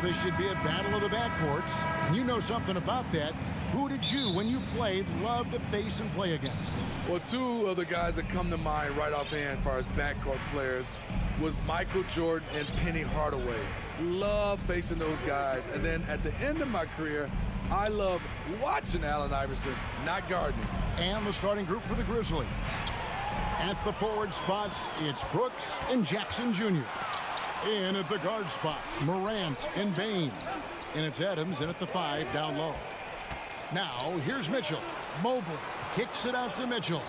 know this should be a battle of the backcourts. You know something about that. Who did you, when you played, love to face and play against? Well, two of the guys that come to mind right offhand as far as backcourt players was Michael Jordan and Penny Hardaway. Love facing those guys. And then at the end of my career, I love watching Allen Iverson, not guarding him. And the starting group for the Grizzlies. At the forward spots, it's Brooks and Jackson Jr. In at the guard spots, Morant and Bain. And it's Adams in at the 5 down low. Now, here's Mitchell. Mobley kicks it out to Mitchell.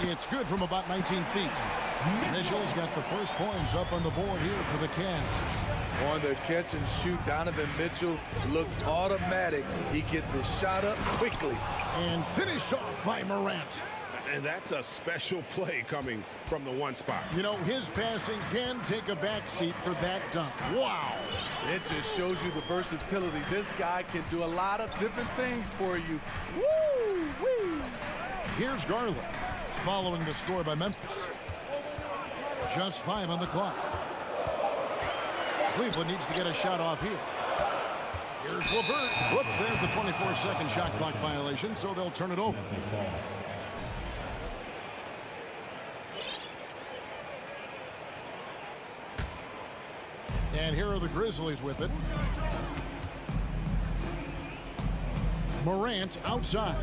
It's good from about 19 feet. Mitchell's got the first points up on the board here for the Cavs. On the catch and shoot, Donovan Mitchell looks automatic. He gets his shot up quickly. And finished off by Morant. And that's a special play coming from the one spot. You know, his passing can take a backseat for that dunk. Wow. It just shows you the versatility. This guy can do a lot of different things for you. Woo-wee. Here's Garland, following the score by Memphis. Just 5 on the clock. Cleveland needs to get a shot off here. Here's LeVert. Whoops, there's the 24-second shot clock violation, so they'll turn it over. And here are the Grizzlies with it. Morant outside.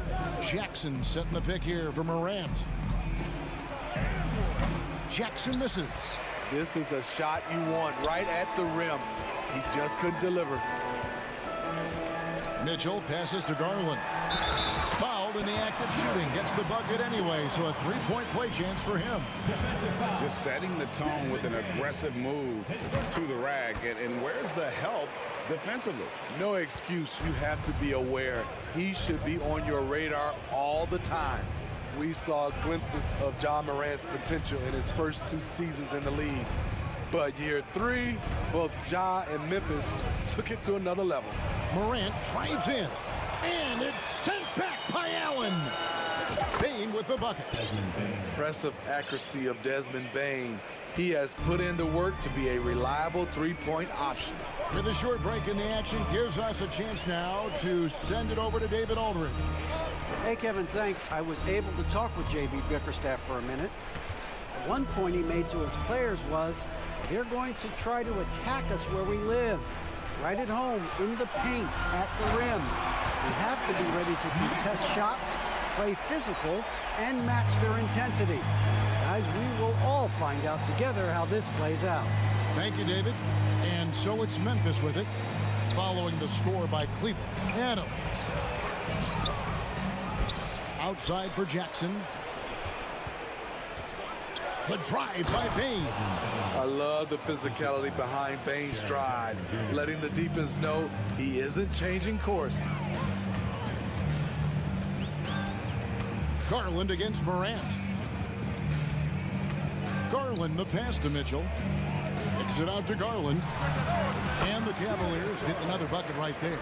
Jackson setting the pick here for Morant. Jackson misses. This is the shot you want right at the rim. He just couldn't deliver. Mitchell passes to Garland. Fouled in the act of shooting. Gets the bucket anyway, so a three-point play chance for him. Just setting the tone with an aggressive move to the rack. And where's the help defensively? No excuse. You have to be aware. He should be on your radar all the time. We saw glimpses of John Morant's potential in his first 2 seasons in the league. But year 3, both Ja and Memphis took it to another level. Morant drives in. And it's sent back by Allen. Bain with the bucket. Impressive accuracy of Desmond Bain. He has put in the work to be a reliable three-point option. With a short break in the action, gives us a chance now to send it over to David Aldridge. Hey, Kevin, thanks. I was able to talk with J.B. Bickerstaff for a minute. One point he made to his players was, they're going to try to attack us where we live. Right at home, in the paint, at the rim. We have to be ready to contest shots, play physical, and match their intensity. Guys, we will all find out together how this plays out. Thank you, David. And so it's Memphis with it, following the score by Cleveland. Adams. Outside for Jackson. The drive by Bain. I love the physicality behind Bain's drive, letting the defense know he isn't changing course. Garland against Morant. Garland, the pass to Mitchell. Kicks it out to Garland. And the Cavaliers get another bucket right there.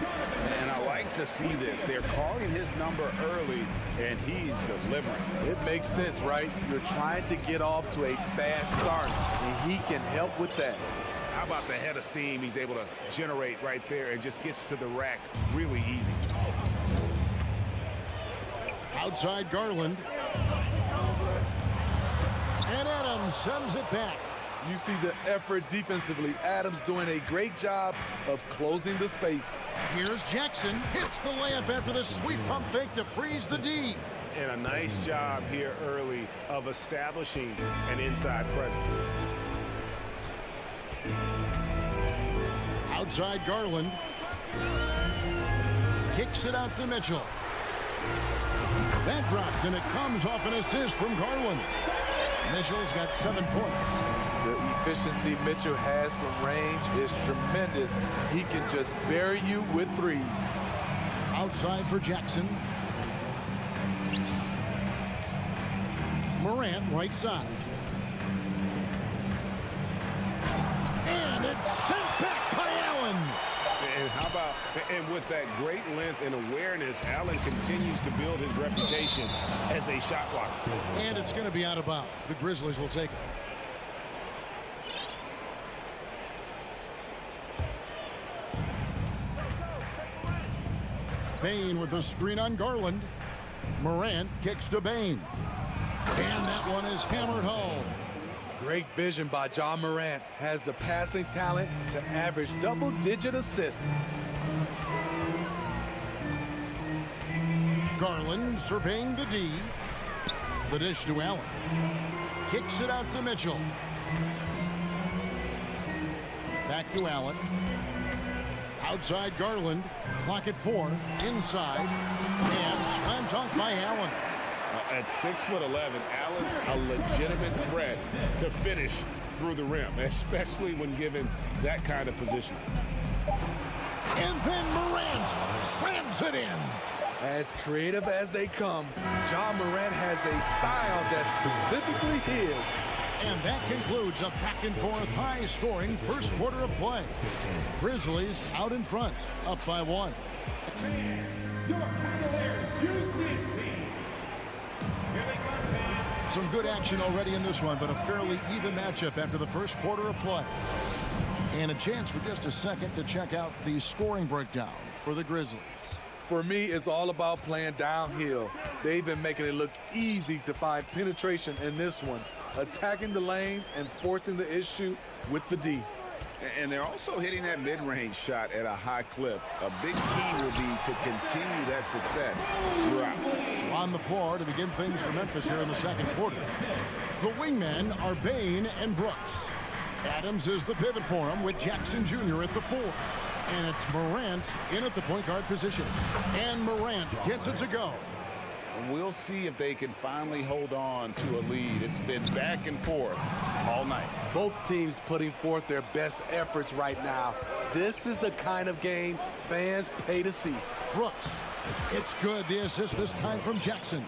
And I like to see this. They're calling his number early, and he's delivering. It makes sense, right? You're trying to get off to a fast start, and he can help with that. How about the head of steam he's able to generate right there and just gets to the rack really easy. Outside Garland. And Adams sends it back. You see the effort defensively. Adams doing a great job of closing the space. Here's Jackson. Hits the layup after the sweep pump fake to freeze the D. And a nice job here early of establishing an inside presence. Outside Garland. Kicks it out to Mitchell. That drops, and it comes off an assist from Garland. Mitchell's got 7 points. The efficiency Mitchell has from range is tremendous. He can just bury you with threes. Outside for Jackson. Morant right side. And it's sent back by Allen. And how about, and with that great length and awareness, Allen continues to build his reputation as a shot blocker. And it's going to be out of bounds. The Grizzlies will take it. Bane with the screen on Garland. Morant kicks to Bane. And that one is hammered home. Great vision by John Morant. Has the passing talent to average double-digit assists. Garland surveying the D. The dish to Allen. Kicks it out to Mitchell. Back to Allen. Outside Garland. Clock at 4. Inside. And slam dunk by Allen. At 6'11", Allen, a legitimate threat to finish through the rim, especially when given that kind of position. And then Morant slams it in. As creative as they come, John Morant has a style that's specifically his. And that concludes a back-and-forth, high-scoring first quarter of play. Grizzlies out in front, up by 1. Some good action already in this one, but a fairly even matchup after the first quarter of play. And a chance for just a second to check out the scoring breakdown for the Grizzlies. For me, it's all about playing downhill. They've been making it look easy to find penetration in this one, attacking the lanes and forcing the issue with the D. And they're also hitting that mid-range shot at a high clip. A big key will be to continue that success throughout. So on the floor to begin things for Memphis here in the second quarter. The wingmen are Bane and Brooks. Adams is the pivot for him with Jackson Jr. at the 4. And it's Morant in at the point guard position. And Morant gets it to go. We'll see if they can finally hold on to a lead. It's been back and forth all night. Both teams putting forth their best efforts right now. This is the kind of game fans pay to see. Brooks, it's good. The assist this time from Jackson.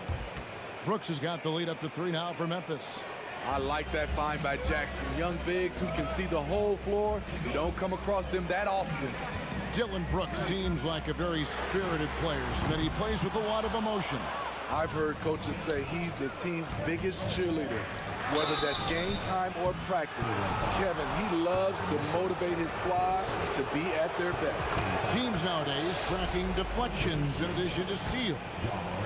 Brooks has got the lead up to 3 now for Memphis. I like that find by Jackson. Young bigs who can see the whole floor. You don't come across them that often. Dylan Brooks seems like a very spirited player, so that he plays with a lot of emotion. I've heard coaches say he's the team's biggest cheerleader. Whether that's game time or practice, Kevin, he loves to motivate his squad to be at their best. Teams nowadays tracking deflections in addition to steals.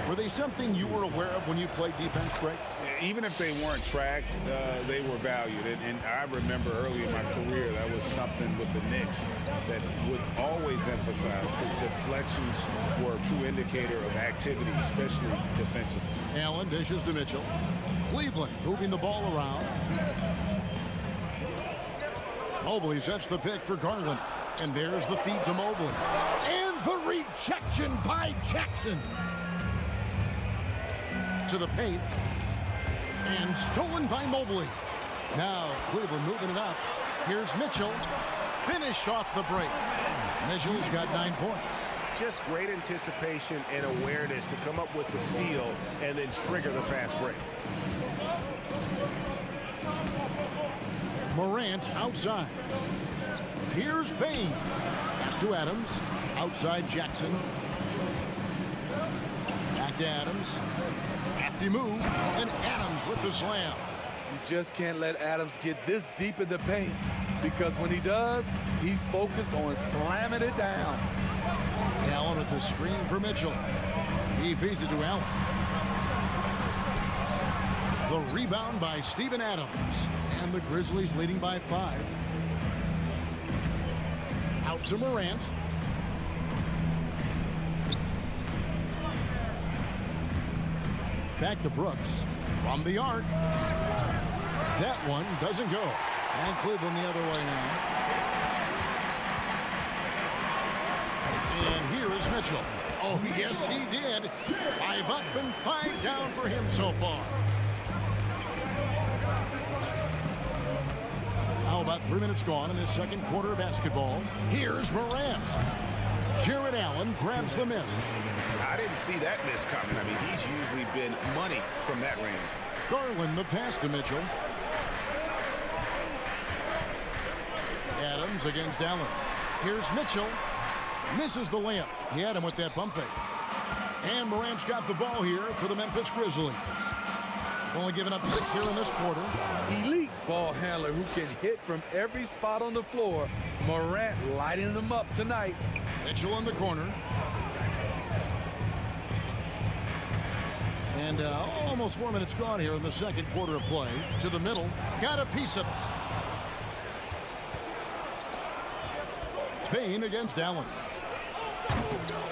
Were they something you were aware of when you played defense, Greg? Even if they weren't tracked, they were valued. And I remember early in my career, that was something with the Knicks that would always emphasize, because deflections were a true indicator of activity, especially defensively. Allen dishes to Mitchell. Cleveland moving the ball around. Mobley sets the pick for Garland. And there's the feed to Mobley. And the rejection by Jackson. To the paint. And stolen by Mobley. Now Cleveland moving it up. Here's Mitchell. Finished off the break. Mitchell's got 9 points. Just great anticipation and awareness to come up with the steal and then trigger the fast break. Morant outside. Here's Bane. Pass to Adams. Outside Jackson. Back to Adams. Crafty move. And Adams with the slam. You just can't let Adams get this deep in the paint, because when he does, he's focused on slamming it down. Allen with the screen for Mitchell. He feeds it to Allen. The rebound by Steven Adams. And the Grizzlies leading by 5. Out to Morant. Back to Brooks. From the arc. That one doesn't go. And Cleveland the other way now. And here is Mitchell. Oh, yes, he did. 5 up and 5 down for him so far. How about 3 minutes gone in this second quarter of basketball? Here's Morant. Jared Allen grabs the miss. I didn't see that miss coming. I mean, he's usually been money from that range. Garland the pass to Mitchell. Adams against Allen. Here's Mitchell. Misses the layup. He had him with that pump fake. And Morant's got the ball here for the Memphis Grizzlies. Only giving up 6 here in this quarter. Elite ball handler who can hit from every spot on the floor. Morant lighting them up tonight. Mitchell in the corner. And almost 4 minutes gone here in the second quarter of play. To the middle. Got a piece of it. Bain against Allen.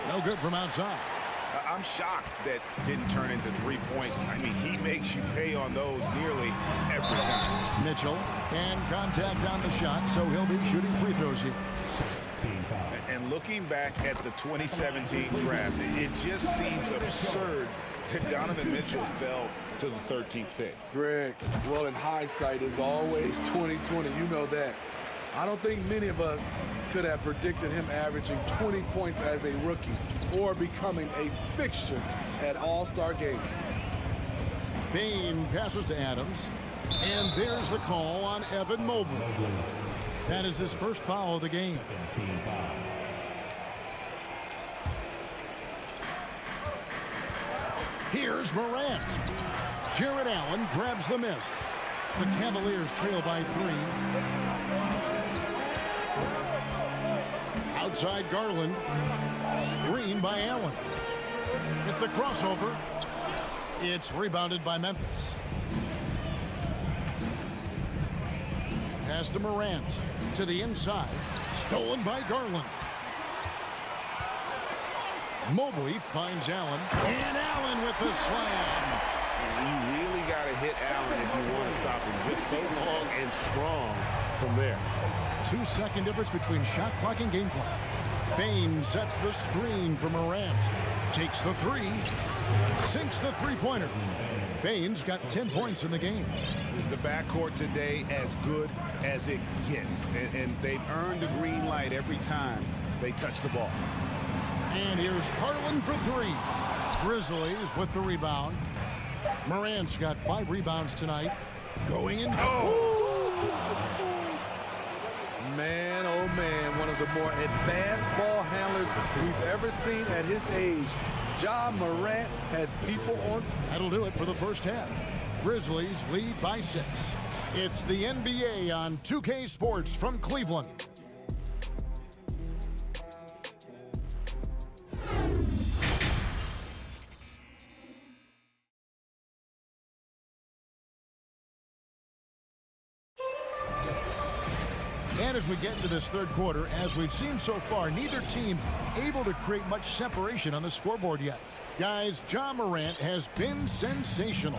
No good from outside. I'm shocked that didn't turn into 3 points. I mean, he makes you pay on those nearly every time. Mitchell, and contact on the shot, so he'll be shooting free throws here. And looking back at the 2017 draft, it just seems absurd that Donovan Mitchell fell to the 13th pick. Greg, well, in hindsight is always 20/20. You know that. I don't think many of us could have predicted him averaging 20 points as a rookie or becoming a fixture at All-Star games. Bain passes to Adams, and there's the call on Evan Mobley. That is his first foul of the game. Here's Morant. Jared Allen grabs the miss. The Cavaliers trail by 3. Outside Garland. Screen by Allen. With the crossover, it's rebounded by Memphis. Pass to Morant. To the inside. Stolen by Garland. Mobley finds Allen. And Allen with the slam. You really got to hit Allen if you want to stop him. Just so long and strong from there. 2-second difference between shot clock and game clock. Bain sets the screen for Morant. Takes the 3. Sinks the three-pointer. Bain's got 10 points in the game. The backcourt today as good as it gets. And they've earned the green light every time they touch the ball. And here's Garland for 3. Grizzlies with the rebound. Morant's got 5 rebounds tonight. Going in. Man, oh man, one of the more advanced ball handlers we've ever seen at his age. Ja Morant has people on. That'll do it for the first half. Grizzlies lead by 6. It's the NBA on 2K Sports from Cleveland. And as we get to this third quarter, as we've seen so far, neither team able to create much separation on the scoreboard yet. Guys, Ja Morant has been sensational.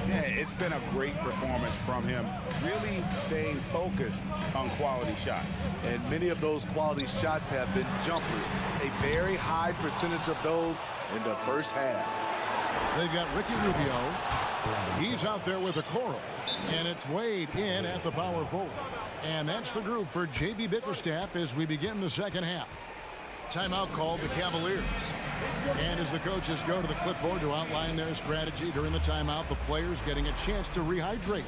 Yeah, it's been a great performance from him, really staying focused on quality shots. And many of those quality shots have been jumpers. A very high percentage of those in the first half. They've got Ricky Rubio. He's out there with a Okoro. And it's Wade in at the power forward. And that's the group for J.B. Bickerstaff as we begin the second half. Timeout called the Cavaliers. And as the coaches go to the clipboard to outline their strategy during the timeout, the players getting a chance to rehydrate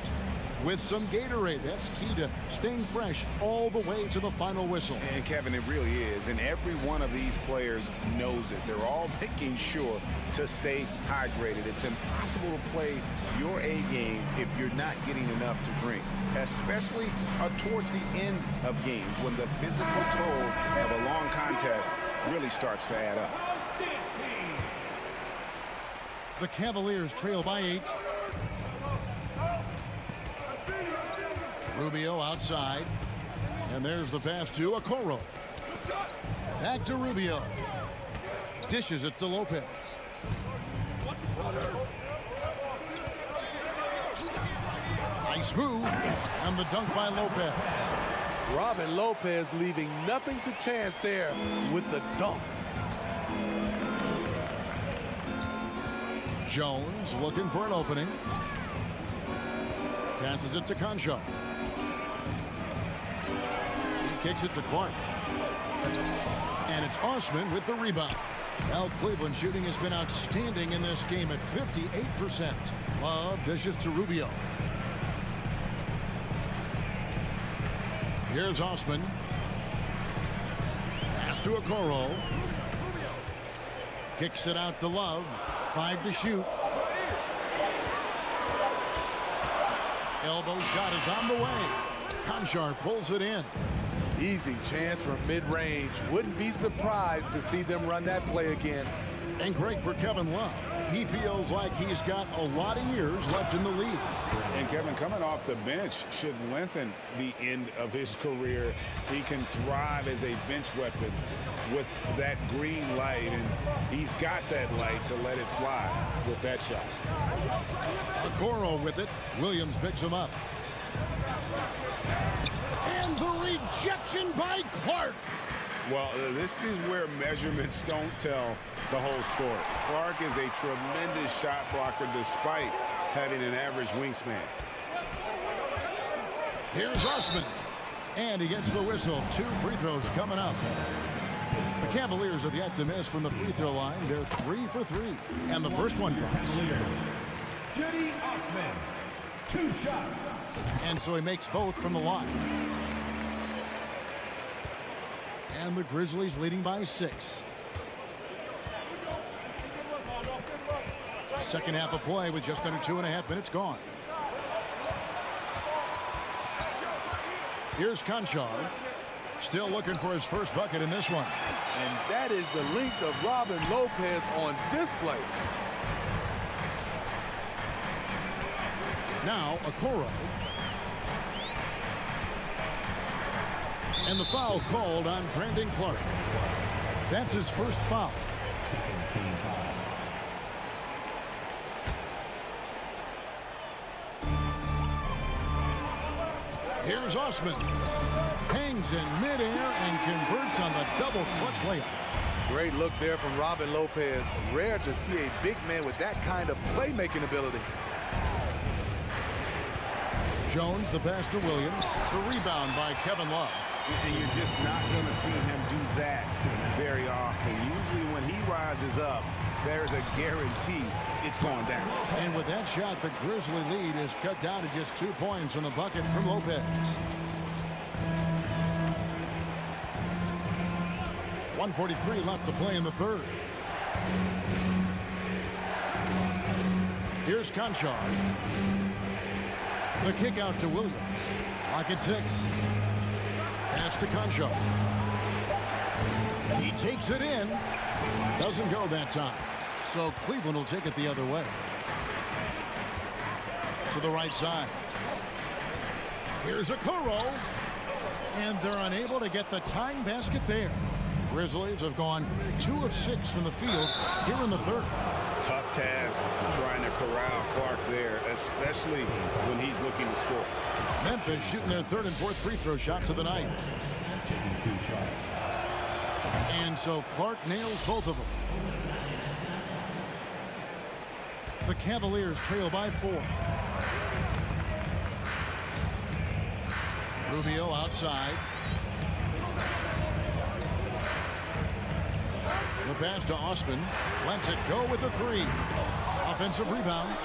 with some Gatorade. That's key to staying fresh all the way to the final whistle. And Kevin, it really is. And every one of these players knows it. They're all making sure to stay hydrated. It's impossible to play your A game if you're not getting enough to drink, especially towards the end of games when the physical toll of a long contest really starts to add up. The Cavaliers trail by 8. Rubio outside. And there's the pass to Okoro. Back to Rubio. Dishes it to Lopez. Nice move. And the dunk by Lopez. Robin Lopez leaving nothing to chance there with the dunk. Jones looking for an opening. Passes it to Concho. He kicks it to Clark. And it's Osman with the rebound. Now Cleveland shooting has been outstanding in this game at 58%. Love dishes to Rubio. Here's Osman. Pass to Okoro. Kicks it out to Love. 5 to shoot. Elbow shot is on the way. Conchar pulls it in. Easy chance from mid-range. Wouldn't be surprised to see them run that play again. And great for Kevin Love. He feels like he's got a lot of years left in the league. And Kevin, coming off the bench should lengthen the end of his career. He can thrive as a bench weapon with that green light, and he's got that light to let it fly with that shot. Okoro with it. Williams picks him up. And the rejection by Clark. Well, this is where measurements don't tell the whole story. Clark is a tremendous shot blocker despite having an average wingspan. Here's Osman. And he gets the whistle. 2 free throws coming up. The Cavaliers have yet to miss from the free throw line. They're 3 for 3. And the first one drops. Judy Osman, 2 shots. And so he makes both from the line. And the Grizzlies leading by 6. Second half of play with just under 2.5 minutes gone. Here's Conchar. Still looking for his first bucket in this one. And that is the length of Robin Lopez on display. Now Okoro. And the foul called on Brandon Clark. That's his first foul. Here's Osman. Hangs in midair and converts on the double clutch layup. Great look there from Robin Lopez. Rare to see a big man with that kind of playmaking ability. Jones, the pass to Williams. The rebound by Kevin Love. And you're just not going to see him do that very often. Usually when he rises up, there's a guarantee it's going down. And with that shot, the Grizzly lead is cut down to just 2 points on the bucket from Lopez. 1:43 left to play in the third. Here's Conchar. The kick out to Williams. Lock at 6. Pass to Conchar. He takes it in. Doesn't go that time. So Cleveland will take it the other way. To the right side. Here's Okoro. And they're unable to get the tying basket there. Grizzlies have gone 2 of 6 from the field here in the third. Tough task trying to corral Clark there, especially when he's looking to score. Memphis shooting their third and fourth free throw shots of the night. And so Clark nails both of them. The Cavaliers trail by 4. Rubio outside. The pass to Osman. Lets it go with the 3. Offensive rebound.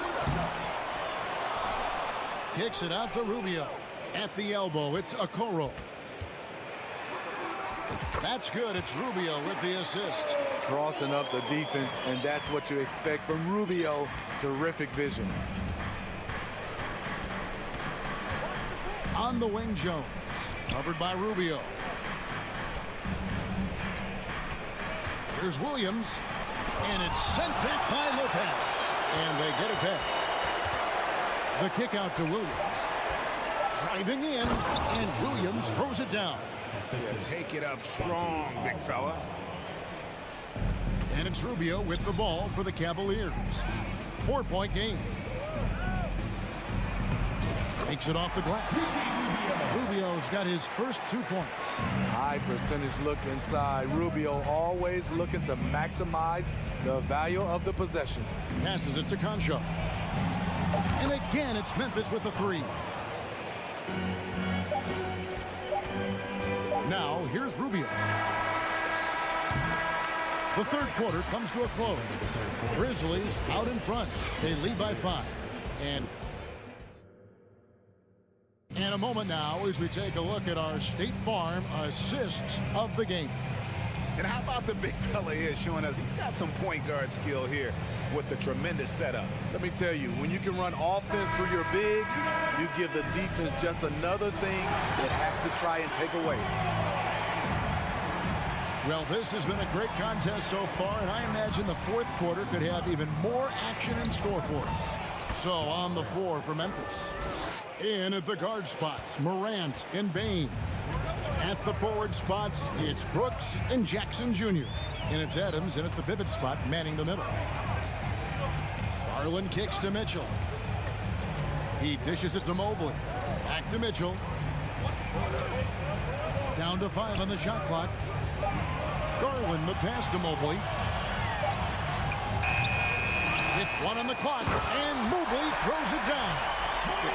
Kicks it out to Rubio. At the elbow, it's Okoro. That's good. It's Rubio with the assist. Crossing up the defense, and that's what you expect from Rubio. Terrific vision. On the wing, Jones. Covered by Rubio. Here's Williams. And it's sent back by Lopez. And they get it back. The kick out to Williams. Driving in. And Williams throws it down. Yeah, take it up strong, big fella. And it's Rubio with the ball for the Cavaliers. 4-point game. Takes it off the glass. Rubio's got his first 2 points. High percentage look inside. Rubio always looking to maximize the value of the possession. Passes it to Conchar. And again, it's Memphis with the 3. Now, here's Rubio. The third quarter comes to a close. Grizzlies out in front. They lead by 5. And a moment now as we take a look at our State Farm assists of the game. And how about the big fella here showing us he's got some point guard skill here with the tremendous setup. Let me tell you, when you can run offense through your bigs, you give the defense just another thing it has to try and take away. Well, this has been a great contest so far, and I imagine the fourth quarter could have even more action in store for us. So on the floor for Memphis. In at the guard spots, Morant and Bain. At the forward spots, it's Brooks and Jackson Jr. And it's Adams in at the pivot spot, manning the middle. Garland kicks to Mitchell. He dishes it to Mobley. Back to Mitchell. Down to 5 on the shot clock. Garland the pass to Mobley. With 1 on the clock, and Mobley throws it down.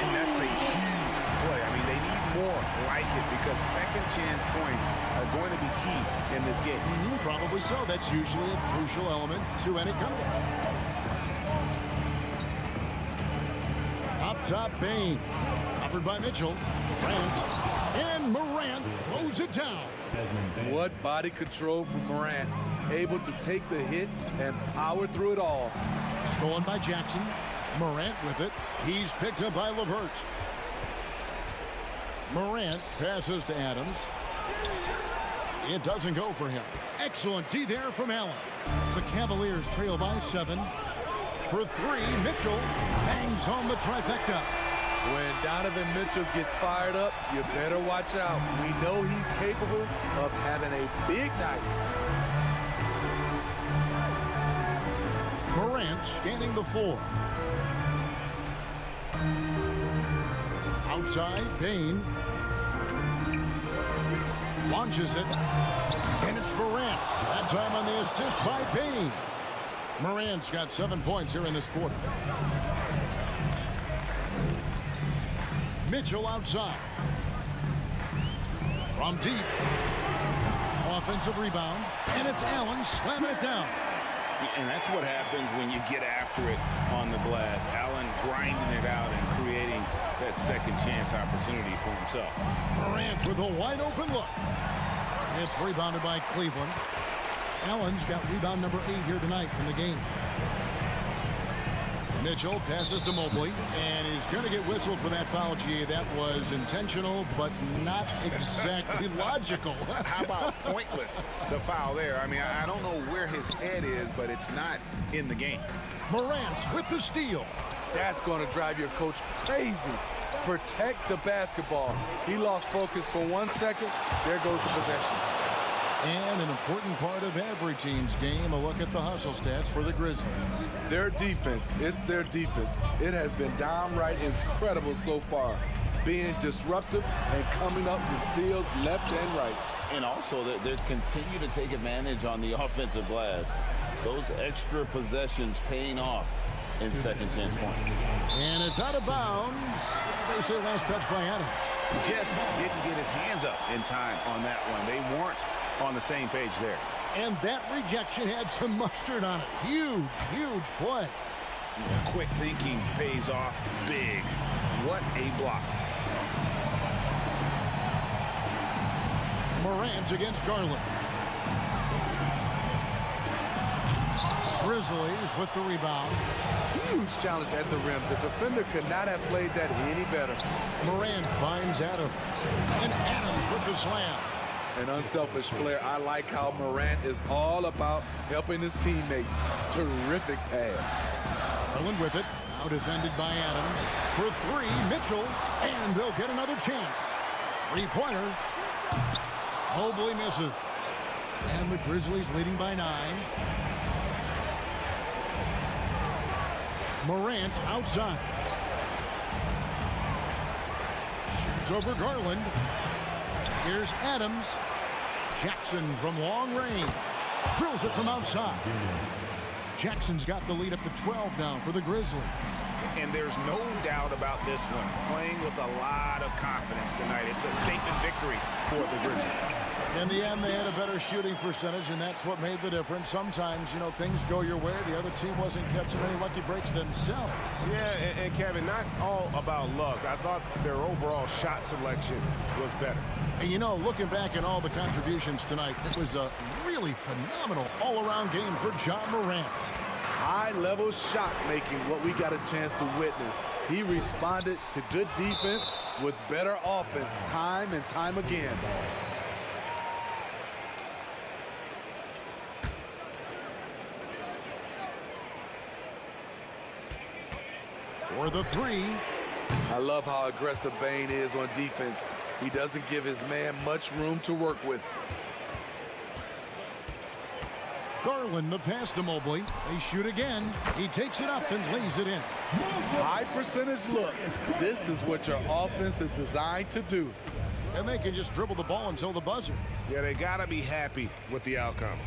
And that's a huge play. I mean, they need more like it because second chance points are going to be key in this game. Probably so. That's usually a crucial element to any comeback. Up top, Bain. Covered by Mitchell. Morant. And Morant throws it down. What body control from Morant. Able to take the hit and power through it all. Stolen by Jackson. Morant with it. He's picked up by LeVert. Morant passes to Adams. It doesn't go for him. Excellent D there from Allen. The Cavaliers trail by 7. For 3, Mitchell bangs home the trifecta. When Donovan Mitchell gets fired up, you better watch out. We know he's capable of having a big night. Morant scanning the floor. Outside, Bain. Launches it. And it's Morant. That time on the assist by Bain. Morant's got 7 points here in this quarter. Mitchell outside. From deep. Offensive rebound. And it's Allen slamming it down. And that's what happens when you get after it on the glass. Allen grinding it out and creating that second chance opportunity for himself. Morant with a wide open look. It's rebounded by Cleveland. Allen's got rebound number 8 here tonight in the game. Mitchell passes to Mobley, and he's going to get whistled for that foul. Gee, that was intentional, but not exactly logical. How about pointless to foul there? I mean, I don't know where his head is, but it's not in the game. Morant with the steal. That's going to drive your coach crazy. Protect the basketball. He lost focus for 1 second. There goes the possession. And an important part of every team's game, a look at the hustle stats for the Grizzlies. Their defense, it's their defense. It has been downright incredible so far, being disruptive and coming up with steals left and right. And also, they continue to take advantage on the offensive glass. Those extra possessions paying off in second chance points. And it's out of bounds. They say last touch by Adams. Just didn't get his hands up in time on that one. They weren't on the same page there. And that rejection had some mustard on it. Huge, huge play. Quick thinking pays off big. What a block. Morant against Garland. Grizzlies with the rebound. Huge challenge at the rim. The defender could not have played that any better. Morant finds Adams. And Adams with the slam. An unselfish player. I like how Morant is all about helping his teammates. Terrific pass. Garland with it. Now defended by Adams. For 3, Mitchell. And they'll get another chance. 3-pointer. Mobley misses. And the Grizzlies leading by 9. Morant outside. Shoots over Garland. Here's Adams. Jackson from long range. Drills it from outside. Jackson's got the lead up to 12 now for the Grizzlies. And there's no doubt about this one. Playing with a lot of confidence tonight. It's a statement victory for the Grizzlies. In the end, they had a better shooting percentage, and that's what made the difference. Sometimes, you know, things go your way. The other team wasn't catching any lucky breaks themselves. Yeah, and Kevin, not all about luck. I thought their overall shot selection was better. And, you know, looking back at all the contributions tonight, it was a really phenomenal all-around game for John Morant. High-level shot making, what we got a chance to witness. He responded to good defense with better offense time and time again. for the three. I love how aggressive Bane is on defense. He doesn't give his man much room to work with. Garland, the pass to Mobley. They shoot again. He takes it up and lays it in. High percentage look. This is what your offense is designed to do. And they can just dribble the ball until the buzzer. Yeah, they got to be happy with the outcome.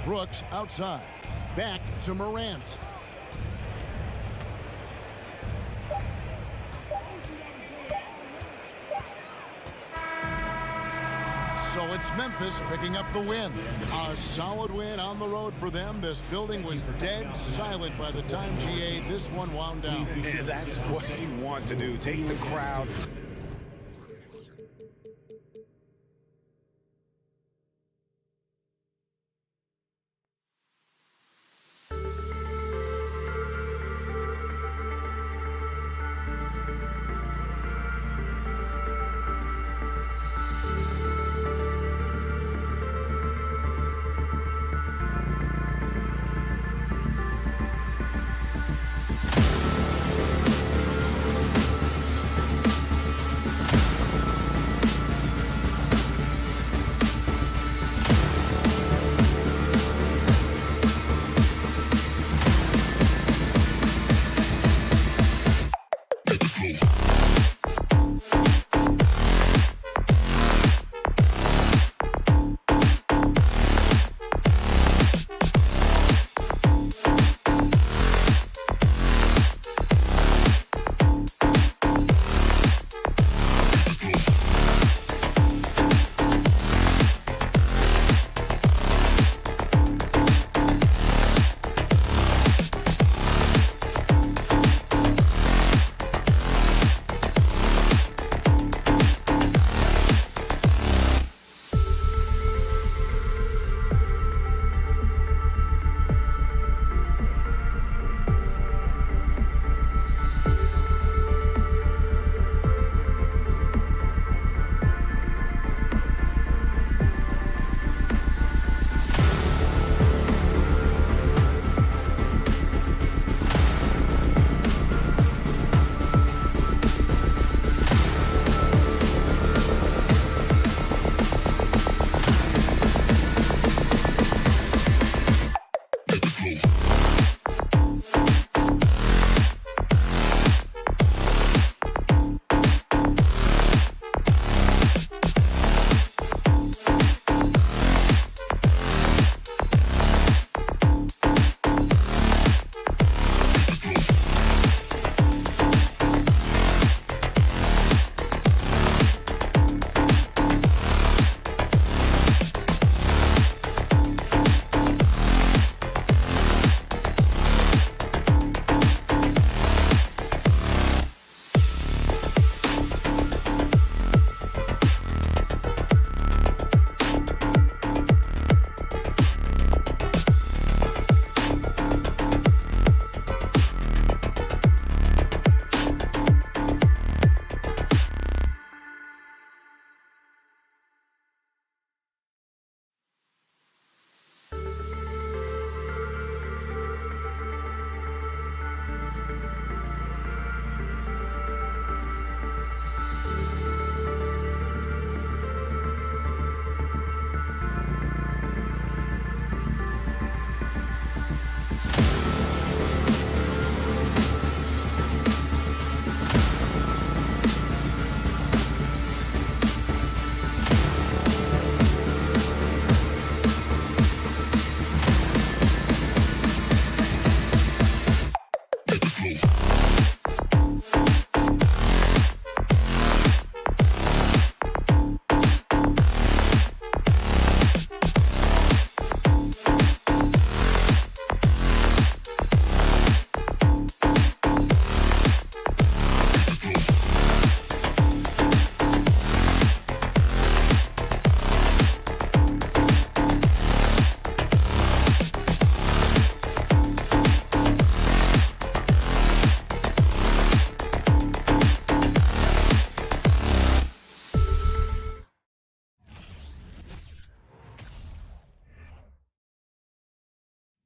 Brooks outside. Back to Morant. So it's Memphis picking up the win. A solid win on the road for them. This building was dead silent by the time, GA, this one wound down. And that's what you want to do. Take the crowd.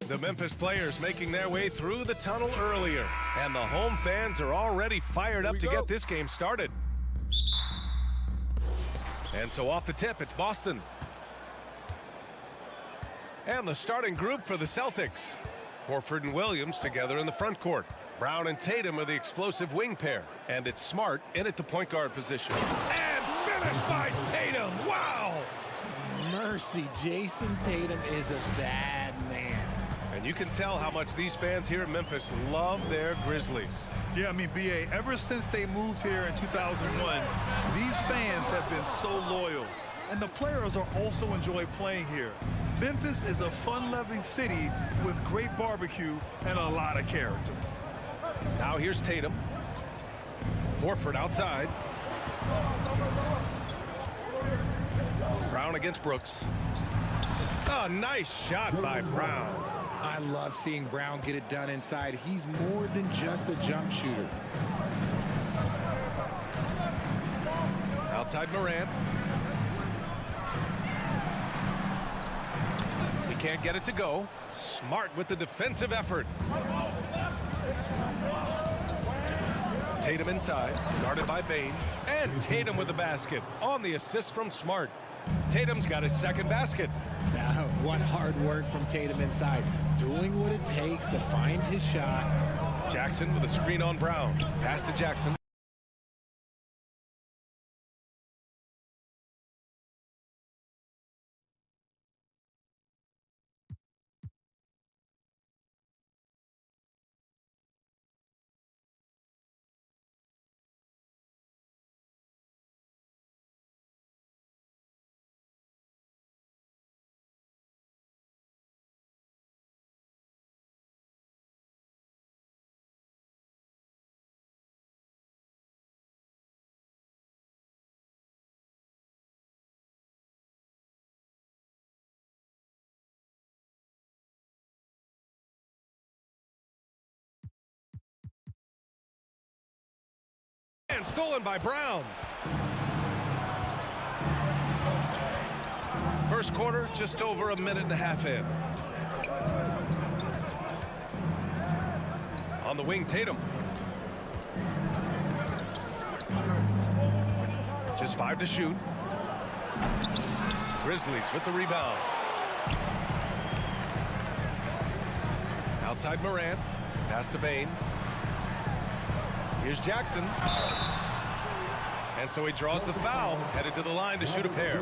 The Memphis players making their way through the tunnel earlier, and the home fans are already fired up to get this game started. And so off the tip, it's Boston. And the starting group for the Celtics. Horford and Williams together in the front court. Brown and Tatum are the explosive wing pair. And it's Smart in at the point guard position. And finished by Tatum. Wow! Mercy, Jason Tatum is a bad man. And you can tell how much these fans here in Memphis love their Grizzlies. Yeah, I mean, B.A., ever since they moved here in 2001, these fans have been so loyal. And the players are also enjoy playing here. Memphis is a fun-loving city with great barbecue and a lot of character. Now here's Tatum. Horford outside. Brown against Brooks. Oh, nice shot by Brown. I love seeing Brown get it done inside. He's more than just a jump shooter. Outside Morant. He can't get it to go. Smart with the defensive effort. Tatum inside, guarded by Bane. And Tatum with the basket on the assist from Smart. Tatum's got his second basket. Now, what hard work from Tatum inside. Doing what it takes to find his shot. Jackson with a screen on Brown. Pass to Jackson. And stolen by Brown. First quarter, just over a minute and a half in. On the wing, Tatum. Just 5 to shoot. Grizzlies with the rebound. Outside Morant. Pass to Bane. Here's Jackson. And so he draws the foul, headed to the line to shoot a pair.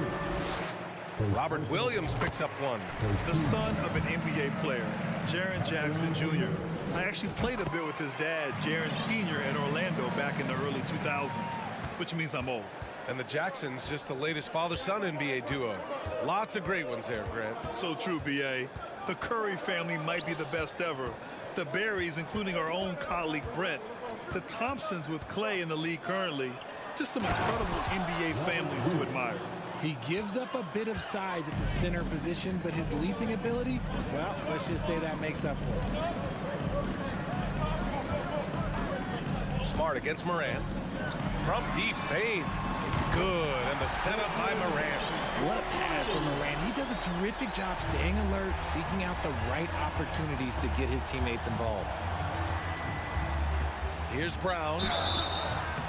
Robert Williams picks up one. The son of an NBA player, Jaren Jackson Jr. I actually played a bit with his dad, Jaren Sr. in Orlando back in the early 2000s, which means I'm old. And the Jacksons, just the latest father-son NBA duo. Lots of great ones there, Grant. So true, B.A. The Curry family might be the best ever. The Berries, including our own colleague Brent. The Thompsons with Clay in the league currently. Just some incredible NBA families to admire. He gives up a bit of size at the center position, but his leaping ability, well, let's just say that makes up for it. Smart against Morant. From deep, Bane. Good, and the setup by Morant. What a pass from Morant. He does a terrific job staying alert, seeking out the right opportunities to get his teammates involved. Here's Brown.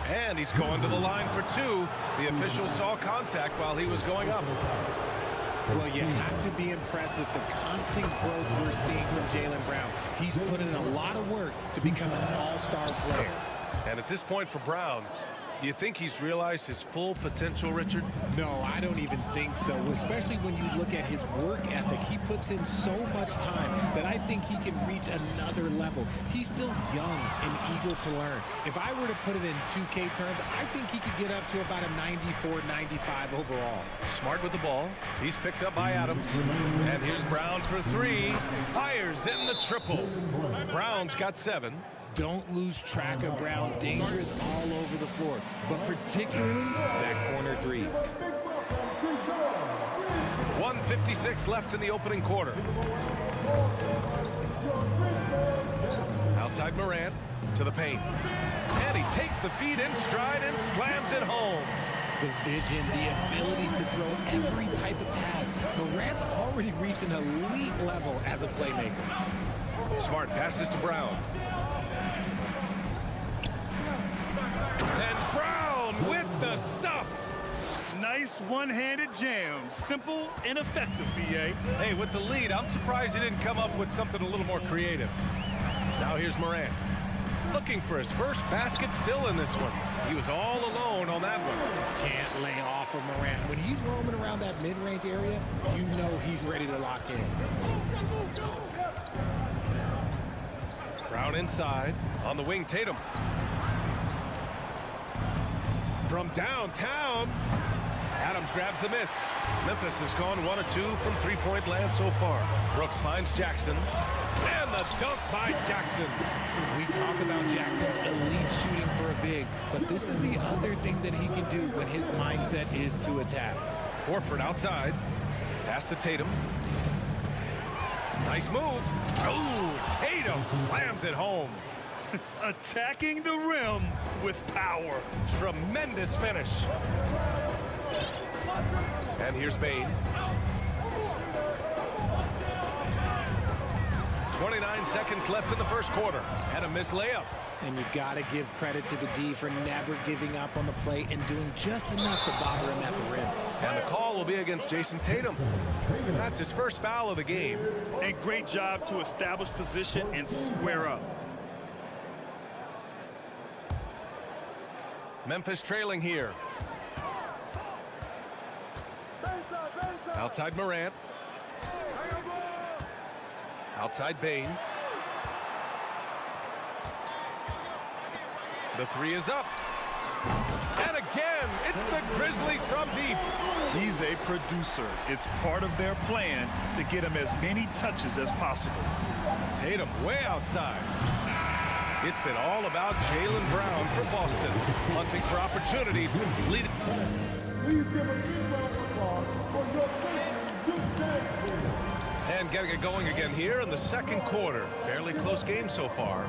And he's going to the line for two. The official saw contact while he was going up. Well, you have to be impressed with the constant growth we're seeing from Jaylen Brown. He's put in a lot of work to become an all-star player. And at this point for Brown, do you think he's realized his full potential, Richard? No, I don't even think so, especially when you look at his work ethic. He puts in so much time that I think he can reach another level. He's still young and eager to learn. If I were to put it in 2K terms, I think he could get up to about a 94, 95 overall. Smart with the ball. He's picked up by Adams. And here's Brown for three. Fires in the triple. Brown's got 7. Don't lose track of Brown. Dangerous all over the floor, but particularly that corner three. 1:56 left in the opening quarter. Outside Morant to the paint. And he takes the feed in stride and slams it home. the vision, the ability to throw every type of pass. Morant's already reached an elite level as a playmaker. Smart passes to Brown. And Brown with the stuff. Nice one-handed jam. Simple and effective, B.A. Hey, with the lead, I'm surprised he didn't come up with something a little more creative. Now here's Morant. Looking for his first basket still in this one. He was all alone on that one. Can't lay off of Morant. When he's roaming around that mid-range area, you know he's ready to lock in. Brown inside. On the wing, Tatum. From downtown, Adams grabs the miss. Memphis has gone 1 of 2 from three-point land so far. Brooks finds Jackson. And the dunk by Jackson. We talk about Jackson's elite shooting for a big, but this is the other thing that he can do when his mindset is to attack. Horford outside. Pass to Tatum. Nice move. Oh, Tatum slams it home. Attacking the rim with power. Tremendous finish. And here's Bane. 29 seconds left in the first quarter. And a missed layup. And you got to give credit to the D for never giving up on the play and doing just enough to bother him at the rim. And the call will be against Jason Tatum. That's his first foul of the game. A great job to establish position and square up. Memphis trailing here. Outside Morant. Outside Bane. The three is up. And again, it's the Grizzlies from deep. He's a producer. It's part of their plan to get him as many touches as possible. Tatum way outside. It's been all about Jaylen Brown for Boston, hunting for opportunities. Please give a big round of applause for your and getting it going again here in the second quarter. Fairly close game so far.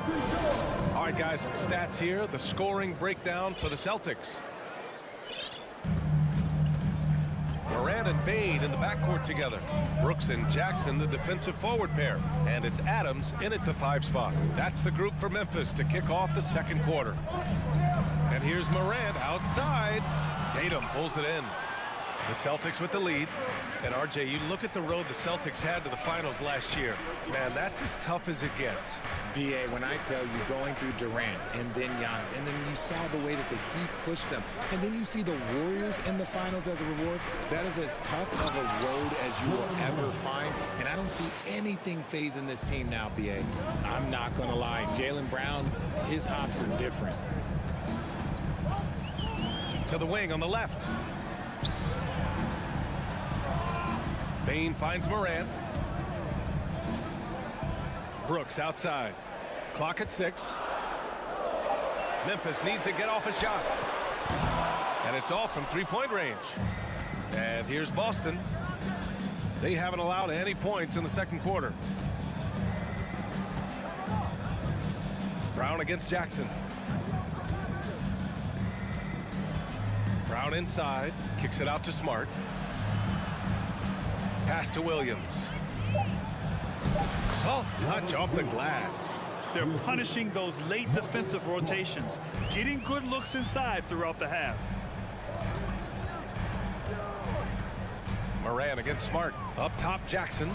All right, guys, some stats here. The scoring breakdown for the Celtics. Morant and Bane in the backcourt together. Brooks and Jackson, the defensive forward pair. And it's Adams in at the 5 spot. That's the group for Memphis to kick off the second quarter. And here's Morant outside. Tatum pulls it in. The Celtics with the lead. And RJ, you look at the road the Celtics had to the finals last year. Man, that's as tough as it gets. BA, when I tell you going through Durant and then Giannis, and then you saw the way that the Heat pushed them, and then you see the Warriors in the finals as a reward, that is as tough of a road as you will ever find. And I don't see anything phasing this team now, BA. I'm not going to lie. Jaylen Brown, his hops are different. To the wing on the left. Bane finds Morant. Brooks outside. Clock at 6. Memphis needs to get off a shot. And it's off from three-point range. And here's Boston. They haven't allowed any points in the second quarter. Brown against Jackson. Brown inside. Kicks it out to Smart. Pass to Williams. Soft touch off the glass. They're punishing those late defensive rotations, getting good looks inside throughout the half. Morant against Smart. Up top, Jackson.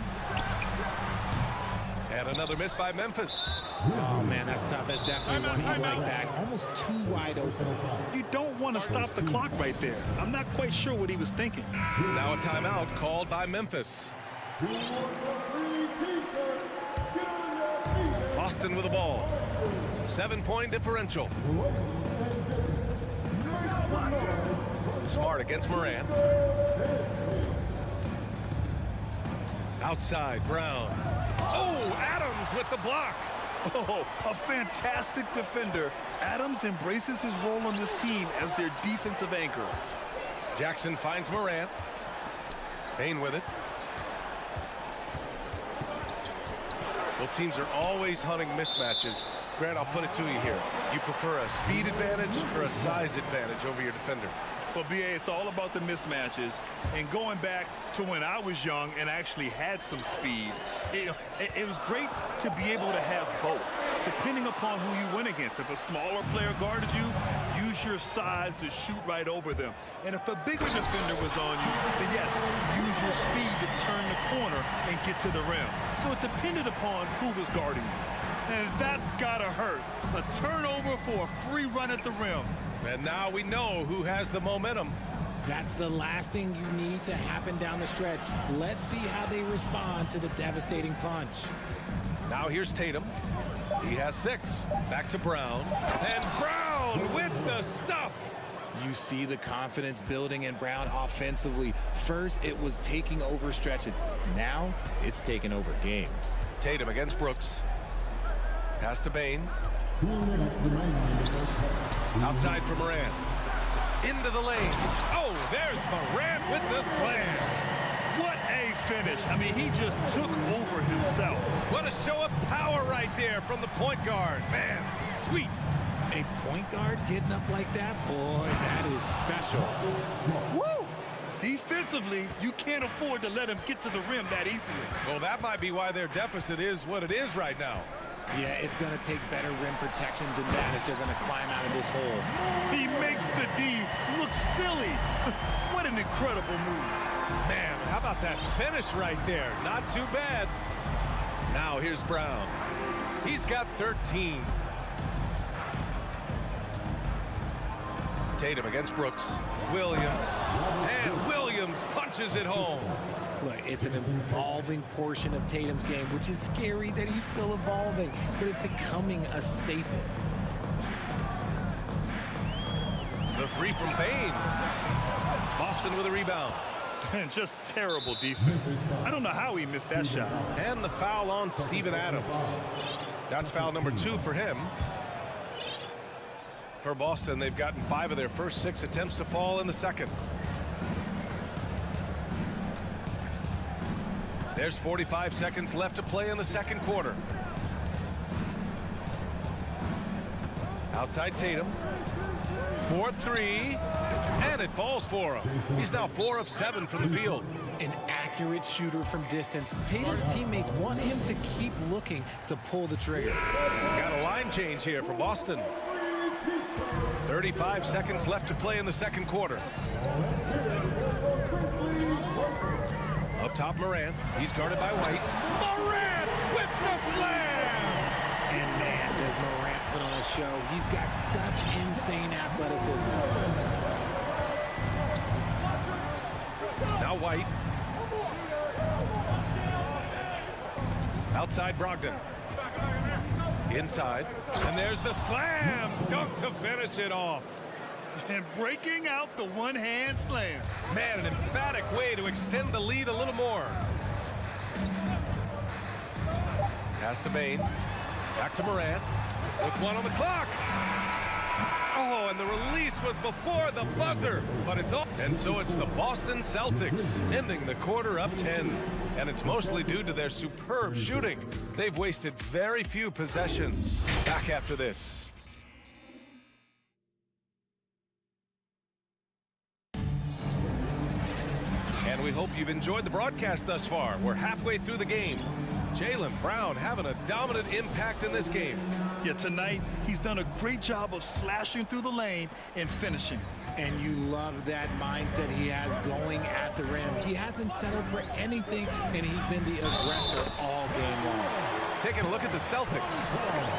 And another miss by Memphis. Oh, man, that's tough. That's definitely one he's like back. Almost too wide open. You don't want to stop the clock right there. I'm not quite sure what he was thinking. Now a timeout called by Memphis. Boston with the ball. 7-point differential. Smart against Morant. Outside, Brown. Oh, Adams with the block. Oh, a fantastic defender. Adams embraces his role on this team as their defensive anchor. Jackson finds Morant. Bane with it. Both teams are always hunting mismatches. Grant, I'll put it to you here. You prefer a speed advantage or a size advantage over your defender? For BA, it's all about the mismatches. And going back to when I was young and actually had some speed, it was great to be able to have both, depending upon who you went against. If a smaller player guarded you, use your size to shoot right over them. And if a bigger defender was on you, then yes, use your speed to turn the corner and get to the rim. So it depended upon who was guarding you. And that's gotta hurt. A turnover for a free run at the rim. And now we know who has the momentum. That's the last thing you need to happen down the stretch. Let's see how they respond to the devastating punch. Now here's Tatum. He has 6. Back to Brown. And Brown with the stuff. You see the confidence building in Brown offensively. First, it was taking over stretches. Now, it's taking over games. Tatum against Brooks. Pass to Bain. Outside for Morant. Into the lane. Oh, there's Morant with the slam. What a finish. I mean, he just took over himself. What a show of power right there from the point guard. Man, sweet. A point guard getting up like that? Boy, that is special. Woo! Defensively, you can't afford to let him get to the rim that easily. Well, that might be why their deficit is what it is right now. Yeah, it's going to take better rim protection than that if they're going to climb out of this hole. He makes the D look silly. What an incredible move. Man, how about that finish right there? Not too bad. Now here's Brown. He's got 13. Tatum against Brooks. Williams. And Williams punches it home. Look, it's an evolving portion of Tatum's game, which is scary that he's still evolving, but it's becoming a staple. The 3 from Bain. Boston with a rebound. And just terrible defense. I don't know how he missed that shot. And the foul on Steven Adams. That's foul number 2 for him. For Boston, they've gotten 5 of their first 6 attempts to fall in the second. There's 45 seconds left to play in the second quarter. Outside Tatum. 4-3. And it falls for him. He's now 4 of 7 from the field. An accurate shooter from distance. Tatum's teammates want him to keep looking to pull the trigger. Got a line change here for Boston. 35 seconds left to play in the second quarter. Up top, Morant. He's guarded by White. Morant with the slam! And man, does Morant put on a show. He's got such insane athleticism. Now White. Outside Brogdon. Inside. And there's the slam dunk to finish it off. And breaking out the one-hand slam. Man, an emphatic way to extend the lead a little more. Pass to Bain. Back to Morant. With 1 on the clock. Oh, and the release was before the buzzer. But it's all. And so it's the Boston Celtics ending the quarter up 10. And it's mostly due to their superb shooting. They've wasted very few possessions. Back after this. And we hope you've enjoyed the broadcast thus far. We're halfway through the game. Jaylen Brown having a dominant impact in this game. Yeah, tonight he's done a great job of slashing through the lane and finishing. And you love that mindset he has going at the rim. He hasn't settled for anything, and he's been the aggressor all game long. Taking a look at the Celtics.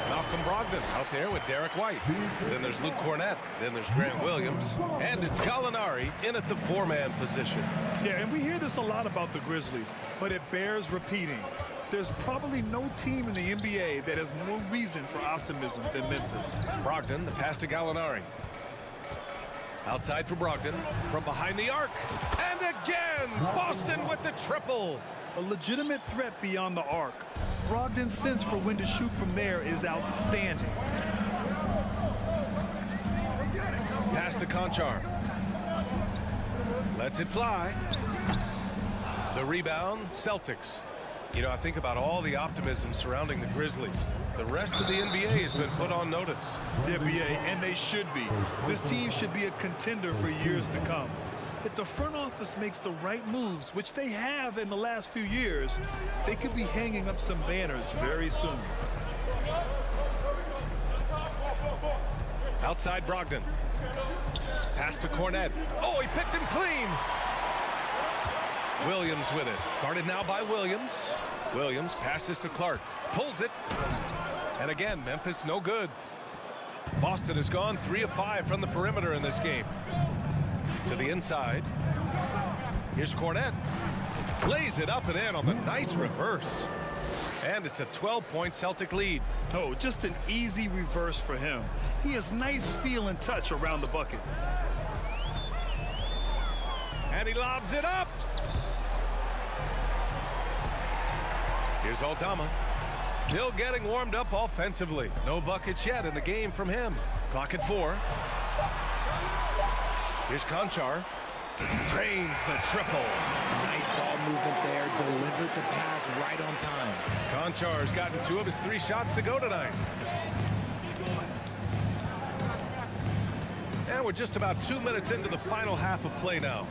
Malcolm Brogdon out there with Derek White. Then there's Luke Cornett. Then there's Grant Williams. And it's Gallinari in at the 4-man position. Yeah, and we hear this a lot about the Grizzlies, but it bears repeating. There's probably no team in the NBA that has more reason for optimism than Memphis. Brogdon, the pass to Gallinari. Outside for Brogdon. From behind the arc. And again, Boston with the triple. A legitimate threat beyond the arc. Brogdon's sense for when to shoot from there is outstanding. Pass to Conchar. Lets it fly. The rebound, Celtics. You know, I think about all the optimism surrounding the Grizzlies. The rest of the NBA has been put on notice. The NBA, and they should be. This team should be a contender for years to come. If the front office makes the right moves, which they have in the last few years, they could be hanging up some banners very soon. Outside Brogdon. Pass to Cornet. Oh, he picked him clean. Williams with it. Guarded now by Williams. Williams passes to Clark. Pulls it. And again, Memphis no good. Boston has gone 3 of 5 from the perimeter in this game. To the inside. Here's Cornet. Lays it up and in on the nice reverse. And it's a 12-point Celtic lead. Oh, just an easy reverse for him. He has nice feel and touch around the bucket. And he lobs it up. Here's Aldama. Still getting warmed up offensively. No buckets yet in the game from him. Clock at 4. Here's Conchar. Drains the triple. Nice ball movement there. Delivered the pass right on time. Conchar's gotten 2 of his 3 shots to go tonight. And we're just about 2 minutes into the final half of play now.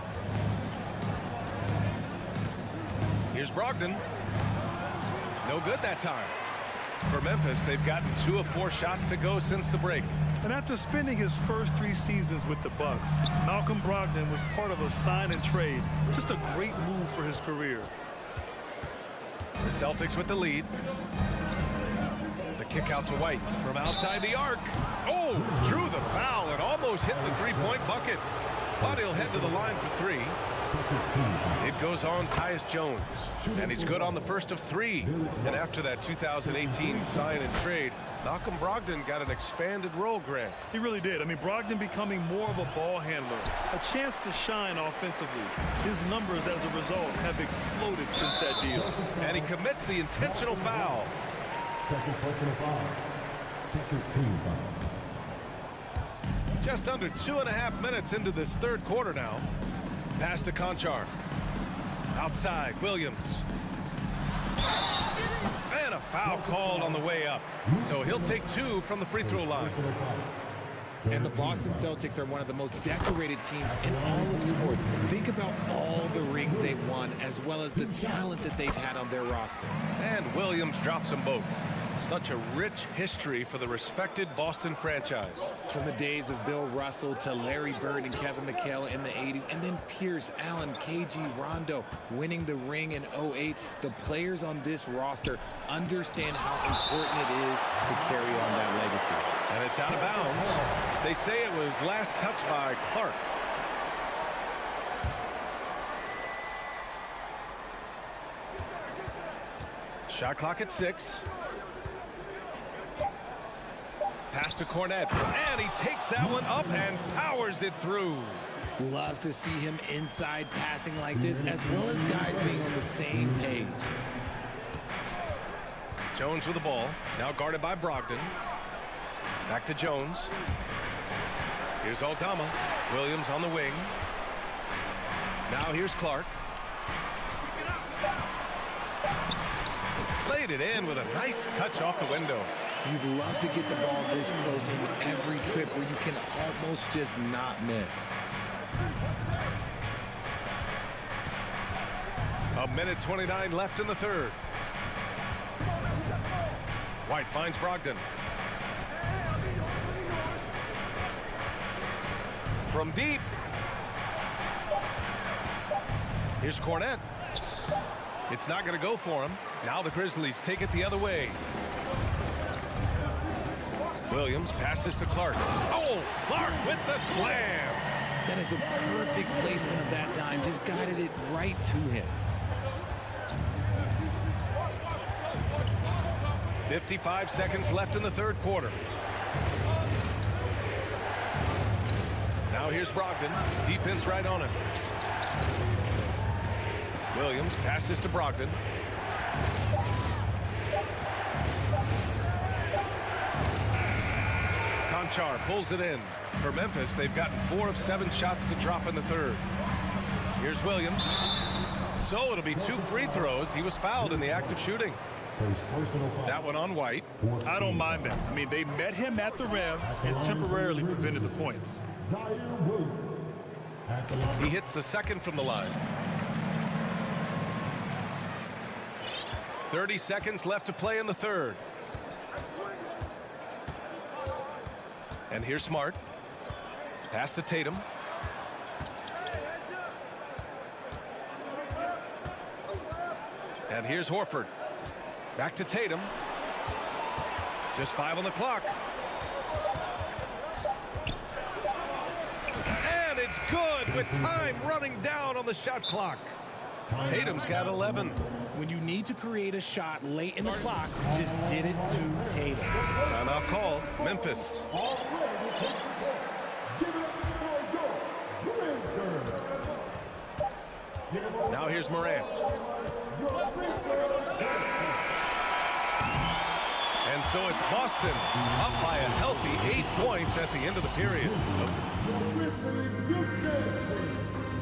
Here's Brogdon. No good that time. For Memphis, they've gotten 2 of 4 shots to go since the break. And after spending his first 3 seasons with the Bucks, Malcolm Brogdon was part of a sign and trade. Just a great move for his career. The Celtics with the lead. The kick out to White from outside the arc. Oh, drew the foul and almost hit the 3-point bucket. But he'll head to the line for 3. It goes on Tyus Jones, and he's good on the first of 3. And after that 2018 sign and trade, Malcolm Brogdon got an expanded role, Grant. He really did. I mean, Brogdon becoming more of a ball handler, a chance to shine offensively. His numbers as a result have exploded since that deal. And he commits the intentional foul. Second personal foul. Second team foul. Just under 2.5 minutes into this third quarter now. Pass to Conchar. Outside, Williams. And a foul called on the way up. So he'll take 2 from the free throw line. And the Boston Celtics are one of the most decorated teams in all of sport. Think about all the rings they've won, as well as the talent that they've had on their roster. And Williams drops them both. Such a rich history for the respected Boston franchise. From the days of Bill Russell to Larry Bird and Kevin McHale in the 80s, and then Pierce, Allen, KG, Rondo winning the ring in 08. The players on this roster understand how important it is to carry on that legacy. And it's out of bounds. They say it was last touched by Clark. Shot clock at 6. Pass to Cornet, and he takes that one up and powers it through. Love to see him inside passing like this, as well as guys being on the same page. Jones with the ball, now guarded by Brogdon. Back to Jones. Here's Aldama. Williams on the wing. Now here's Clark. Laid it in with a nice touch off the window. You'd love to get the ball this close in every trip where you can almost just not miss. A minute 29 left in the third. White finds Brogdon. From deep. Here's Cornet. It's not going to go for him. Now the Grizzlies take it the other way. Williams passes to Clark. Oh, Clark with the slam. That is a perfect placement of that dime. Just guided it right to him. 55 seconds left in the third quarter. Now here's Brogdon. Defense right on him. Williams passes to Brogdon. Conchar pulls it in. For Memphis, they've gotten 4 of 7 shots to drop in the third. Here's Williams. So it'll be 2 free throws. He was fouled in the act of shooting. That one on White. I don't mind that. I mean, they met him at the rim and temporarily prevented the points. He hits the second from the line. 30 seconds left to play in the third. And here's Smart. Pass to Tatum. And here's Horford. Back to Tatum. Just 5 on the clock. And it's good with time running down on the shot clock. Tatum's got 11. When you need to create a shot late in the clock, just get it to Tatum. Timeout call, Memphis. Now here's Morant. And so it's Boston up by a healthy 8 points at the end of the period.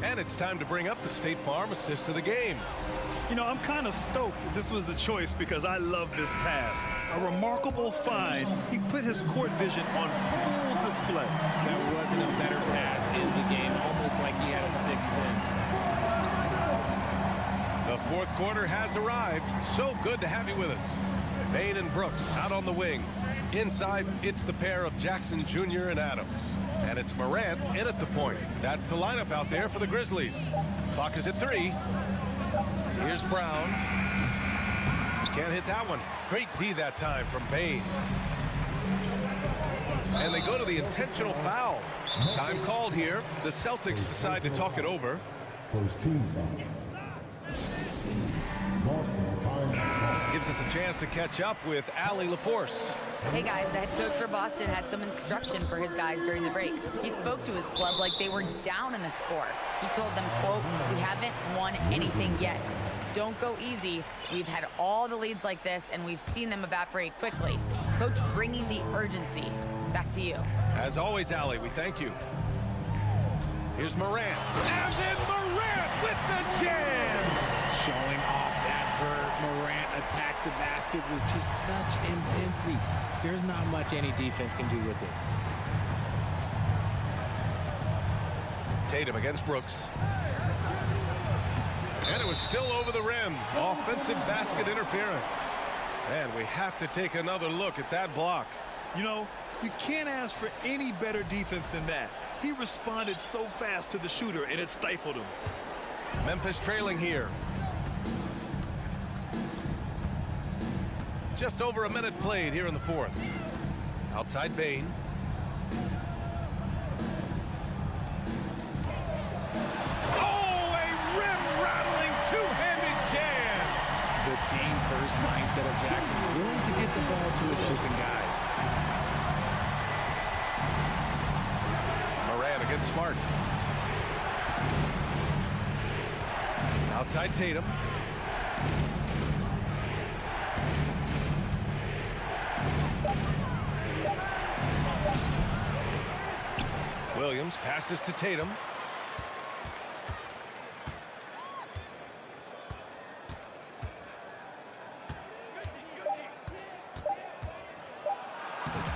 And it's time to bring up the State Farm assist of the game. You know, I'm kind of stoked this was a choice because I love this pass. A remarkable find. He put his court vision on full display. That wasn't a better pass in the game, almost like he had a sixth sense. The fourth quarter has arrived. So good to have you with us. Bain and Brooks out on the wing. Inside, it's the pair of Jackson Jr. and Adams. And it's Morant in at the point. That's the lineup out there for the Grizzlies. Clock is at 3. Here's Brown. Can't hit that one. Great D that time from Bain. And they go to the intentional foul. Time called here. The Celtics decide to talk it over. First team foul. Gives us a chance to catch up with Allie LaForce. Hey guys, the head coach for Boston had some instruction for his guys during the break. He spoke to his club like they were down in the score. He told them, quote, "We haven't won anything yet. Don't go easy. We've had all the leads like this, and we've seen them evaporate quickly." Coach bringing the urgency. Back to you. As always, Allie, we thank you. Here's Morant. And then Morant with the jam. Showing off that verb. Morant attacks the basket with just such intensity. There's not much any defense can do with it. Tatum against Brooks. And it was still over the rim. Offensive basket interference. And we have to take another look at that block. You know, you can't ask for any better defense than that. He responded so fast to the shooter, and it stifled him. Memphis trailing here. Just over a minute played here in the fourth. Outside Bain. Oh, a rim-rattling two-handed jam. The team-first mindset of Jackson, willing to get the ball to his open guys. Morant against Smart. Outside Tatum. Williams passes to Tatum.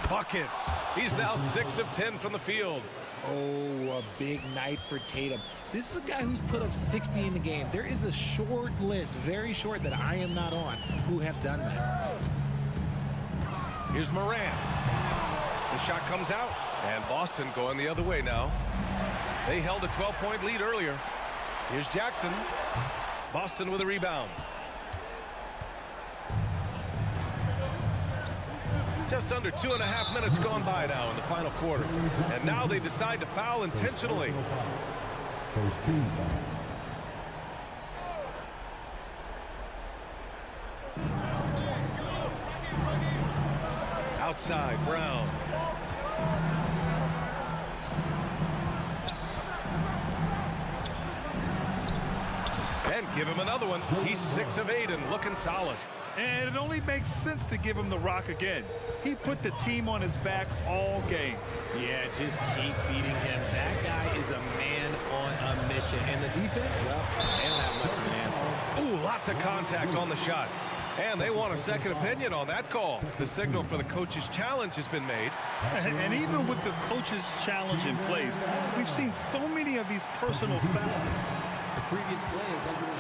Buckets. He's now 6 of 10 from the field. Oh, a big night for Tatum. This is a guy who's put up 60 in the game. There is a short list, very short, that I am not on, who have done that. Here's Morant. The shot comes out, and Boston going the other way now. They held a 12-point lead earlier. Here's Jackson. Boston with a rebound. Just under 2.5 minutes gone by now in the final quarter. And now they decide to foul intentionally. First team foul. Outside, Brown. And give him another one. He's 6 of 8 and looking solid. And it only makes sense to give him the rock again. He put the team on his back all game. Yeah, just keep feeding him. That guy is a man on a mission. And the defense, well, they don't have much of an answer. Ooh, lots of contact on the shot. And they want a second opinion on that call. The signal for the coach's challenge has been made. And even with the coach's challenge in place, we've seen so many of these personal fouls.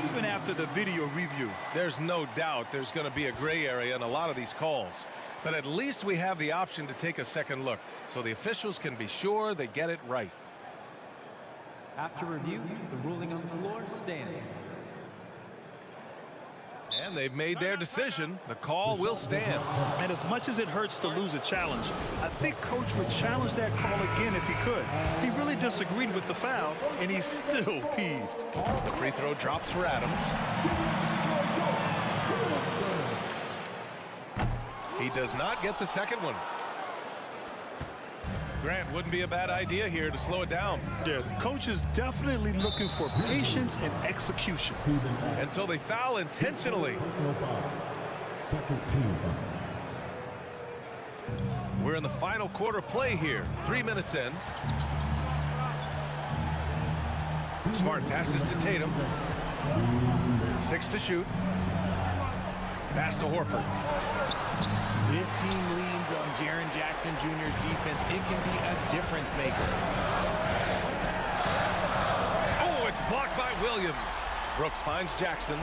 Even after the video review. There's no doubt there's going to be a gray area in a lot of these calls. But at least we have the option to take a second look, so the officials can be sure they get it right. After review, the ruling on the floor stands. And they've made their decision. The call will stand. And as much as it hurts to lose a challenge, I think Coach would challenge that call again if he could. He really disagreed with the foul, and he's still peeved. The free throw drops for Adams. He does not get the second one. Grant, wouldn't be a bad idea here to slow it down. Yeah, the coach is definitely looking for patience and execution. And so they foul intentionally. Second team. We're in the final quarter play here. 3 minutes in. Smart passes to Tatum. 6 to shoot. Pass to Horford. This team leans on Jaren Jackson Jr.'s defense. It can be a difference maker. Oh, it's blocked by Williams. Brooks finds Jackson.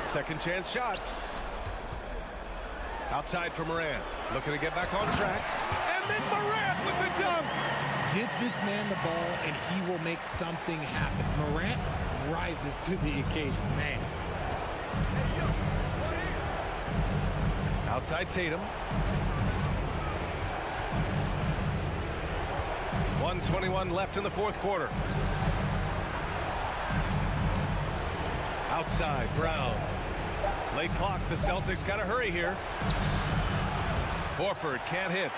Second chance shot. Outside for Morant. Looking to get back on track. And then Morant with the dunk. Get this man the ball and he will make something happen. Morant rises to the occasion. Man. Outside Tatum. 1:21 left in the fourth quarter. Outside Brown. Late clock. The Celtics got to hurry here. Horford can't hit.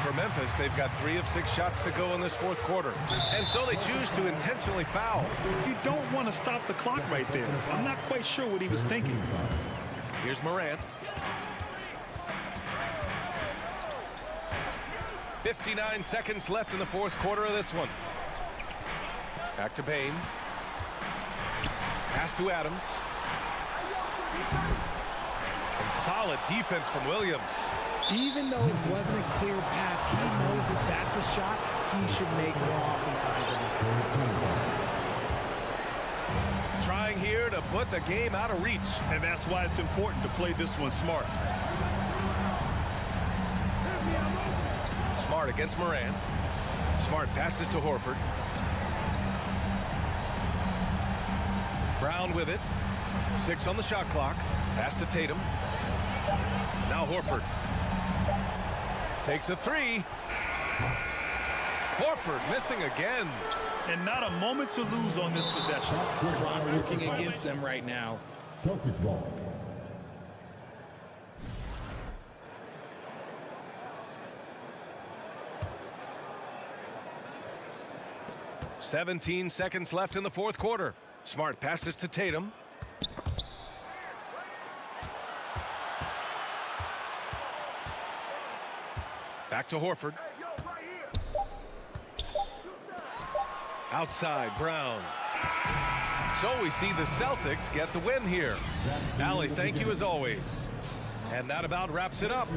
For Memphis, they've got 3 of 6 shots to go in this fourth quarter. And so they choose to intentionally foul. You don't want to stop the clock right there. I'm not quite sure what he was thinking. Here's Morant. 59 seconds left in the fourth quarter of this one. Back to Bain. Pass to Adams. Some solid defense from Williams. Even though it wasn't a clear path, he knows that that's a shot he should make more oftentimes than Trying here to put the game out of reach. And that's why it's important to play this one smart. Smart against Morant. Smart passes to Horford. Brown with it. 6 on the shot clock. Pass to Tatum. Now Horford. Takes a 3. Horford missing again. And not a moment to lose on this possession. clock working against them right now. Celtics ball. "17 seconds left in the fourth quarter. Smart passes to Tatum. Back to Horford. Outside, Brown. So we see the Celtics get the win here. Allie, thank you as always. And that about wraps it up.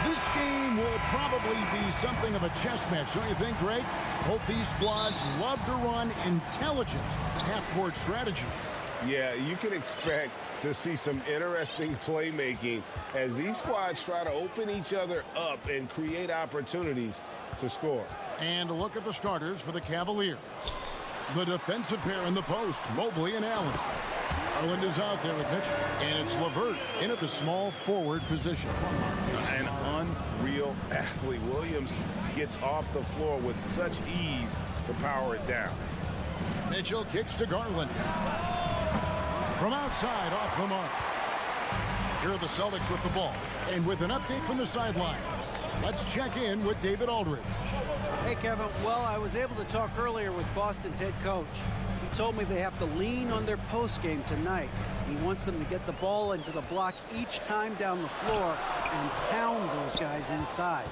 This game will probably be something of a chess match, don't you think, Greg? Both these squads love to run intelligent half-court strategy. Yeah, you can expect to see some interesting playmaking as these squads try to open each other up and create opportunities to score. And look at the starters for the Cavaliers. The defensive pair in the post, Mobley and Allen. Garland is out there with Mitchell. And it's LeVert in at the small forward position. An unreal athlete. Williams gets off the floor with such ease to power it down. Mitchell kicks to Garland. From outside, off the mark. Here are the Celtics with the ball. And with an update from the sidelines, let's check in with David Aldridge. Hey, Kevin. Well, I was able to talk earlier with Boston's head coach. He told me they have to lean on their post game tonight. He wants them to get the ball into the block each time down the floor and pound those guys inside.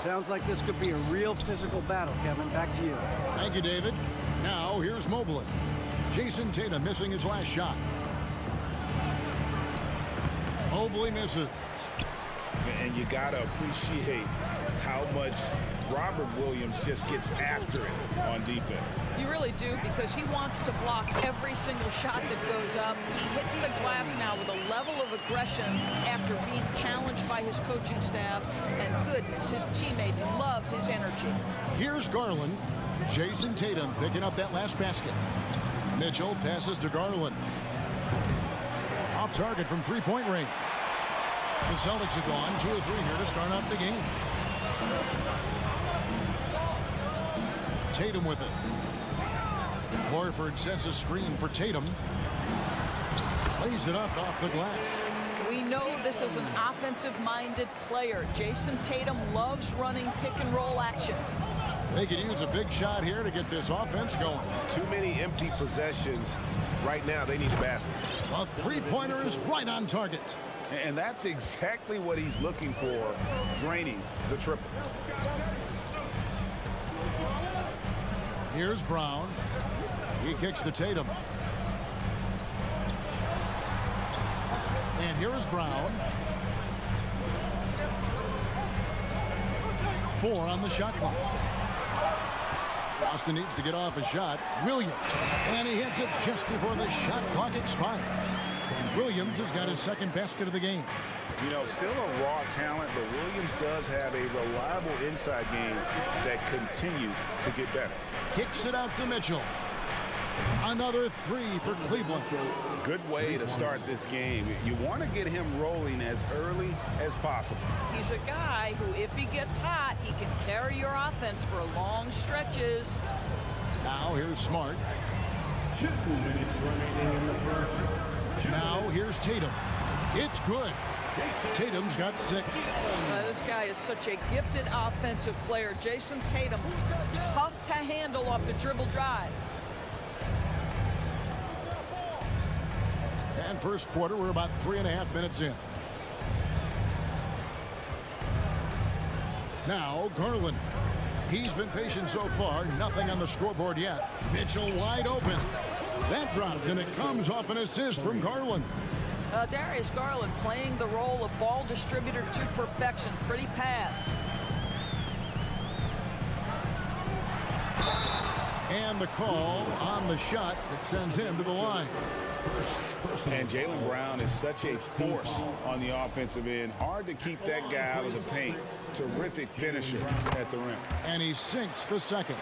Sounds like this could be a real physical battle, Kevin. Back to you. Thank you, David. Now, here's Mobley. Jason Tatum missing his last shot. Mobley misses. And you got to appreciate how much Robert Williams just gets after it on defense. You really do, because he wants to block every single shot that goes up. He hits the glass now with a level of aggression after being challenged by his coaching staff. And goodness, his teammates love his energy. Here's Garland. Jason Tatum picking up that last basket. Mitchell passes to Garland. Off target from three-point range. The Celtics have gone 2 of 3 here to start out the game. Tatum with it. Horford sets a screen for Tatum. Lays it up off the glass. We know this is an offensive-minded player. Jason Tatum loves running pick-and-roll action. They could use a big shot here to get this offense going. Too many empty possessions. Right now, they need a basket. A three-pointer is right on target. And that's exactly what he's looking for, draining the triple. Here's Brown. He kicks to Tatum. And here's Brown. 4 on the shot clock. Boston needs to get off a shot. Williams. And he hits it just before the shot clock expires. And Williams has got his second basket of the game. You know, still a raw talent, but Williams does have a reliable inside game that continues to get better. Kicks it out to Mitchell. Another 3 for Cleveland. Good way to start this game. You want to get him rolling as early as possible. He's a guy who, if he gets hot, he can carry your offense for long stretches. Now here's Smart. 2 minutes remaining in the first. Now here's Tatum. It's good. Tatum's got 6. This guy is such a gifted offensive player. Jason Tatum, tough to handle off the dribble drive. And first quarter, we're about 3.5 minutes in. Now Garland. He's been patient so far. Nothing on the scoreboard yet. Mitchell wide open. That drops, and it comes off an assist from Garland. Darius Garland playing the role of ball distributor to perfection. Pretty pass. And the call on the shot that sends him to the line. And Jaylen Brown is such a force on the offensive end. Hard to keep that guy out of the paint. Terrific finisher at the rim. And he sinks the second.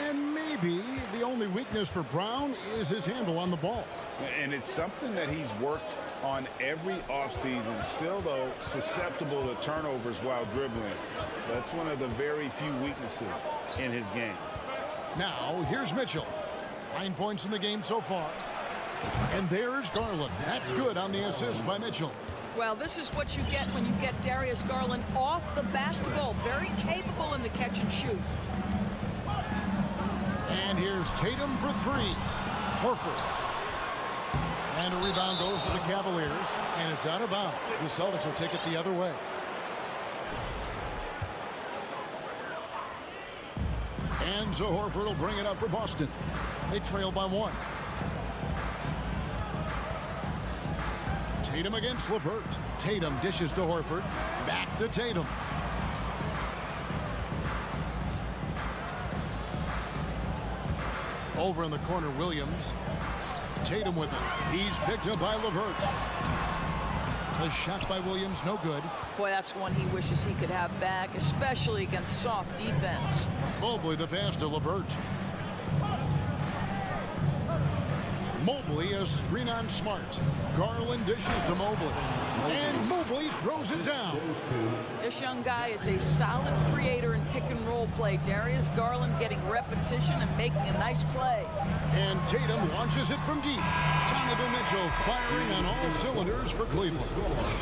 And maybe the only weakness for Brown is his handle on the ball. And it's something that he's worked on every offseason. Still, though, susceptible to turnovers while dribbling. That's one of the very few weaknesses in his game. Now, here's Mitchell. 9 points in the game so far. And there's Garland. That's good on the assist by Mitchell. Well, this is what you get when you get Darius Garland off the basketball. Very capable in the catch and shoot. And here's Tatum for 3. Horford. And the rebound goes to the Cavaliers. And it's out of bounds. The Celtics will take it the other way. And so Horford will bring it up for Boston. They trail by 1. Tatum against LeVert. Tatum dishes to Horford. Back to Tatum. Over in the corner, Williams. Tatum with it. He's picked up by LeVert. A shot by Williams, no good. Boy, that's one he wishes he could have back, especially against soft defense. Mobley the pass to LeVert. Mobley a screen on Smart. Garland dishes to Mobley. And Mobley throws it down. This young guy is a solid creator in pick and roll play. Darius Garland getting repetition and making a nice play. And Tatum launches it from deep. Donovan Mitchell firing on all cylinders for Cleveland.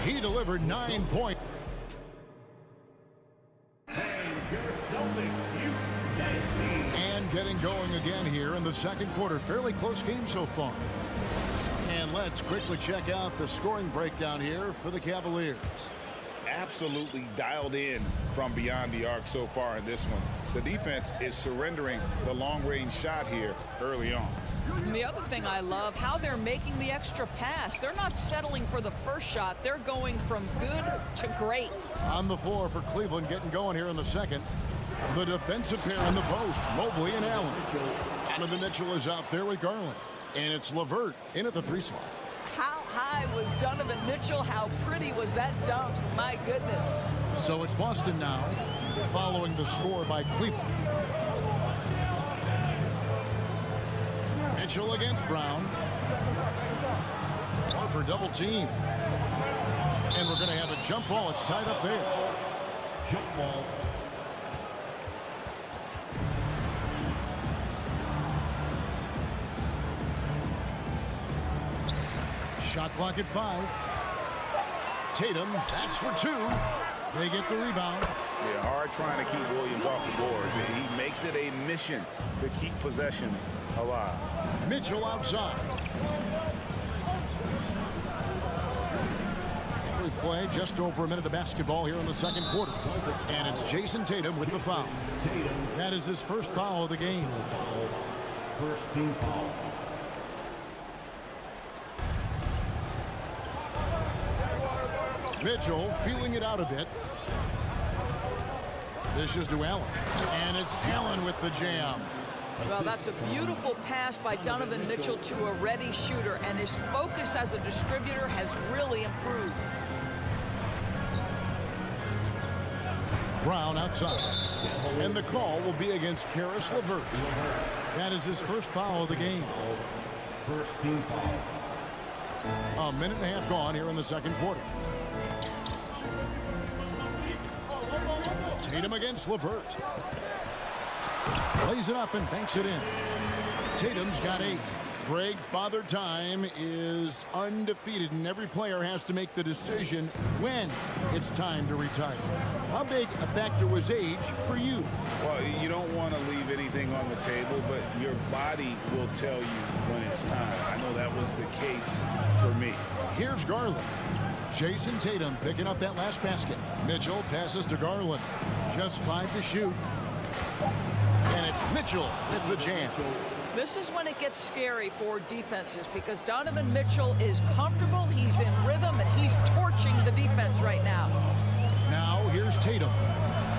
He delivered 9 points. And getting going again here in the second quarter. Fairly close game so far. And let's quickly check out the scoring breakdown here for the Cavaliers. Absolutely dialed in from beyond the arc so far in this one. The defense is surrendering the long-range shot here early on. And the other thing I love, how they're making the extra pass. They're not settling for the first shot. They're going from good to great. On the floor for Cleveland, getting going here in the second. The defensive pair in the post, Mobley and Allen. Donovan Mitchell is out there with Garland. And it's LeVert in at the 3 slot. How high was Donovan Mitchell? How pretty was that dunk? My goodness. So it's Boston now, following the score by Cleveland. Mitchell against Brown. For double team. And we're going to have a jump ball. It's tied up there. Jump ball. Shot clock at 5. Tatum, that's for 2. They get the rebound. Yeah, hard trying to keep Williams off the boards. He makes it a mission to keep possessions alive. Mitchell outside. We play just over a minute of basketball here in the second quarter. And it's Jason Tatum with the foul. That is his first foul of the game. First team foul. Mitchell feeling it out a bit. This is to Allen. And it's Allen with the jam. Well, that's a beautiful pass by Donovan Mitchell to a ready shooter, and his focus as a distributor has really improved. Brown outside. And the call will be against Karis LeVert. That is his first foul of the game. First team foul. A minute and a half gone here in the second quarter. Tatum against LeVert. Plays it up and banks it in. Tatum's got 8. Greg, Father Time is undefeated, and every player has to make the decision when it's time to retire. How big a factor was age for you? Well, you don't want to leave anything on the table, but your body will tell you when it's time. I know that was the case for me. Here's Garland. Jason Tatum picking up that last basket. Mitchell passes to Garland. Just 5 to shoot. And it's Mitchell with the jam. This is when it gets scary for defenses because Donovan Mitchell is comfortable, he's in rhythm, and he's torching the defense right now. Now here's Tatum.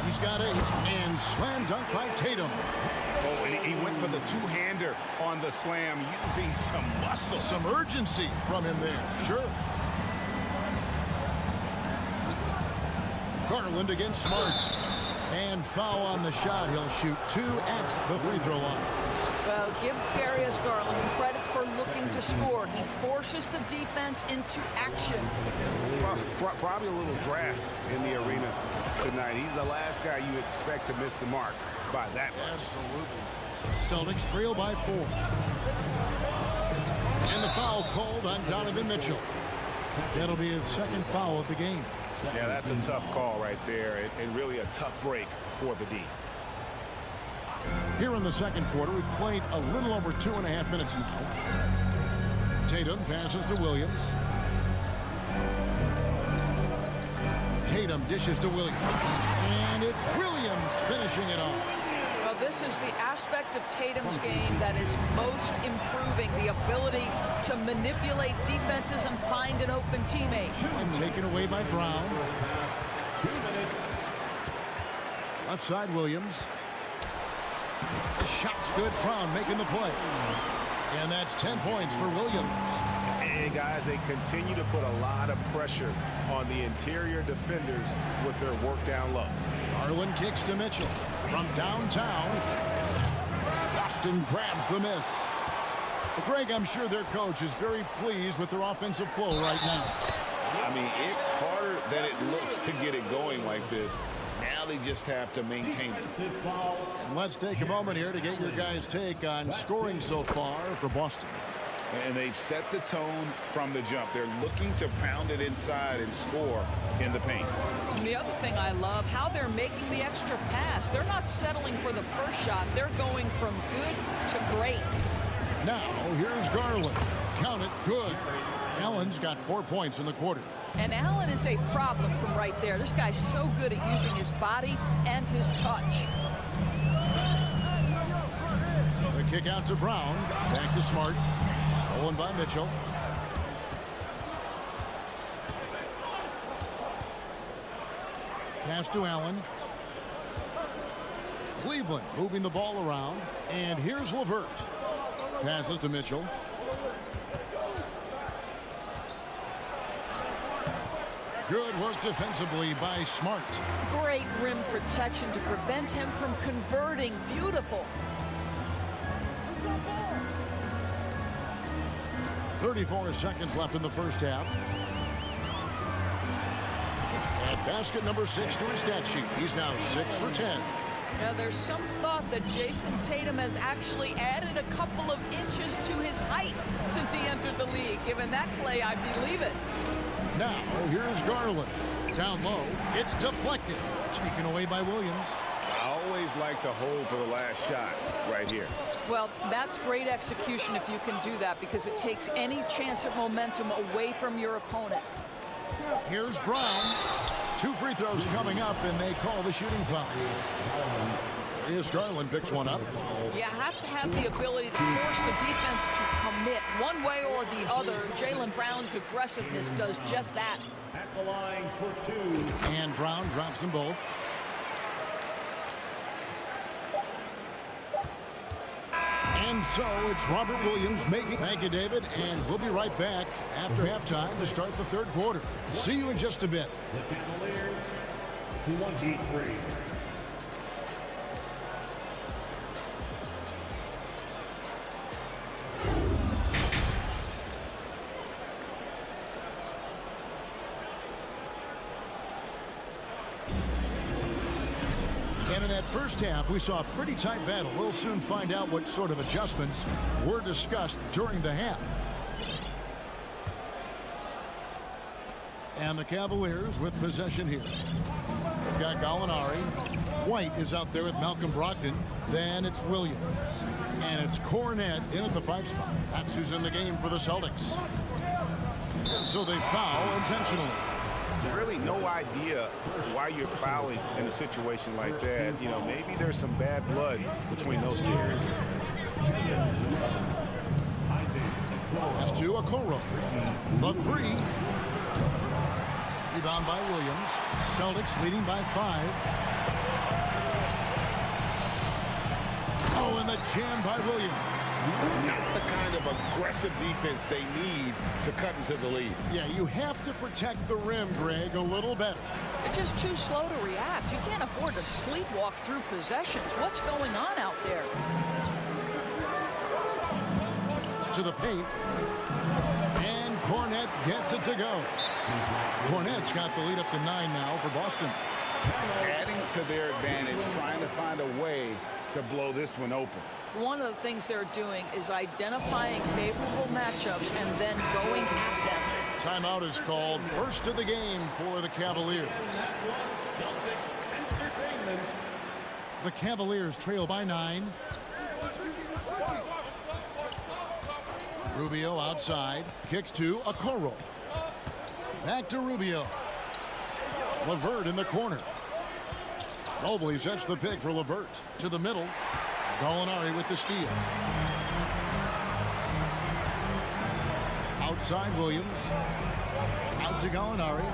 He's got 8, and slam dunk by Tatum. Oh, and he went for the two-hander on the slam, using some muscle. Some urgency from him there, sure. Garland against Smart. And foul on the shot. He'll shoot 2 at the free throw line. Well, give Darius Garland credit for looking to score. He forces the defense into action. Probably a little draft in the arena tonight. He's the last guy you expect to miss the mark by that much. Absolutely. Celtics trail by 4. And the foul called on Donovan Mitchell. That'll be his second foul of the game. Yeah, that's a tough call right there, and really a tough break for the D. Here in the second quarter, we've played a little over 2.5 minutes now. Tatum passes to Williams. Tatum dishes to Williams. And it's Williams finishing it off. Well, This is the aspect of Tatum's game that is most improving, the ability to manipulate defenses and find an open teammate. And taken away by Brown. 2 minutes. Left side, Williams. The shot's good. Brown making the play. And that's 10 points for Williams. And guys, they continue to put a lot of pressure on the interior defenders with their work down low. Garland kicks to Mitchell. From downtown, Boston grabs the miss. Well, Greg, I'm sure their coach is very pleased with their offensive flow right now. I mean, it's harder than it looks to get it going like this. Now they just have to maintain it. And let's take a moment here to get your guys' take on scoring so far for Boston. And they've set the tone from the jump. They're looking to pound it inside and score in the paint. And the other thing I love, how they're making the extra pass. They're not settling for the first shot. They're going from good to great. Now, here's Garland. Count it, good. Allen's got 4 points in the quarter. And Allen is a problem from right there. This guy's so good at using his body and his touch. The kick out to Brown. Back to Smart. Stolen by Mitchell. Pass to Allen. Cleveland moving the ball around. And here's LeVert. Passes to Mitchell. Good work defensively by Smart. Great rim protection to prevent him from converting. Beautiful. 34 seconds left in the first half. And basket number 6 to his stat sheet. He's now 6 for 10. Now, there's some thought that Jason Tatum has actually added a couple of inches to his height since he entered the league. Given that play, I believe it. Now, here's Garland. Down low. It's deflected. Taken away by Williams. I always like to hold for the last shot right here. Well, that's great execution if you can do that, because it takes any chance of momentum away from your opponent. Here's Brown. 2 free throws coming up, and they call the shooting foul. Here's Garland, picks one up. You have to have the ability to force the defense to commit one way or the other. Jaylen Brown's aggressiveness does just that. At the line for 2. And Brown drops them both. And so it's Robert Williams making. Thank you, David. And we'll be right back after halftime to start the third quarter. See you in just a bit. The Cavaliers, 23. And in that first half, we saw a pretty tight battle. We'll soon find out what sort of adjustments were discussed during the half. And the Cavaliers with possession here. They've got Gallinari. White is out there with Malcolm Brogdon. Then it's Williams. And it's Cornette in at the 5 spot. That's who's in the game for the Celtics. And so they foul intentionally. Really no idea why you're fouling in a situation like that. You know, maybe there's some bad blood between those two. Pass to Okoro. The 3. Rebound by Williams. Celtics leading by 5. Oh, and the jam by Williams. Not the kind of aggressive defense they need to cut into the lead. Yeah, you have to protect the rim, Greg, a little better. They're just too slow to react. You can't afford to sleepwalk through possessions. What's going on out there? To the paint. And Cornette gets it to go. Cornette's got the lead up to 9 now for Boston. Adding to their advantage, trying to find a way to blow this one open. One of the things they're doing is identifying favorable matchups and then going at them. Timeout is called. First of the game for the Cavaliers. The Cavaliers trail by 9. Rubio outside. Kicks to Okoro. Back to Rubio. LeVert in the corner. Mobley sets the pick for LeVert. To the middle. Gallinari with the steal. Outside Williams. Out to Gallinari.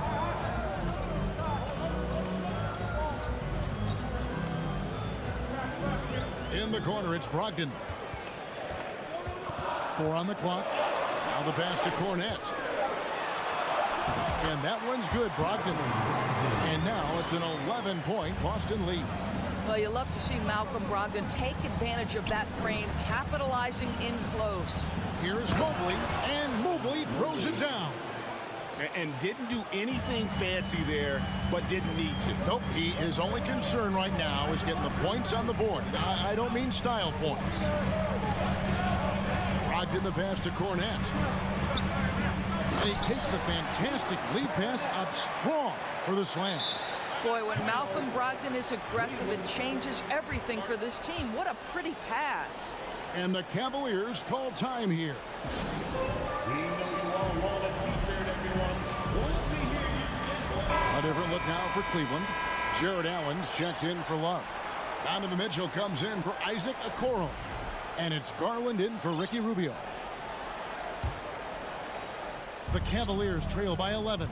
In the corner, it's Brogdon. 4 on the clock. Now the pass to Cornette. And that one's good, Brogdon. And now it's an 11-point Boston lead. Well, you love to see Malcolm Brogdon take advantage of that frame, capitalizing in close. Here's Mobley, and Mobley throws it down. And didn't do anything fancy there, but didn't need to. Nope, his only concern right now is getting the points on the board. I don't mean style points. Brogdon the pass to Cornette. And he takes the fantastic lead pass up strong for the slam. Boy, when Malcolm Brogdon is aggressive, it changes everything for this team. What a pretty pass. And the Cavaliers call time here. A different look now for Cleveland. Jared Allen's checked in for Love. Donovan Mitchell comes in for Isaac Okoro. And it's Garland in for Ricky Rubio. The Cavaliers trail by 11.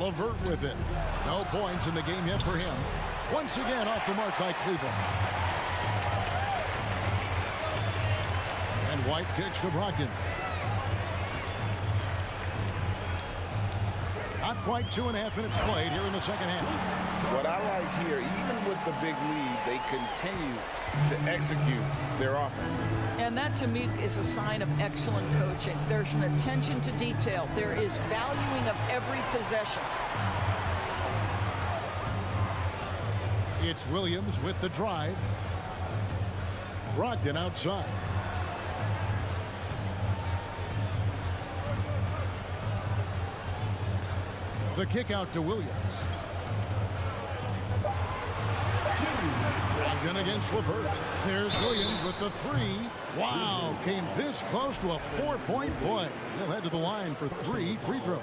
LeVert with it. No points in the game yet for him. Once again off the mark by Cleveland. And White kicks to Brogdon. Not quite 2.5 minutes played here in the second half. What I like here, even with the big lead, they continue to execute their offense. And that, to me, is a sign of excellent coaching. There's an attention to detail. There is valuing of every possession. It's Williams with the drive. Brogdon outside. The kick out to Williams. Brogdon against LeVert. There's Williams with the 3. Wow, came this close to a 4-point play. He'll head to the line for 3 free throws.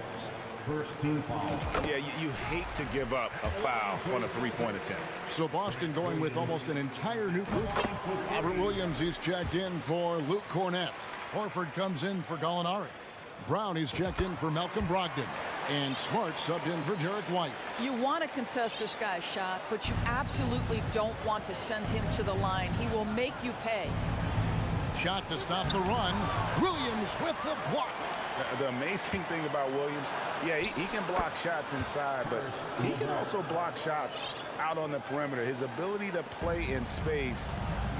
First team foul. Yeah, you hate to give up a foul on a 3-point attempt. So Boston going with almost an entire new group. Robert Williams, he's checked in for Luke Cornette. Horford comes in for Gallinari. Brown, he's checked in for Malcolm Brogdon. And Smart subbed in for Derek White. You want to contest this guy's shot, but you absolutely don't want to send him to the line. He will make you pay. Shot to stop the run. Williams with the block. The amazing thing about Williams, yeah, he can block shots inside, but he can also block shots out on the perimeter. His ability to play in space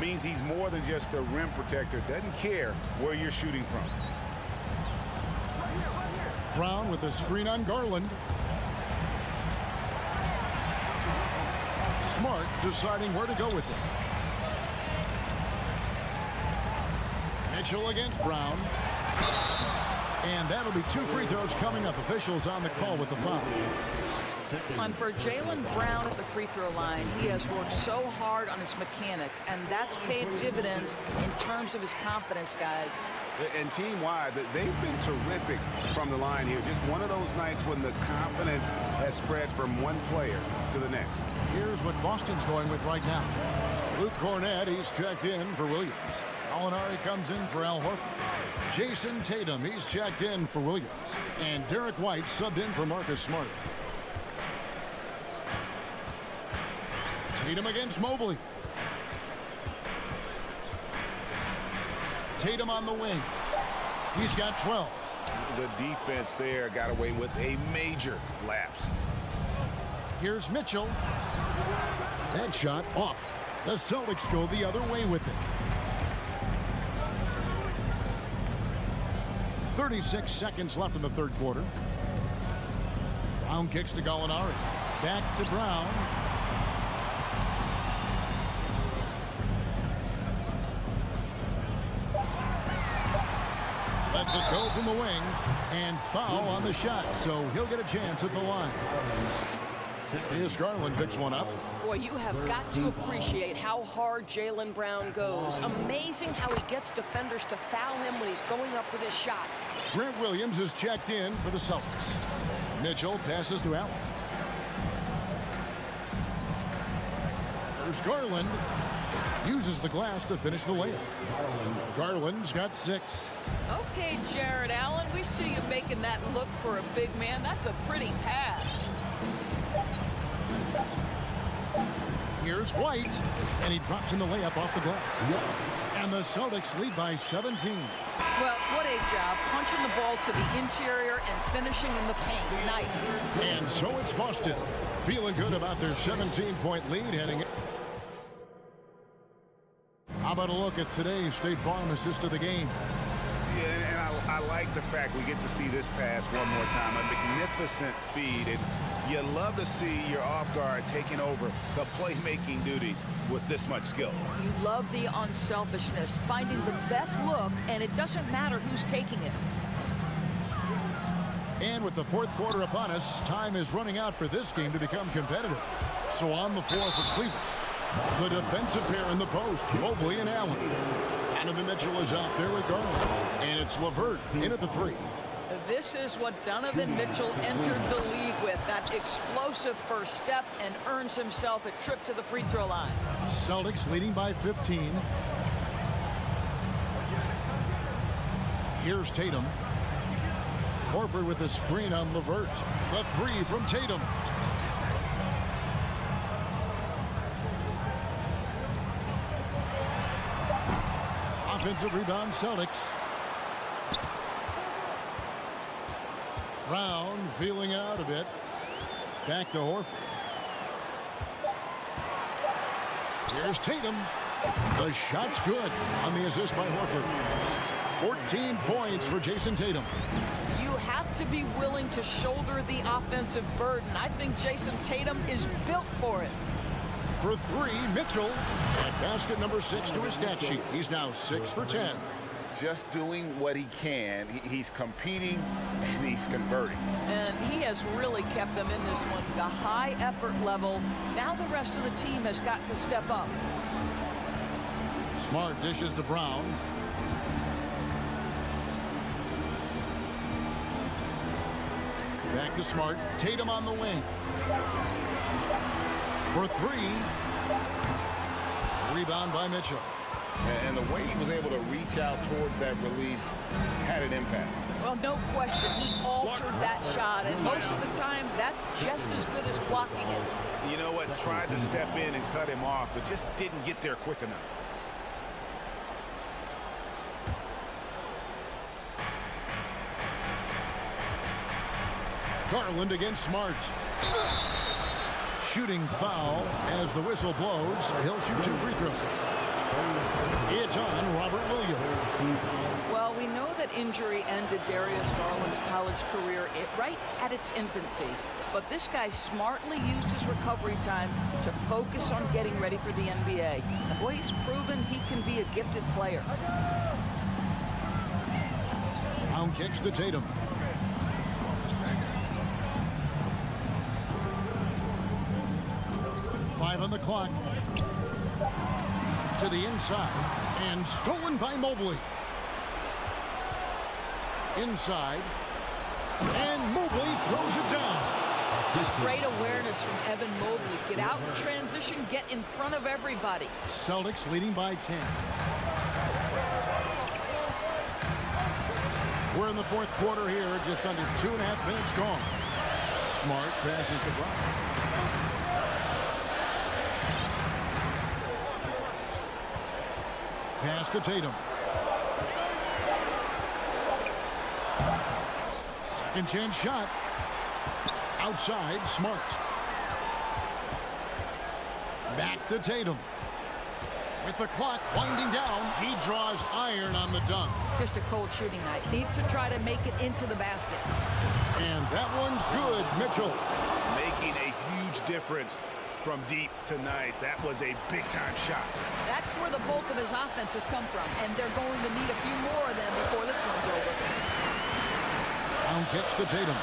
means he's more than just a rim protector. Doesn't care where you're shooting from. Brown with a screen on Garland. Smart deciding where to go with it. Mitchell against Brown. And that'll be 2 free throws coming up. Officials on the call with the foul. And for Jaylen Brown at the free throw line, he has worked so hard on his mechanics, and that's paid dividends in terms of his confidence, guys. And team-wide, they've been terrific from the line here. Just one of those nights when the confidence has spread from one player to the next. Here's what Boston's going with right now. Luke Cornette, he's checked in for Williams. Gallinari comes in for Al Horford. Jason Tatum, he's checked in for Williams. And Derek White subbed in for Marcus Smart. Tatum against Mobley. Tatum on the wing. He's got 12. The defense there got away with a major lapse. Here's Mitchell. That shot off. The Celtics go the other way with it. 36 seconds left in the third quarter. Brown kicks to Gallinari. Back to Brown. Lets it go from the wing. And foul on the shot. So he'll get a chance at the line. Here's Garland, picks one up. Boy, you have got to appreciate how hard Jaylen Brown goes. Amazing how he gets defenders to foul him when he's going up with his shot. Grant Williams is checked in for the Celtics. Mitchell passes to Allen. There's Garland. Uses the glass to finish the layup. Garland's got 6. Okay, Jared Allen, we see you making that look for a big man. That's a pretty pass. Here's White, and he drops in the layup off the glass. And the Celtics lead by 17. Well, what a job, punching the ball to the interior and finishing in the paint. Nice. And so it's Boston, feeling good about their 17-point lead heading in. How about a look at today's State Farm assist of the game? Yeah, and I like the fact we get to see this pass one more time. A magnificent feed, and you love to see your off guard taking over the playmaking duties with this much skill. You love the unselfishness, finding the best look, and it doesn't matter who's taking it. And with the fourth quarter upon us, time is running out for this game to become competitive. So on the floor for Cleveland, the defensive pair in the post, Mobley and Allen. Donovan Mitchell is out there with Garland. And it's LeVert in at the 3. This is what Donovan Mitchell entered the league with, that explosive first step, and earns himself a trip to the free throw line. Celtics leading by 15. Here's Tatum. Horford with a screen on LeVert. The 3 from Tatum. Offensive rebound, Celtics. Brown feeling out a bit. Back to Horford. Here's Tatum. The shot's good on the assist by Horford. 14 points for Jason Tatum. You have to be willing to shoulder the offensive burden. I think Jason Tatum is built for it. For 3, Mitchell. At basket number 6 to his stat sheet. He's now 6 for 10. Just doing what he can. He's competing and he's converting. And he has really kept them in this one. The high effort level. Now the rest of the team has got to step up. Smart dishes to Brown. Back to Smart. Tatum on the wing. For 3. Rebound by Mitchell. And the way he was able to reach out towards that release had an impact. Well, no question. He altered that shot, and most of the time, that's just as good as blocking it. You know what? Tried to step in and cut him off, but just didn't get there quick enough. Garland against Smart. Shooting foul as the whistle blows. He'll shoot 2 free throws. It's on Robert Williams. Well, we know that injury ended Darius Garland's college career right at its infancy. But this guy smartly used his recovery time to focus on getting ready for the NBA. And boy, he's proven he can be a gifted player. Brown kicks to Tatum. Five on the clock. To the inside. And stolen by Mobley. Inside. And Mobley throws it down. Just great awareness from Evan Mobley. Get out in transition, get in front of everybody. Celtics leading by 10. We're in the fourth quarter here, just under 2.5 minutes gone. Smart passes the Brown. Pass to Tatum. Second chance shot. Outside, Smart. Back to Tatum. With the clock winding down, he draws iron on the dunk. Just a cold shooting night. Needs to try to make it into the basket. And that one's good, Mitchell. Making a huge difference from deep tonight. That was a big-time shot. That's where the bulk of his offense has come from, and they're going to need a few more of them before this one's over. Down catch to Tatum.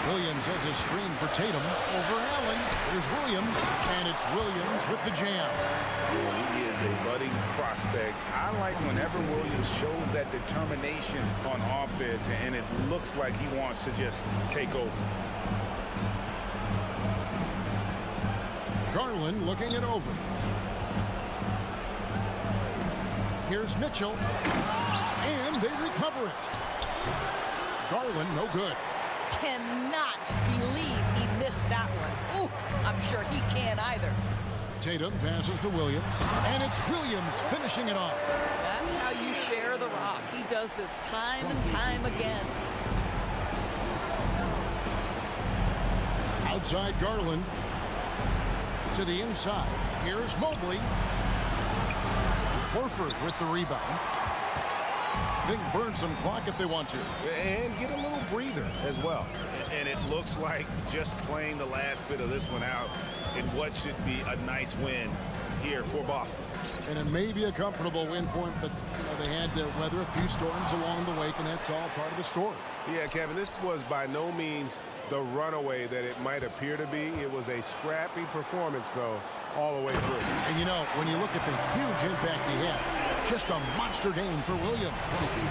Williams has a screen for Tatum over Allen. Here's Williams, and it's Williams with the jam. He is a budding prospect. I like whenever Williams shows that determination on offense, and it looks like he wants to just take over. Garland looking it over. Here's Mitchell, and they recover it. Garland, no good. Cannot believe he missed that one. Ooh, I'm sure he can't either. Tatum passes to Williams, and it's Williams finishing it off. That's how you share the rock. He does this time and time again. Outside Garland to the inside. Here's Mobley. Horford with the rebound. They can burn some clock if they want to. And get a little breather as well. And it looks like just playing the last bit of this one out in what should be a nice win here for Boston. And it may be a comfortable win for them, but they had to weather a few storms along the way, and that's all part of the story. Yeah, Kevin, this was by no means the runaway that it might appear to be. It was a scrappy performance, though, all the way through. And when you look at the huge impact he had, just a monster game for Williams.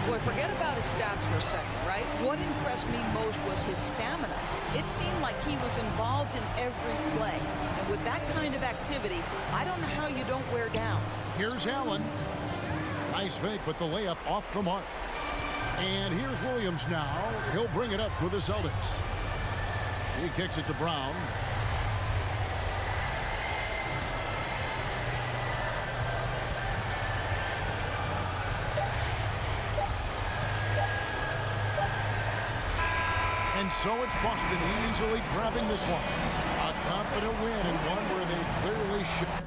Boy, forget about his stats for a second, right? What impressed me most was his stamina. It seemed like he was involved in every play. And with that kind of activity, I don't know how you don't wear down. Here's Allen. Nice fake, but the layup off the mark. And here's Williams now. He'll bring it up for the Celtics. He kicks it to Brown. And so it's Boston easily grabbing this one. A confident win and one where they clearly should.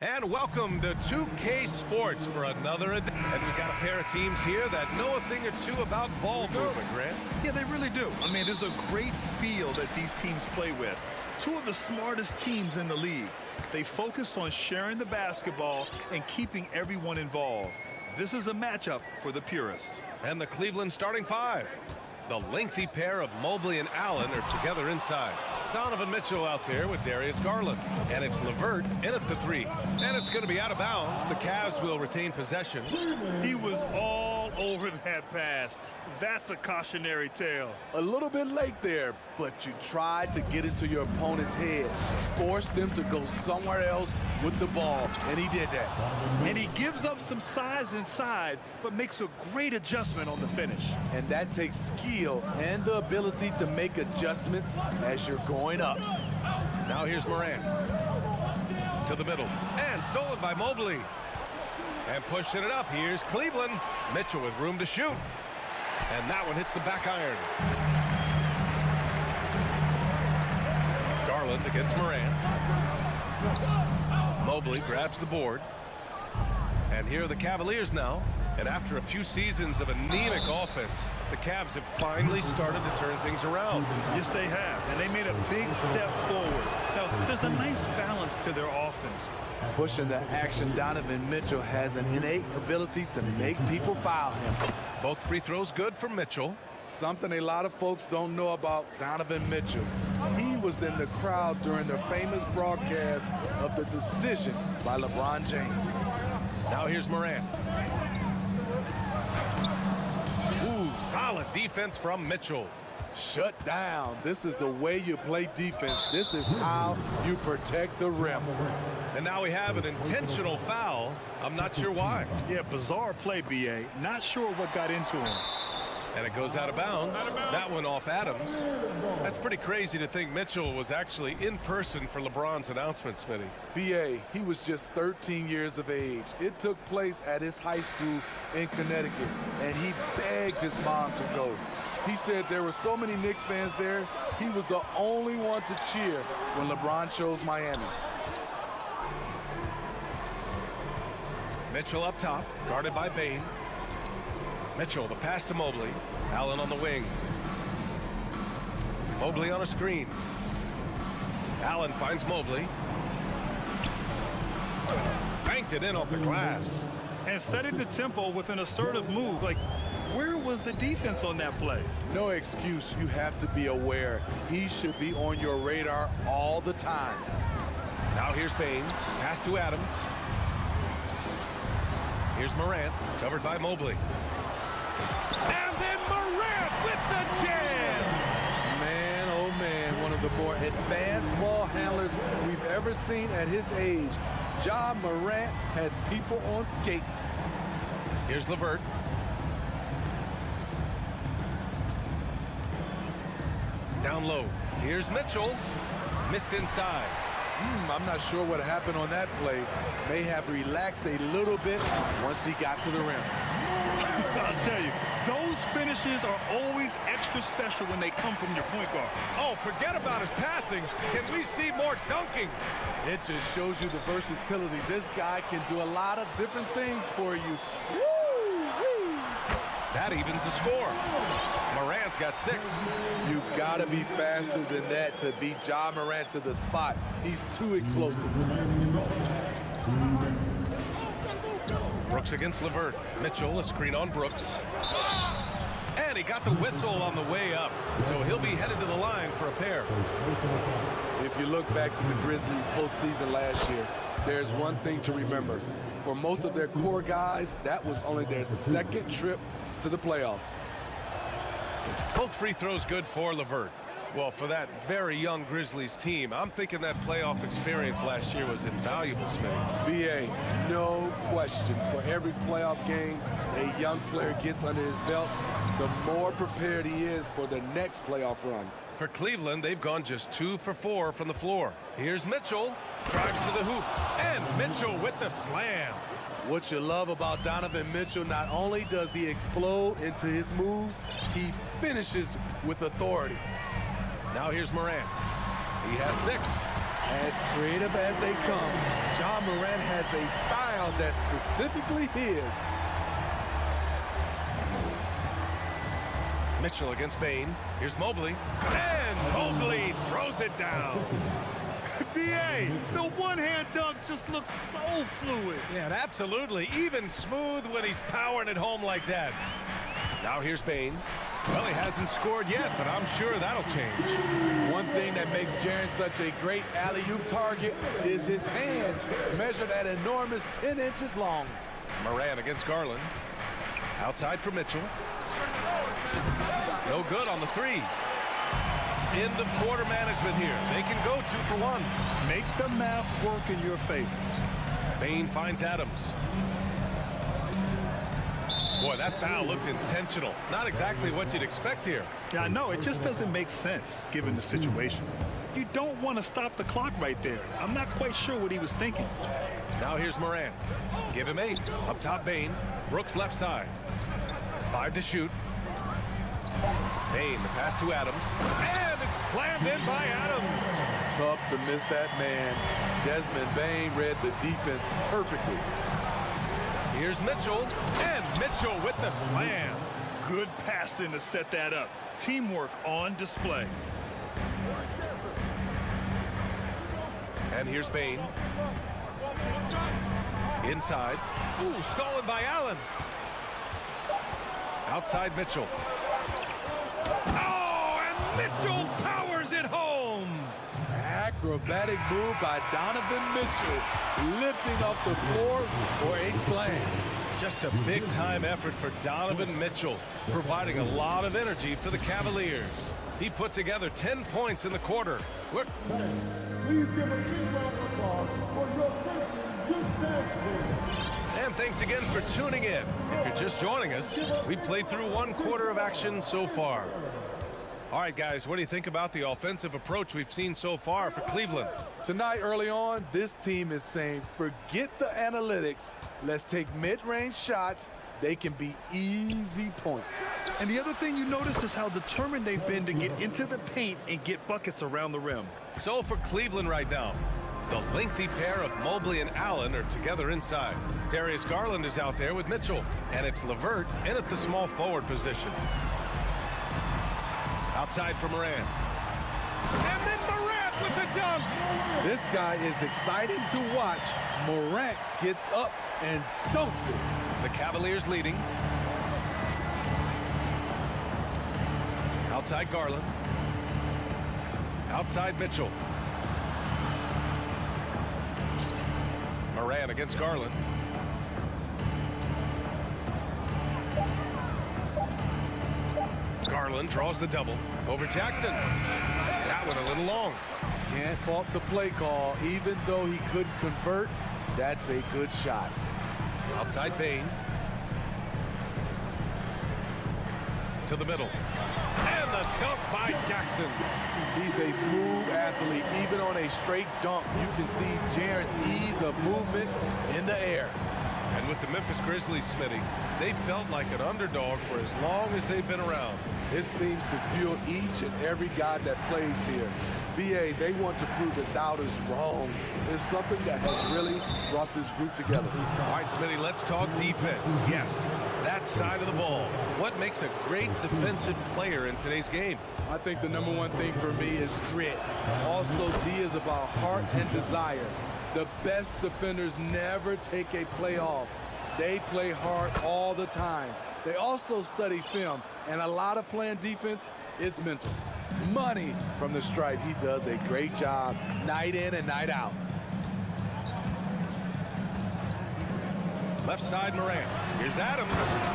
And welcome to 2K Sports for another edition. And we've got a pair of teams here that know a thing or two about ball movement, Grant. Yeah, they really do. I mean, there's a great feel that these teams play with. Two of the smartest teams in the league. They focus on sharing the basketball and keeping everyone involved. This is a matchup for the purist. And the Cleveland starting five. The lengthy pair of Mobley and Allen are together inside. Donovan Mitchell out there with Darius Garland. And it's LeVert in at the three. And it's going to be out of bounds. The Cavs will retain possession. He was all over that pass. That's a cautionary tale. A little bit late there, but you tried to get into your opponent's head. Forced them to go somewhere else with the ball, and he did that. And he gives up some size inside, but makes a great adjustment on the finish. And that takes skill and the ability to make adjustments as you're going up. Now here's Morant. To the middle. And stolen by Mobley. And pushing it up. Here's Cleveland. Mitchell with room to shoot. And that one hits the back iron. Garland against Morant. Mobley grabs the board. And here are the Cavaliers now. And after a few seasons of anemic offense, the Cavs have finally started to turn things around. Yes, they have. And they made a big step forward. Now, there's a nice balance to their offense. Pushing the action, Donovan Mitchell has an innate ability to make people foul him. Both free throws good for Mitchell. Something a lot of folks don't know about Donovan Mitchell. He was in the crowd during the famous broadcast of the decision by LeBron James. Now here's Morant. Ooh, solid defense from Mitchell. Shut down. This is the way you play defense. This is how you protect the rim. And now we have an intentional foul. I'm not sure why. Yeah, bizarre play, B.A. Not sure what got into him. And it goes out of bounds. That one off Adams. That's pretty crazy to think Mitchell was actually in person for LeBron's announcement, Smitty. B.A., he was just 13 years of age. It took place at his high school in Connecticut, and he begged his mom to go. He said there were so many Knicks fans there, he was the only one to cheer when LeBron chose Miami. Mitchell up top, guarded by Bane. Mitchell, the pass to Mobley. Allen on the wing. Mobley on a screen. Allen finds Mobley. Banked it in off the glass. And setting the tempo with an assertive move. Like, where was the defense on that play? No excuse. You have to be aware. He should be on your radar all the time. Now here's Bane. Pass to Adams. Here's Morant, covered by Mobley. And then Morant with the jam! Man, oh man, one of the more advanced ball handlers we've ever seen at his age. Ja Morant has people on skates. Here's LeVert. Down low. Here's Mitchell. Missed inside. I'm not sure what happened on that play. May have relaxed a little bit once he got to the rim. I'll tell you, those finishes are always extra special when they come from your point guard. Oh, forget about his passing. Can we see more dunking? It just shows you the versatility. This guy can do a lot of different things for you. Woo-wee. That evens the score. Morant's got 6. You gotta be faster than that to beat Ja Morant to the spot. He's too explosive. Brooks against LeVert. Mitchell, a screen on Brooks. And he got the whistle on the way up. So he'll be headed to the line for a pair. If you look back to the Grizzlies postseason last year, there's one thing to remember. For most of their core guys, that was only their second trip to the playoffs. Both free throws good for LeVert. Well, for that very young Grizzlies team, I'm thinking that playoff experience last year was invaluable, Smitty. B.A., no question. For every playoff game a young player gets under his belt, the more prepared he is for the next playoff run. For Cleveland, they've gone just 2 for 4 from the floor. Here's Mitchell. Drives to the hoop. And Mitchell with the slam. What you love about Donovan Mitchell, not only does he explode into his moves, he finishes with authority. Now here's Morant. He has 6. As creative as they come, Ja Morant has a style that's specifically his. Mitchell against Bane. Here's Mobley. And Mobley throws it down. B.A., the one-hand dunk just looks so fluid. Yeah, absolutely. Even smooth when he's powering it home like that. Now here's Bane. Well, he hasn't scored yet, but I'm sure that'll change. One thing that makes Jaren such a great alley-oop target is his hands, measured at an enormous 10 inches long. Moran against Garland. Outside for Mitchell. No good on the three. End of quarter management here. They can go 2 for 1. Make the math work in your favor. Bane finds Adams. Boy, that foul looked intentional. Not exactly what you'd expect here. Yeah, I know. It just doesn't make sense, given the situation. You don't want to stop the clock right there. I'm not quite sure what he was thinking. Now here's Moran. Give him 8. Up top, Bane. Brooks left side. 5 to shoot. Bane, the pass to Adams. And it's slammed in by Adams. Tough to miss that man. Desmond Bane read the defense perfectly. Here's Mitchell. And Mitchell with the slam. Good passing to set that up. Teamwork on display. And here's Bane. Inside. Ooh, stolen by Allen. Outside Mitchell. Oh, and Mitchell powers it home. Acrobatic move by Donovan Mitchell, lifting off the floor for a slam. Just a big-time effort for Donovan Mitchell, providing a lot of energy for the Cavaliers. He put together 10 points in the quarter. Look. Please give a big round of applause for your Grizzlies. And thanks again for tuning in. If you're just joining us, we've played through 1 quarter of action so far. All right, guys, what do you think about the offensive approach we've seen so far for Cleveland? Tonight, early on, this team is saying, forget the analytics. Let's take mid-range shots. They can be easy points. And the other thing you notice is how determined they've been to get into the paint and get buckets around the rim. So for Cleveland right now, the lengthy pair of Mobley and Allen are together inside. Darius Garland is out there with Mitchell, and it's LeVert in at the small forward position. Outside for Moran. And then Morant with the dunk. This guy is exciting to watch. Morant gets up and dunks it. The Cavaliers leading. Outside Garland. Outside Mitchell. Moran against Garland. Garland draws the double over Jackson. That one a little long. Can't fault the play call. Even though he couldn't convert, that's a good shot. Outside Bane. To the middle. And the dunk by Jackson. He's a smooth athlete. Even on a straight dunk, you can see Jaren's ease of movement in the air. And with the Memphis Grizzlies, Smitty, they felt like an underdog for as long as they've been around. This seems to fuel each and every guy that plays here. BA, they want to prove the doubters wrong. It's something that has really brought this group together. All right, Smitty, let's talk defense. Yes, that side of the ball. What makes a great defensive player in today's game? I think the number one thing for me is grit. Also, D is about heart and desire. The best defenders never take a play off. They play hard all the time. They also study film, and a lot of playing defense is mental. Money from the stripe. He does a great job night in and night out. Left side, Moran. Here's Adams.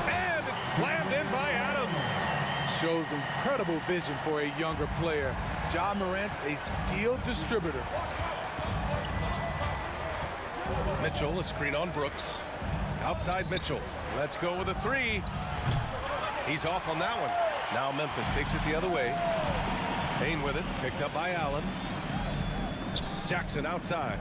And it's slammed in by Adams. Shows incredible vision for a younger player. Ja Morant's a skilled distributor. Mitchell, a screen on Brooks. Outside Mitchell. Let's go with a three. He's off on that one. Now Memphis takes it the other way. Bane with it. Picked up by Allen. Jackson outside.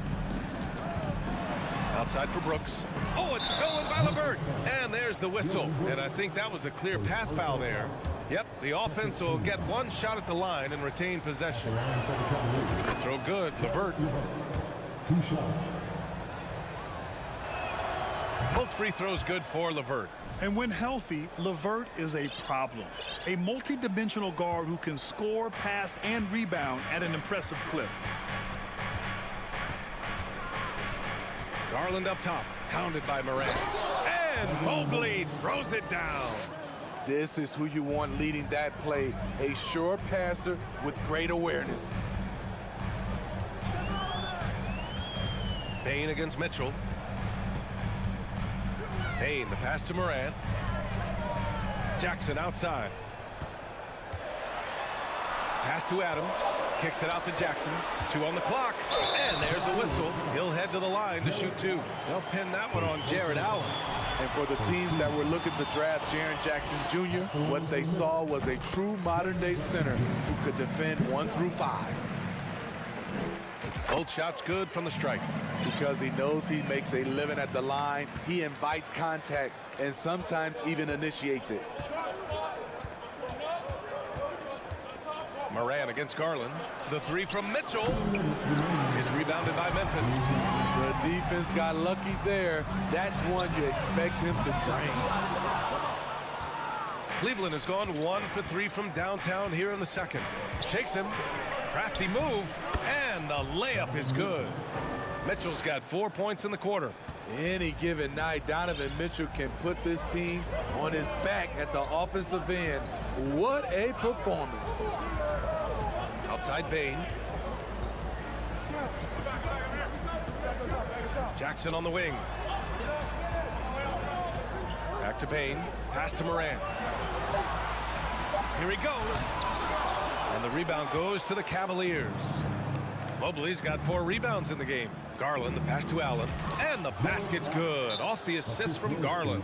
Outside for Brooks. Oh, it's stolen by LeVert. And there's the whistle. And I think that was a clear path foul there. Yep, the offense will get one shot at the line and retain possession. Throw good, LeVert. 2 shots. Both free throws good for LeVert. And when healthy, LeVert is a problem. A multi-dimensional guard who can score, pass, and rebound at an impressive clip. Garland up top, pounded by Morant. And Mobley throws it down. This is who you want leading that play. A sure passer with great awareness. Bane against Mitchell. Bane, the pass to Morant. Jackson outside. Pass to Adams. Kicks it out to Jackson. 2 on the clock. And there's a whistle. He'll head to the line to shoot 2. They'll pin that one on Jared Allen. And for the teams that were looking to draft Jaren Jackson Jr., what they saw was a true modern-day center who could defend 1 through 5. Both shots good from the stripe. Because he knows he makes a living at the line, he invites contact and sometimes even initiates it. Morant against Garland. The 3 from Mitchell is rebounded by Memphis. The defense got lucky there. That's one you expect him to drain. Cleveland has gone 1 for 3 from downtown here in the second. Shakes him. Crafty move. And the layup is good. Mitchell's got 4 points in the quarter. Any given night, Donovan Mitchell can put this team on his back at the offensive end. What a performance. Outside Bane. Jackson on the wing. Back to Bane. Pass to Morant. Here he goes. And the rebound goes to the Cavaliers. Mobley's got 4 rebounds in the game. Garland, the pass to Allen. And the basket's good. Off the assist from Garland.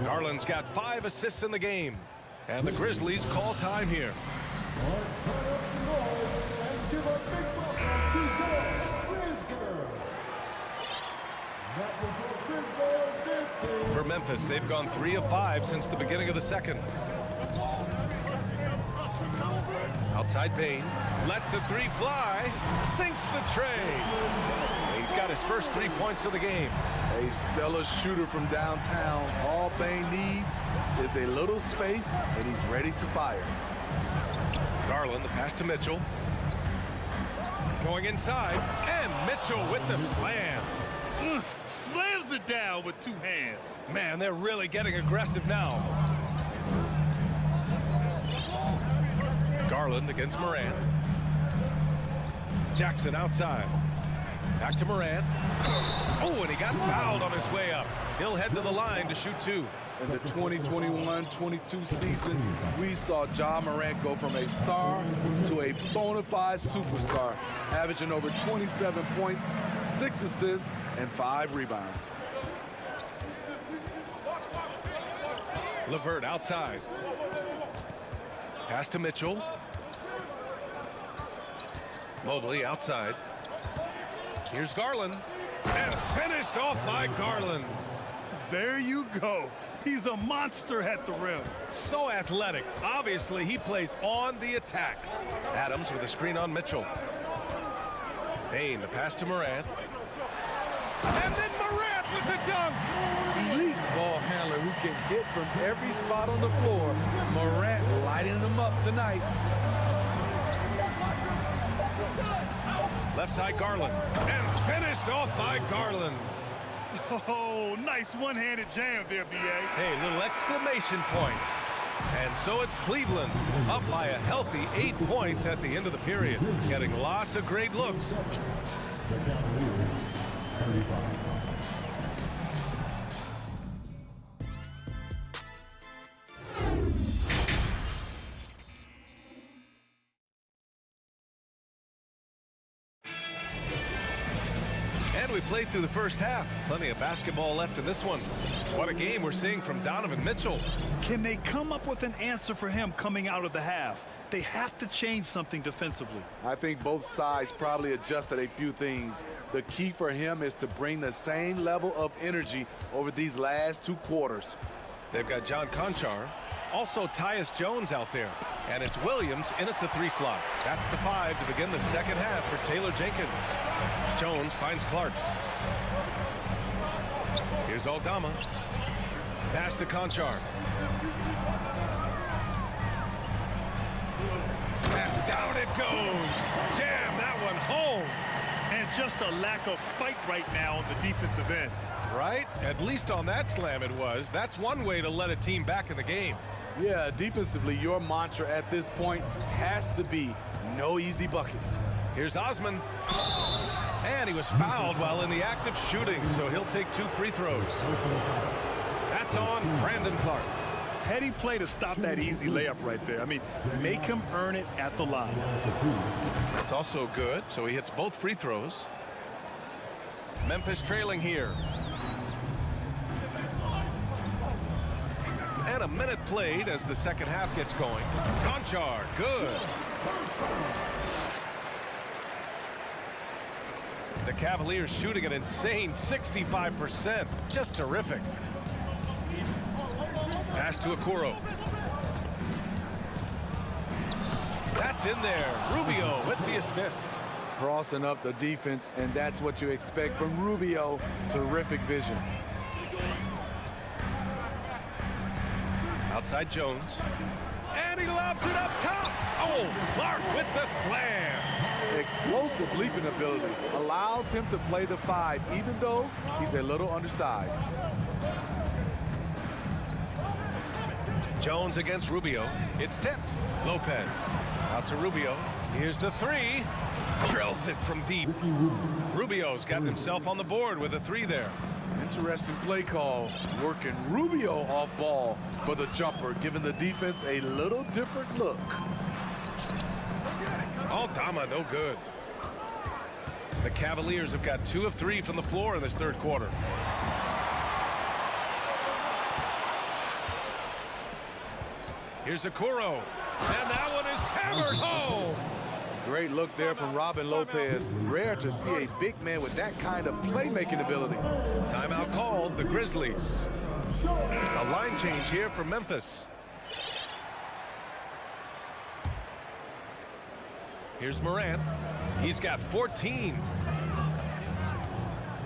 Garland's got 5 assists in the game. And the Grizzlies call time here. For Memphis, they've gone 3 of 5 since the beginning of the second. Outside Bane, lets the 3 fly, sinks the tray. He's got his first 3 points of the game. A stellar shooter from downtown. All Bane needs is a little space, and he's ready to fire. Garland, the pass to Mitchell. Going inside, and Mitchell with the slam. Slams it down with 2 hands. Man, they're really getting aggressive now. Garland against Morant. Jackson outside. Back to Morant. Oh, and he got fouled on his way up. He'll head to the line to shoot 2. In the 2021-22 season, we saw Ja Morant go from a star to a bona fide superstar, averaging over 27 points, 6 assists, and 5 rebounds. LeVert outside. Pass to Mitchell. Mobley outside. Here's Garland. And finished off by Garland. There you go. He's a monster at the rim. So athletic. Obviously, he plays on the attack. Adams with a screen on Mitchell. Bane, the pass to Morant. And then Morant with the dunk. Elite ball handler who can hit from every spot on the floor. Morant lighting them up tonight. Left side Garland. And finished off by Garland. Oh, nice one-handed jam there, B.A. Hey, little exclamation point. And so it's Cleveland up by a healthy 8 points at the end of the period. Getting lots of great looks. The Cavaliers, 35. And we played through the first half. Plenty of basketball left in this one. What a game we're seeing from Donovan Mitchell. Can they come up with an answer for him coming out of the half? They have to change something defensively. I think both sides probably adjusted a few things. The key for him is to bring the same level of energy over these last 2 quarters. They've got John Conchar Also, Tyus Jones out there. And it's Williams in at the 3 slot. That's the 5 to begin the second half for Taylor Jenkins. Jones finds Clark. Here's Aldama. Pass to Conchar. And down it goes. Jam that one home. And just a lack of fight right now on the defensive end. Right? At least on that slam it was. That's one way to let a team back in the game. Yeah, defensively, your mantra at this point has to be no easy buckets. Here's Osman. And he was fouled while in the act of shooting, so he'll take 2 free throws. That's on Brandon Clark. Heady play to stop that easy layup right there. I mean, make him earn it at the line. That's also good, so he hits both free throws. Memphis trailing here. And a minute played as the second half gets going. Conchar, good. The Cavaliers shooting an insane 65%. Just terrific. Pass to Okoro. That's in there. Rubio with the assist. Crossing up the defense, and that's what you expect from Rubio. Terrific vision. Outside Jones. And he lobs it up top. Oh, Clark with the slam. Explosive leaping ability allows him to play the 5, even though he's a little undersized. Jones against Rubio. It's tipped. Lopez. Out to Rubio. Here's the 3. Drills it from deep. Rubio's gotten himself on the board with a 3 there. Interesting play call. Working Rubio off ball for the jumper, giving the defense a little different look. Aldama, no good. The Cavaliers have got 2 of 3 from the floor in this third quarter. Here's Okoro. And that one is hammered home. Great look there from Robin Lopez. Rare to see a big man with that kind of playmaking ability. Timeout called, the Grizzlies. A line change here for Memphis. Here's Morant. He's got 14.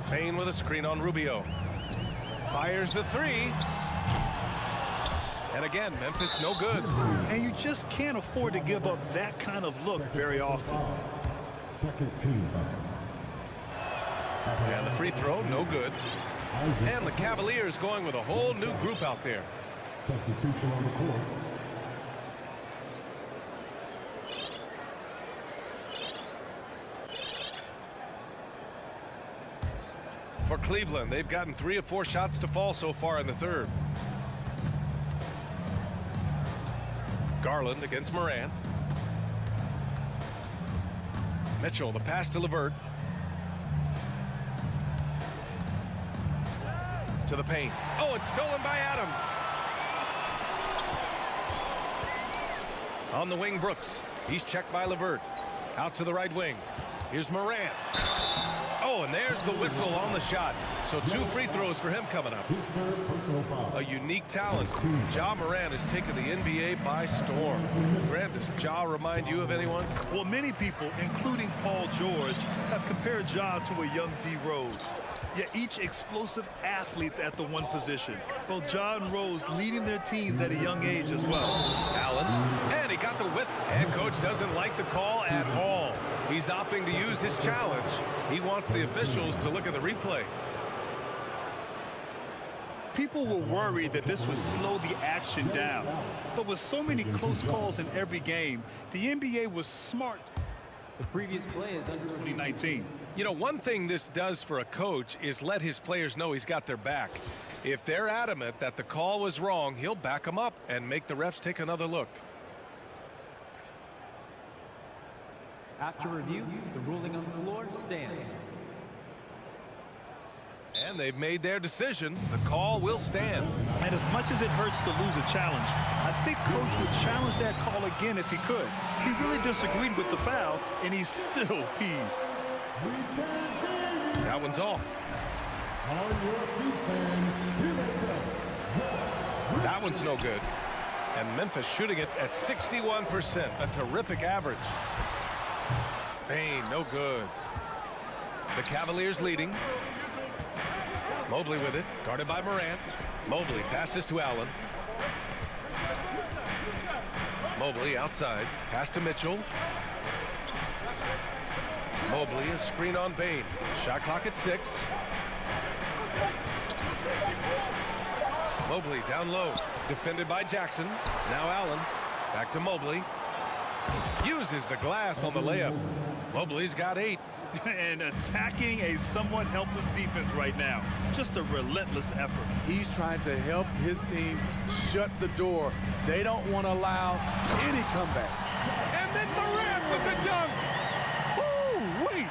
Payne with a screen on Rubio. Fires the 3. And again, Memphis no good. And you just can't afford to give up that kind of look very often. Second team. And the free throw, no good. And the Cavaliers going with a whole new group out there. Substitution on the court. For Cleveland, they've gotten 3 of 4 shots to fall so far in the third. Garland against Morant. Mitchell, the pass to LeVert. To the paint. Oh, it's stolen by Adams. On the wing, Brooks. He's checked by LeVert. Out to the right wing. Here's Morant. Oh, and there's the whistle on the shot. So 2 free throws for him coming up. A unique talent. Ja Morant has taken the NBA by storm. Grant, does Ja remind you of anyone? Well, many people, including Paul George, have compared Ja to a young D. Rose. Yet each explosive athletes at the one position. Both Ja and Rose leading their teams at a young age as well. Allen, and he got the whistle. Head coach doesn't like the call at all. He's opting to use his challenge. He wants the officials to look at the replay. People were worried that this would slow the action down. But with so many close calls in every game, the NBA was smart. The previous play is under 2019. You know, one thing this does for a coach is let his players know he's got their back. If they're adamant that the call was wrong, he'll back them up and make the refs take another look. After review, the ruling on the floor stands. And they've made their decision. The call will stand. And as much as it hurts to lose a challenge, I think Coach would challenge that call again if he could. He really disagreed with the foul, and he's still peeved. That one's off. That one's no good. And Memphis shooting it at 61%, a terrific average. Bain, no good. The Cavaliers leading. Mobley with it, guarded by Morant. Mobley passes to Allen. Mobley outside, pass to Mitchell. Mobley, a screen on Bain. Shot clock at 6. Mobley down low, defended by Jackson. Now Allen, back to Mobley. Uses the glass on the layup. Mobley's got 8. And attacking a somewhat helpless defense right now. Just a relentless effort. He's trying to help his team shut the door. They don't want to allow any comebacks. And then Morant with the dunk. Woo, wait.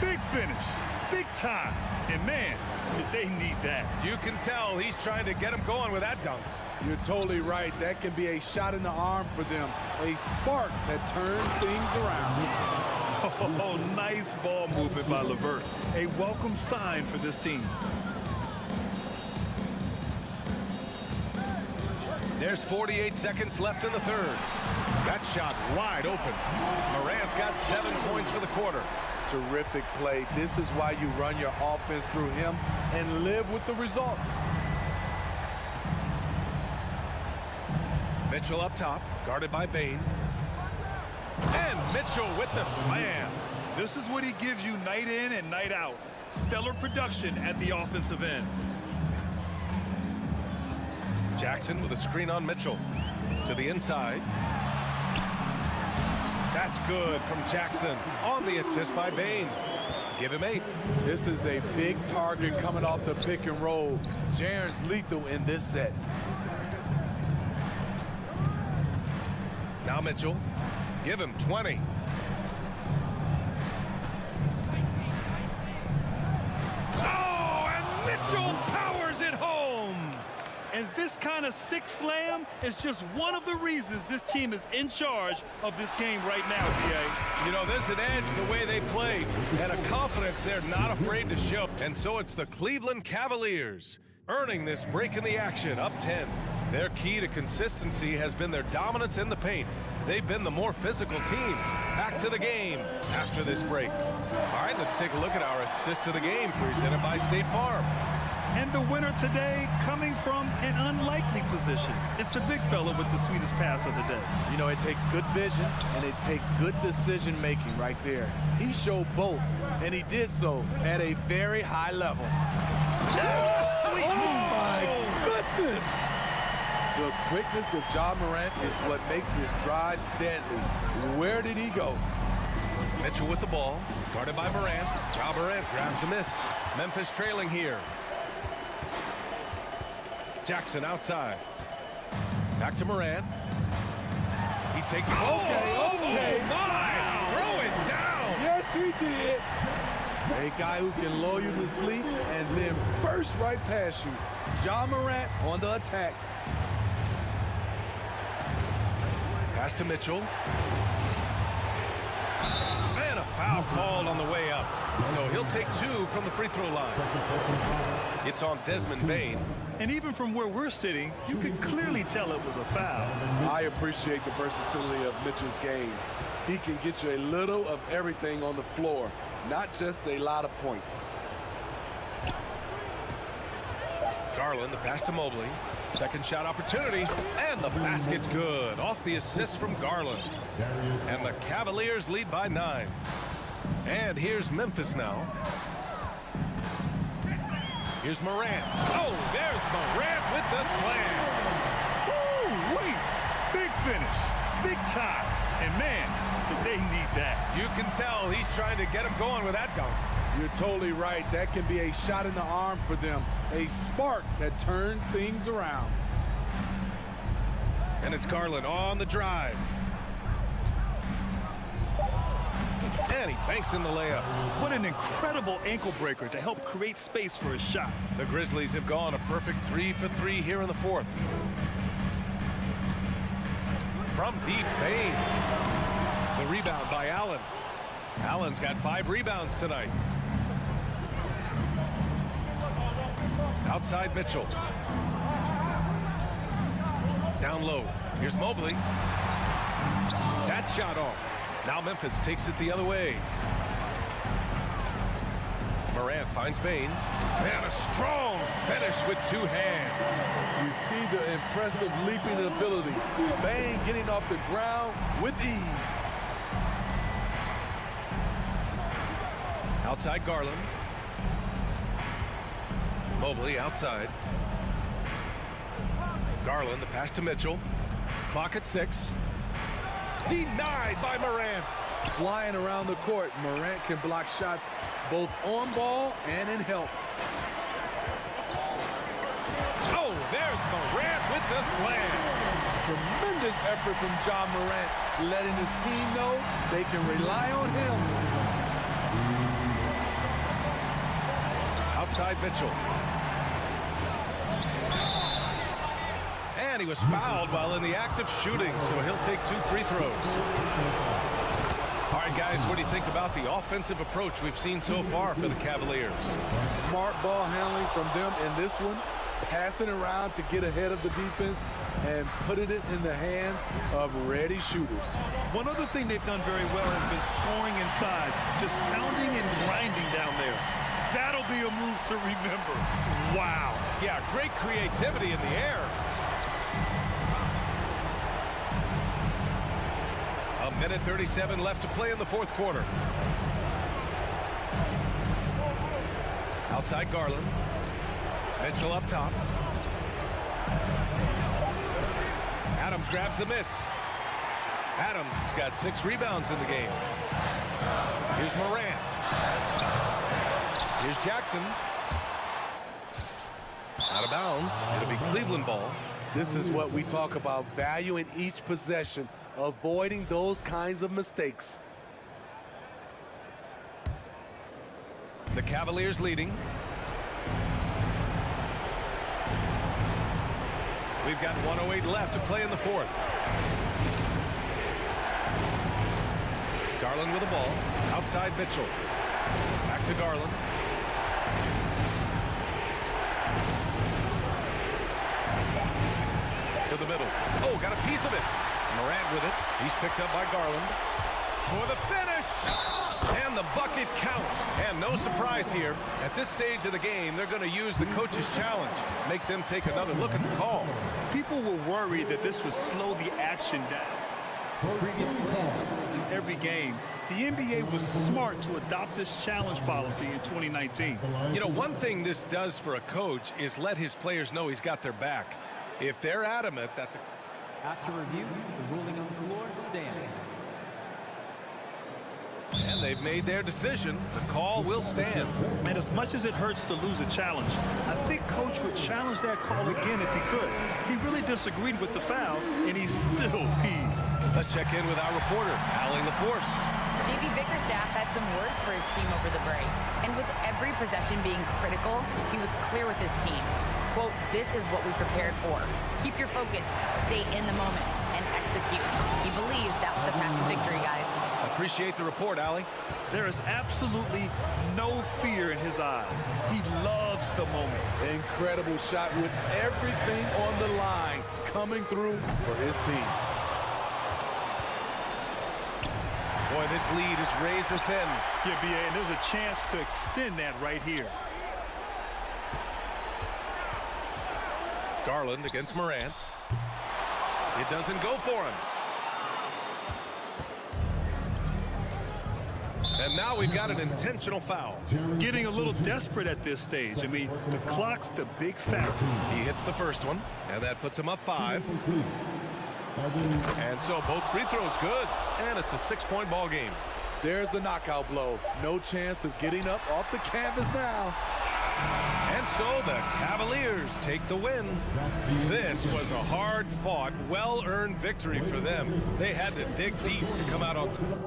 Big finish. Big time. And man, did they need that. You can tell he's trying to get him going with that dunk. You're totally right. That can be a shot in the arm for them. A spark that turns things around. Oh, nice ball movement by LeVert. A welcome sign for this team. There's 48 seconds left in the third. That shot wide open. Morant's got 7 points for the quarter. Terrific play. This is why you run your offense through him and live with the results. Mitchell up top, guarded by Bain. And Mitchell with the slam. This is what he gives you night in and night out. Stellar production at the offensive end. Jackson with a screen on Mitchell. To the inside. That's good from Jackson on the assist by Bain. Give him 8. This is a big target coming off the pick and roll. Jaren's lethal in this set. Now Mitchell. Give him 20. Oh, and Mitchell powers it home. And this kind of sick slam is just one of the reasons this team is in charge of this game right now, DA. You know, there's an edge the way they play and a confidence they're not afraid to show. And so it's the Cleveland Cavaliers earning this break in the action, up 10. Their key to consistency has been their dominance in the paint. They've been the more physical team. Back to the game after this break. All right, let's take a look at our assist of the game presented by State Farm. And the winner today coming from an unlikely position. It's the big fella with the sweetest pass of the day. You know, it takes good vision and it takes good decision making right there. He showed both, and he did so at a very high level. Oh, my goodness! The quickness of Ja Morant is what makes his drives deadly. Where did he go? Mitchell with the ball, guarded by Morant. Ja Morant grabs a miss. Memphis trailing here. Jackson outside. Back to Morant. He takes. Okay. My! Throw it down. Yes, he did. A guy who can lull you to sleep and then burst right past you. Ja Morant on the attack. Pass to Mitchell. And a foul called on the way up. So he'll take 2 from the free throw line. It's on Desmond Bain. And even from where we're sitting, you can clearly tell it was a foul. I appreciate the versatility of Mitchell's game. He can get you a little of everything on the floor, not just a lot of points. Garland, the pass to Mobley. Second shot opportunity, and the basket's good. Off the assist from Garland. And the Cavaliers lead by 9. And here's Memphis now. Here's Morant. Oh, there's Morant with the slam. Woo, wait. Big finish. Big time. And man, did they need that. You can tell he's trying to get him going with that dunk. You're totally right. That can be a shot in the arm for them. A spark that turns things around. And it's Garland on the drive. And he banks in the layup. What an incredible ankle breaker to help create space for his shot. The Grizzlies have gone a perfect 3 for 3 here in the fourth. From deep, Bain. The rebound by Allen. Allen's got 5 rebounds tonight. Outside Mitchell. Down low. Here's Mobley. That shot off. Now Memphis takes it the other way. Morant finds Bane. And a strong finish with two hands. You see the impressive leaping ability. Bane getting off the ground with ease. Outside Garland. Mobley outside. Garland, the pass to Mitchell. Clock at 6. Denied by Morant. Flying around the court, Morant can block shots both on ball and in help. Oh, there's Morant with the slam. Tremendous effort from John Morant, letting his team know they can rely on him. Outside Mitchell. And he was fouled while in the act of shooting, so he'll take 2 free throws. All right, guys, what do you think about the offensive approach we've seen so far for the Cavaliers? Smart ball handling from them in this one, passing around to get ahead of the defense and putting it in the hands of ready shooters. One other thing they've done very well has been scoring inside, just pounding and grinding down there. That'll be a move to remember. Wow. Yeah, great creativity in the air. A minute 37 left to play in the fourth quarter. Outside Garland. Mitchell up top. Adams grabs the miss. Adams has got 6 rebounds in the game. Here's Morant. Here's Jackson. Out of bounds. It'll be Cleveland ball. This is what we talk about, value in each possession, avoiding those kinds of mistakes. The Cavaliers leading. We've got 1:08 left to play in the fourth. Garland with the ball. Outside Mitchell. Back to Garland. To the middle. Oh, got a piece of it. Morant with it. He's picked up by Garland. For the finish! And the bucket counts. And no surprise here. At this stage of the game, they're going to use the coach's challenge. Make them take another look at the call. People were worried that this would slow the action down. In every game, the NBA was smart to adopt this challenge policy in 2019. You know, one thing this does for a coach is let his players know he's got their back. If they're adamant that the... After review, the ruling on the floor stands. And they've made their decision. The call will stand. And as much as it hurts to lose a challenge, I think Coach would challenge that call again if he could. He really disagreed with the foul, and he's still peeved. Let's check in with our reporter, Allie LaForce. JB Bickerstaff had some words for his team over the break. And with every possession being critical, he was clear with his team. Quote, this is what we prepared for. Keep your focus, stay in the moment, and execute. He believes that's the path to victory, guys. Appreciate the report, Allie. There is absolutely no fear in his eyes. He loves the moment. Incredible shot with everything on the line coming through for his team. Boy, this lead is razor thin. Yeah, BA, and there's a chance to extend that right here. Garland against Morant. It doesn't go for him. And now we've got an intentional foul. Getting a little desperate at this stage. I mean, the clock's the big factor. He hits the first one, and that puts him up 5. And so both free throws good, and it's a 6-point ball game. There's the knockout blow. No chance of getting up off the canvas now. And so the Cavaliers take the win. This was a hard-fought, well-earned victory for them. They had to dig deep to come out on top.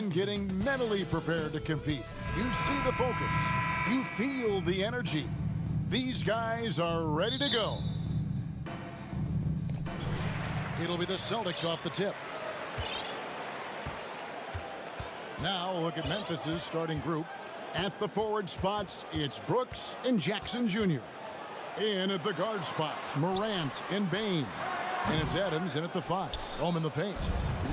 and getting mentally prepared to compete. You see the focus. You feel the energy. These guys are ready to go. It'll be the Celtics off the tip. Now look at Memphis's starting group. At the forward spots, it's Brooks and Jackson Jr. In at the guard spots, Morant and Bane. And it's Adams in at the 5. Home in the paint.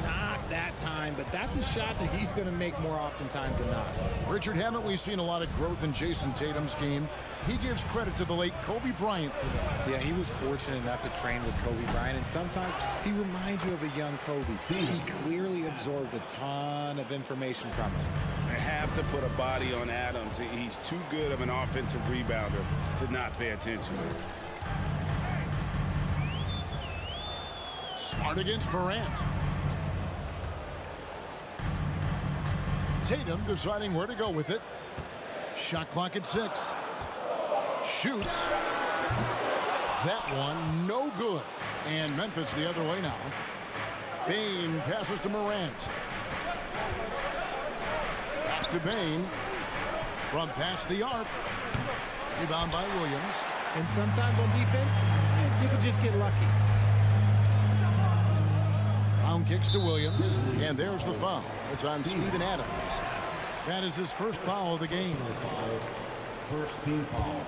Not that time, but that's a shot that he's going to make more oftentimes than not. Richard, haven't we seen a lot of growth in Jason Tatum's game? He gives credit to the late Kobe Bryant for that. Yeah, he was fortunate enough to train with Kobe Bryant, and sometimes he reminds you of a young Kobe. He clearly absorbed a ton of information from him. I have to put a body on Adams. He's too good of an offensive rebounder to not pay attention. Smart against Morant. Tatum deciding where to go with it. Shot clock at 6. Shoots. That one no good. And Memphis the other way now. Bane passes to Morant. Back to Bane. From past the arc. Rebound by Williams. And sometimes on defense, you can just get lucky. Brown kicks to Williams, and there's the foul. It's on Steven Adams. That is his first foul of the game. First team foul.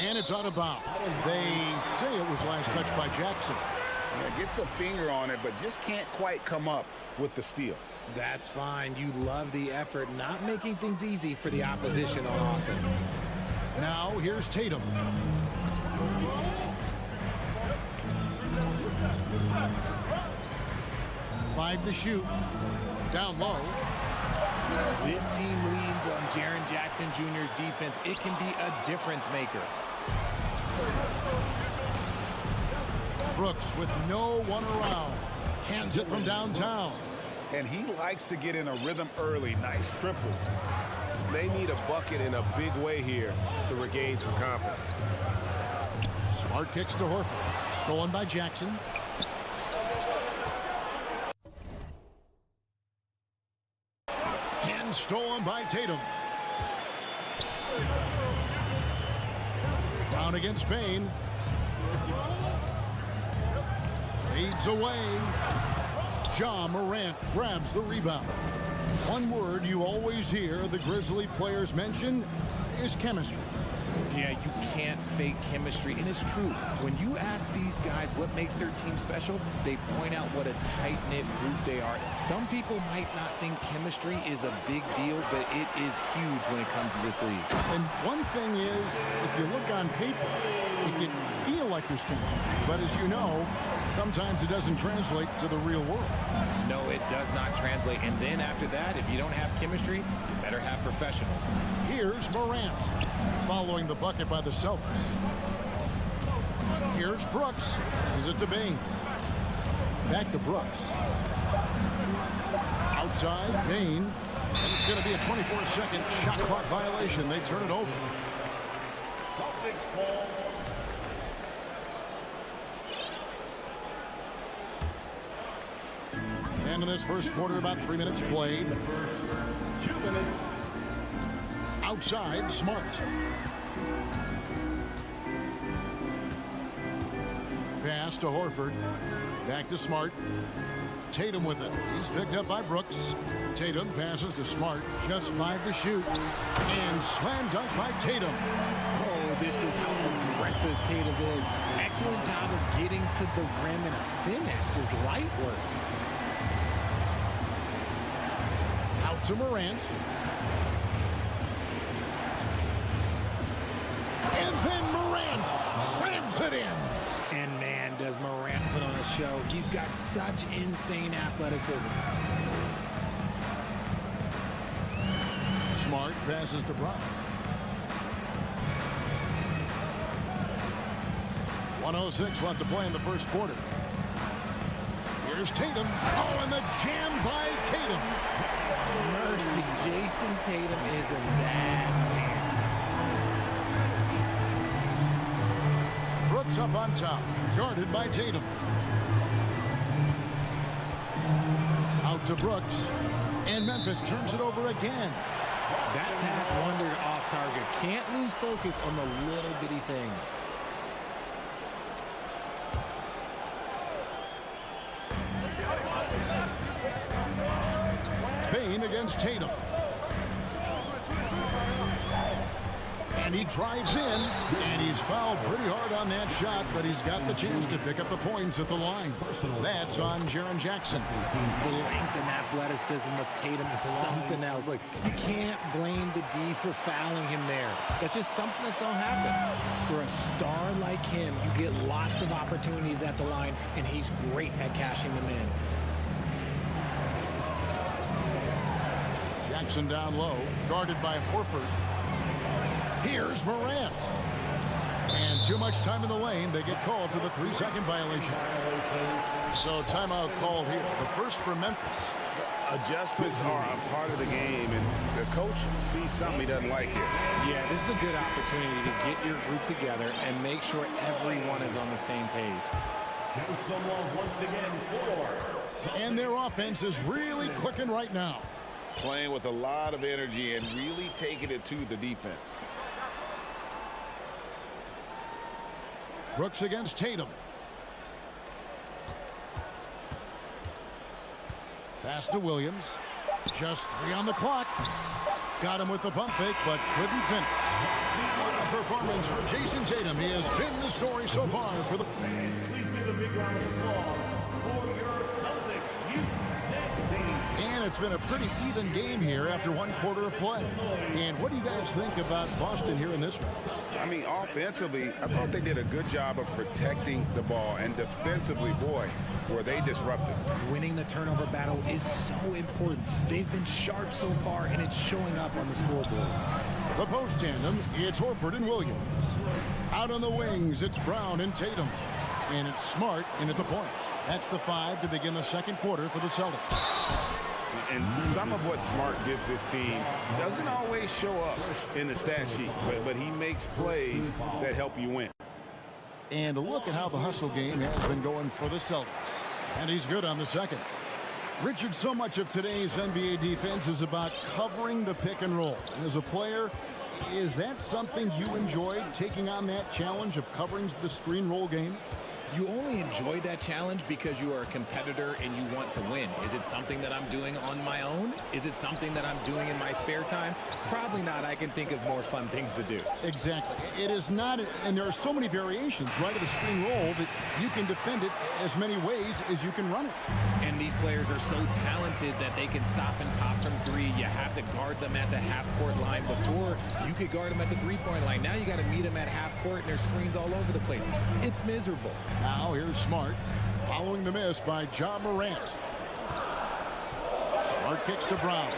And it's out of bounds. They say it was last touched by Jackson. Yeah, gets a finger on it, but just can't quite come up with the steal. That's fine. You love the effort, not making things easy for the opposition on offense. Now here's Tatum. Five to shoot. Down low. This team leans on Jaren Jackson Jr.'s defense. It can be a difference maker. Brooks with no one around. Cans it from downtown. And he likes to get in a rhythm early. Nice triple. They need a bucket in a big way here to regain some confidence. Smart kicks to Horford. Stolen by Jackson. And stolen by Tatum. Brown against Bane. Fades away. Ja Morant grabs the rebound. One word you always hear the Grizzly players mention is chemistry. Yeah, you can't fake chemistry, and it's true. When you ask these guys what makes their team special, they point out what a tight-knit group they are. Some people might not think chemistry is a big deal, but it is huge when it comes to this league. And one thing is, if you look on paper, it can feel like there's chemistry. But as you know, sometimes it doesn't translate to the real world. No, it does not translate. And then after that, if you don't have chemistry, you better have professionals. Here's Morant, following the bucket by the Celtics. Here's Brooks. This is it to Bane. Back to Brooks. Outside, Bane. And it's going to be a 24-second shot clock violation. They turn it over. And in this first quarter, about 3 minutes played. 2 minutes. Outside, Smart. Pass to Horford. Back to Smart. Tatum with it. He's picked up by Brooks. Tatum passes to Smart. Just 5 to shoot. And slam dunk by Tatum. Oh, this is how aggressive Tatum is. Excellent job of getting to the rim and a finish. Just light work. Out to Morant. And then Morant slams it in. And man, does Morant put on a show. He's got such insane athleticism. Smart passes to Brown. 1:06 left to play in the first quarter. Here's Tatum. Oh, and the jam by Tatum. Mercy, Jason Tatum is a bad man. Brooks up on top, guarded by Tatum. Out to Brooks. And Memphis turns it over again. That pass wandered off target. Can't lose focus on the little bitty things. Bain against Tatum. And he drives in, and he's fouled pretty hard on that shot, but he's got the chance to pick up the points at the line. That's on Jaren Jackson. The length and athleticism of Tatum is something else. Like, you can't blame the D for fouling him there. That's just something that's going to happen. For a star like him, you get lots of opportunities at the line, and he's great at cashing them in. Jackson down low, guarded by Horford. Here's Morant. And too much time in the lane. They get called for the 3-second violation. So timeout called here. The first for Memphis. Adjustments are a part of the game, and the coach sees something he doesn't like here. Yeah, this is a good opportunity to get your group together and make sure everyone is on the same page. And their offense is really clicking right now. Playing with a lot of energy and really taking it to the defense. Brooks against Tatum. Pass to Williams. Just 3 on the clock. Got him with the pump fake, but couldn't finish. What a performance for Jason Tatum. He has been the story so far for the... Please give a big round of applause for your Celtics youth next team. And it's been a pretty even game here after 1 quarter of play. And what do you guys think about Boston here in this one? I mean, offensively, I thought they did a good job of protecting the ball. And defensively, boy, were they disruptive. Winning the turnover battle is so important. They've been sharp so far, and it's showing up on the scoreboard. The post tandem, it's Horford and Williams. Out on the wings, it's Brown and Tatum. And it's Smart in at the point. That's the 5 to begin the second quarter for the Celtics. And some of what Smart gives this team doesn't always show up in the stat sheet, but he makes plays that help you win. And a look at how the hustle game has been going for the Celtics. And he's good on the second. Richard, so much of today's NBA defense is about covering the pick and roll. And as a player, is that something you enjoyed, taking on that challenge of covering the screen roll game? You only enjoy that challenge because you are a competitor and you want to win. Is it something that I'm doing on my own? Is it something that I'm doing in my spare time? Probably not. I can think of more fun things to do. Exactly. It is not, and there are so many variations, right, of a screen roll that you can defend it as many ways as you can run it. And these players are so talented that they can stop and pop from 3. You have to guard them at the half-court line. Before, you could guard them at the 3-point line. Now you got to meet them at half-court, and there's screens all over the place. It's miserable. Now here's Smart, following the miss by Ja Morant. Smart kicks to Brown.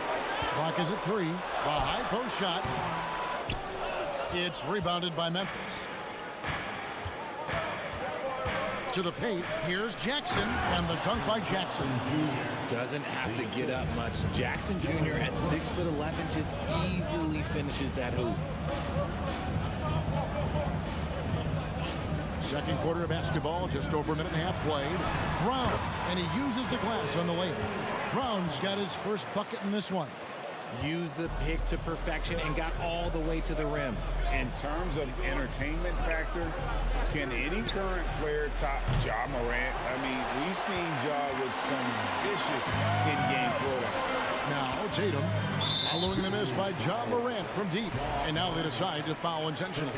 Clock is at 3. The high post shot. It's rebounded by Memphis. To the paint, here's Jackson, and the dunk by Jackson. Doesn't have to get up much. Jackson Jr. at 6'11" just easily finishes that hoop. Second quarter of basketball, just over a minute and a half played. Brown, and he uses the glass on the lane. Brown's got his first bucket in this one. Used the pick to perfection and got all the way to the rim. In terms of entertainment factor, can any current player top Ja Morant? I mean, we've seen Ja with some vicious in-game throwing. Now Tatum, following the miss by Ja Morant from deep. And now they decide to foul intentionally.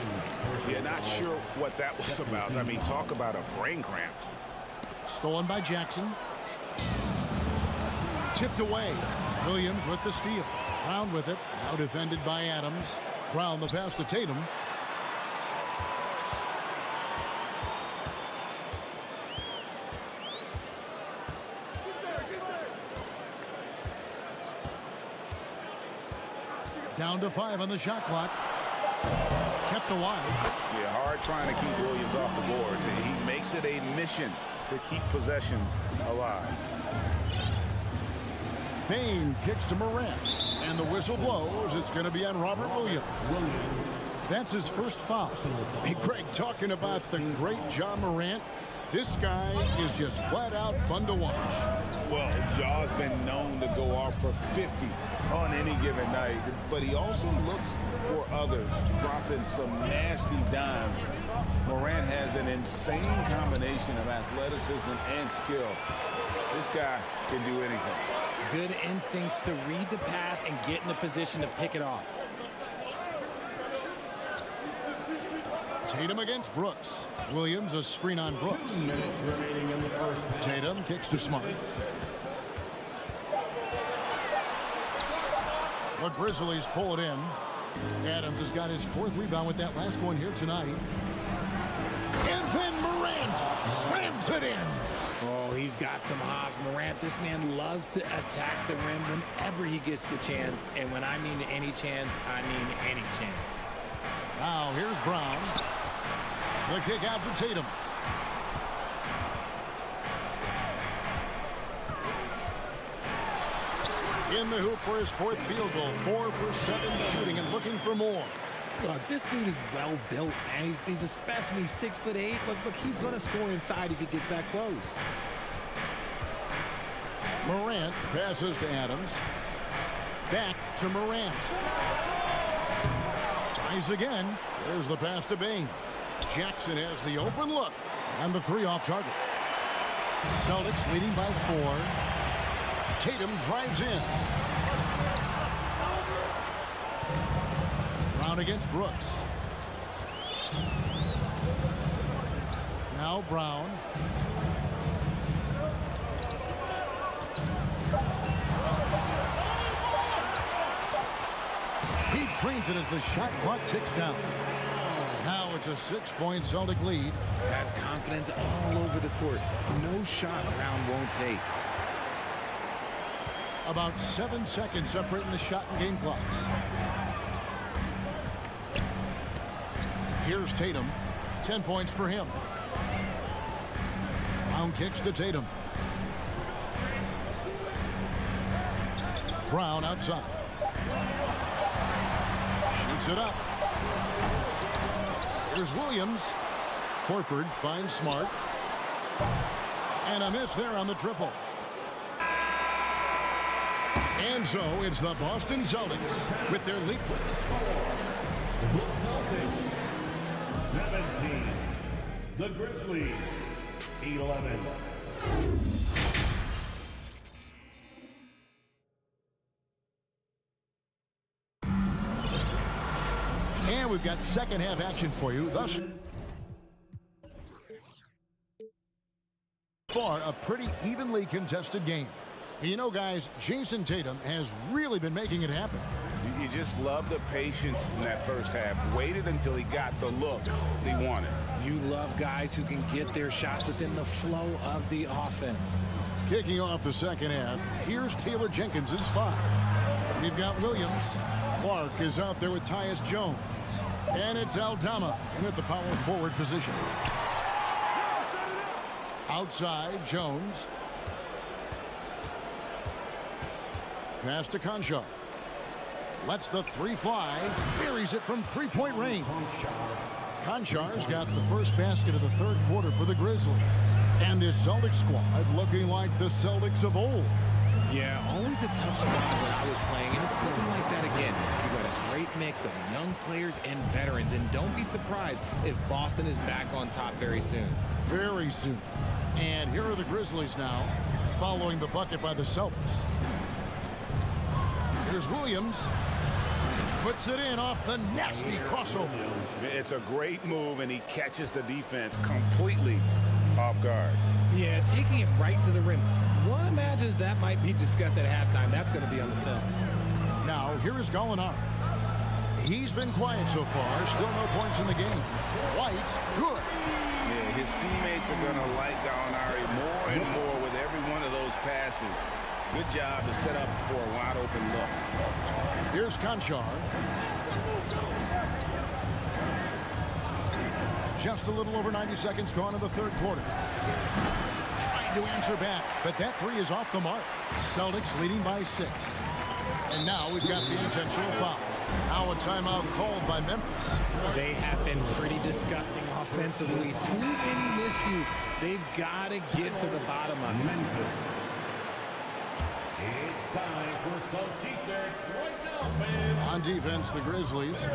Yeah, not sure what that was about. I mean, talk about a brain cramp. Stolen by Jackson. Tipped away. Williams with the steal. Brown with it. Now defended by Adams. Brown the pass to Tatum. Down to 5 on the shot clock. Kept alive. Yeah, hard trying to keep Williams off the boards. And he makes it a mission to keep possessions alive. Bain kicks to Morant. And the whistle blows. It's going to be on Robert Williams. That's his first foul. Hey, Greg, talking about the great Ja Morant, This guy is just flat out fun to watch. Well, Jaw's been known to go off for 50 on any given night, but he also looks for others, dropping some nasty dimes. Morant has an insane combination of athleticism and skill. This guy can do anything. Good instincts to read the path and get in a position to pick it off. Tatum against Brooks. Williams a screen on Brooks. 2 minutes remaining in the first half. Tatum kicks to Smart. The Grizzlies pull it in. Adams has got his 4th rebound with that last one here tonight. And then Morant slams it in. Oh, he's got some hops. Morant, this man loves to attack the rim whenever he gets the chance. And when I mean any chance, I mean any chance. Now here's Brown. The kick out to Tatum. In the hoop for his 4th field goal. 4 for 7 shooting and looking for more. Look, this dude is well built, man. He's a specimen. He's 6'8". Look, he's going to score inside if he gets that close. Morant passes to Adams. Back to Morant. Tries again. There's the pass to Bain. Jackson has the open look. And the 3 off target. Celtics leading by 4. Tatum drives in. Brown against Brooks. Now Brown. He trains it as the shot clock ticks down. Now it's a 6-point Celtic lead. Has confidence all over the court. No shot Brown won't take. About 7 seconds separating the shot and game clocks. Here's Tatum. 10 points for him. Brown kicks to Tatum. Brown outside. Shoots it up. Here's Williams. Horford finds Smart. And a miss there on the triple. And so it's the Boston Celtics with their lead. The Celtics 17. The Grizzlies 11. And we've got second half action for you. Thus far, a pretty evenly contested game. You know, guys, Jason Tatum has really been making it happen. You just love the patience in that first half. Waited until he got the look he wanted. You love guys who can get their shots within the flow of the offense. Kicking off the second half, here's Taylor Jenkins' 5. We've got Williams. Clark is out there with Tyus Jones. And it's Aldama in at the power forward position. Outside, Jones. Pass to Conchar. Lets the 3 fly. Buries it from 3-point range. Conchar's got the first basket of the 3rd quarter for the Grizzlies. And this Celtics squad looking like the Celtics of old. Yeah, always a tough spot when I was playing, and it's looking like that again. You've got a great mix of young players and veterans, and don't be surprised if Boston is back on top very soon. Very soon. And here are the Grizzlies now, following the bucket by the Celtics. Here's Williams. Puts it in off the nasty crossover. It's a great move, and he catches the defense completely off guard. Yeah, taking it right to the rim. One imagines that might be discussed at halftime. That's going to be on the film. Now, here is Gallinari. He's been quiet so far. Still no points in the game. White, good. Yeah, his teammates are going to like Gallinari more and more with every one of those passes. Good job to set up for a wide open look. Here's Conchar. Just a little over 90 seconds gone in the 3rd quarter. Trying to answer back, but that 3 is off the mark. Celtics leading by 6. And now we've got the intentional foul. Now a timeout called by Memphis. They have been pretty disgusting offensively. Too many miscues. They've got to get to the bottom of it. It's time for some t-shirts right now, fans. On defense, the Grizzlies.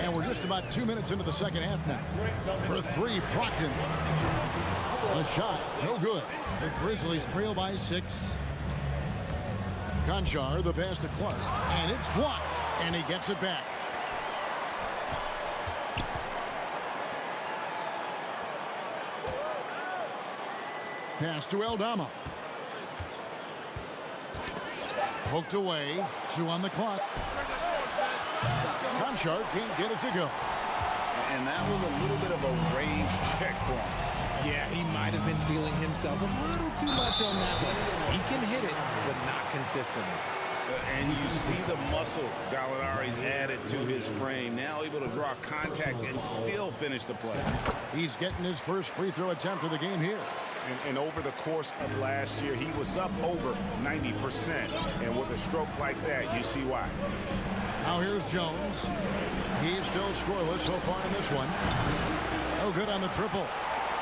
And we're just about 2 minutes into the second half now. For three, Proctor. A shot, no good. The Grizzlies trail by 6. Conchar, the pass to Clark. And it's blocked. And he gets it back. Pass to Aldama. Poked away. 2 on the clock. Conchar can't get it to go. And that was a little bit of a range check for him. Yeah, he might have been feeling himself a little too much on that one. He can hit it, but not consistently. And you see the muscle Gallinari's added to his frame. Now able to draw contact and still finish the play. He's getting his first free throw attempt of the game here. And over the course of last year, he was up over 90%. And with a stroke like that, you see why. Now here's Jones. He's still scoreless so far in this one. No good on the triple.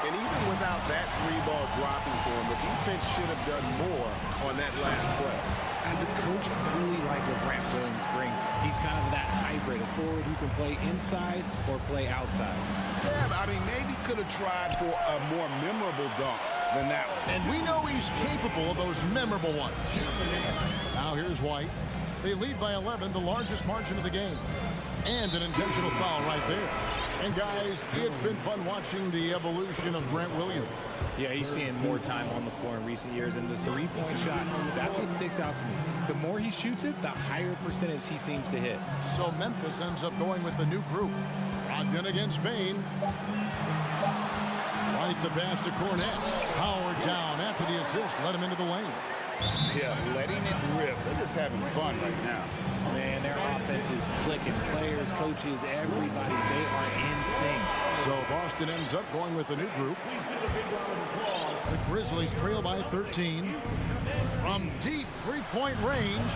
And even without that 3-ball dropping for him, the defense should have done more on that last play. As a coach, I really like what Grant Williams brings. He's kind of that hybrid, a forward who can play inside or play outside. Yeah, I mean, maybe could have tried for a more memorable dunk than that one. And we know he's capable of those memorable ones. Now here's White. They lead by 11, the largest margin of the game. And an intentional foul right there. And guys, it's been fun watching the evolution of Grant Williams. Yeah, he's seeing more time on the floor in recent years, and the three-point shot, that's what sticks out to me. The more he shoots it, the higher percentage he seems to hit. So Memphis ends up going with the new group. Brogdon against Bain. White the pass to Cornette. Howard down after the assist, let him into the lane. Yeah, letting it rip. They're just having fun right now. Man, their offense is clicking. Players, coaches, everybody, they are in sync. So Boston ends up going with the new group. The Grizzlies trail by 13. From deep three-point range.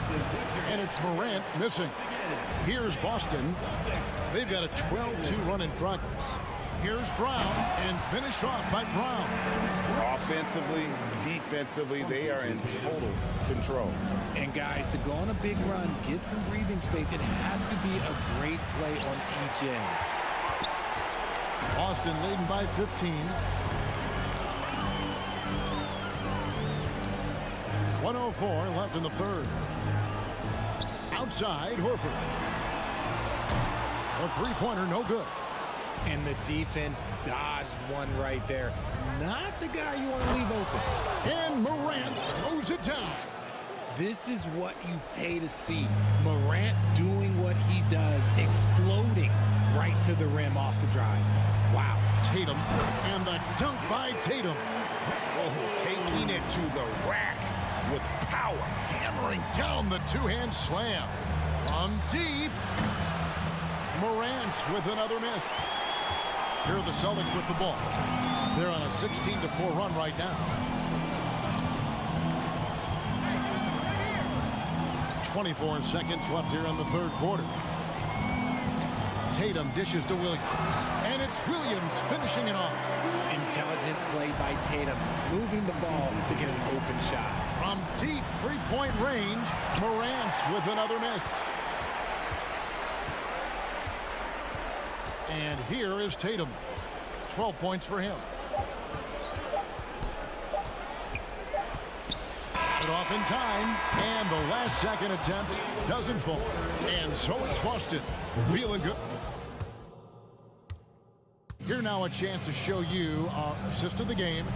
And it's Morant missing. Here's Boston. They've got a 12-2 run in progress. Here's Brown, and finished off by Brown. Offensively, defensively, they are in total control. And guys, to go on a big run, get some breathing space, it has to be a great play on each end. Boston leading by 15. 1:04 left in the third. Outside, Horford. A three-pointer, no good. And the defense dodged one right there. Not the guy you want to leave open. And Morant throws it down. This is what you pay to see. Morant doing what he does, exploding right to the rim off the drive. Wow. Tatum, and the dunk by Tatum. Oh, taking it to the rack with power. Hammering down the two-hand slam. From deep. Morant with another miss. Here are the Celtics with the ball. They're on a 16-4 run right now. 24 seconds left here in the third quarter. Tatum dishes to Williams. And it's Williams finishing it off. Intelligent play by Tatum, moving the ball to get an open shot. From deep three-point range, Morant with another miss. And here is Tatum. 12 points for him. Put off in time, and the last second attempt doesn't fall. And so it's Boston. Feeling good. Here now a chance to show you our assist of the game.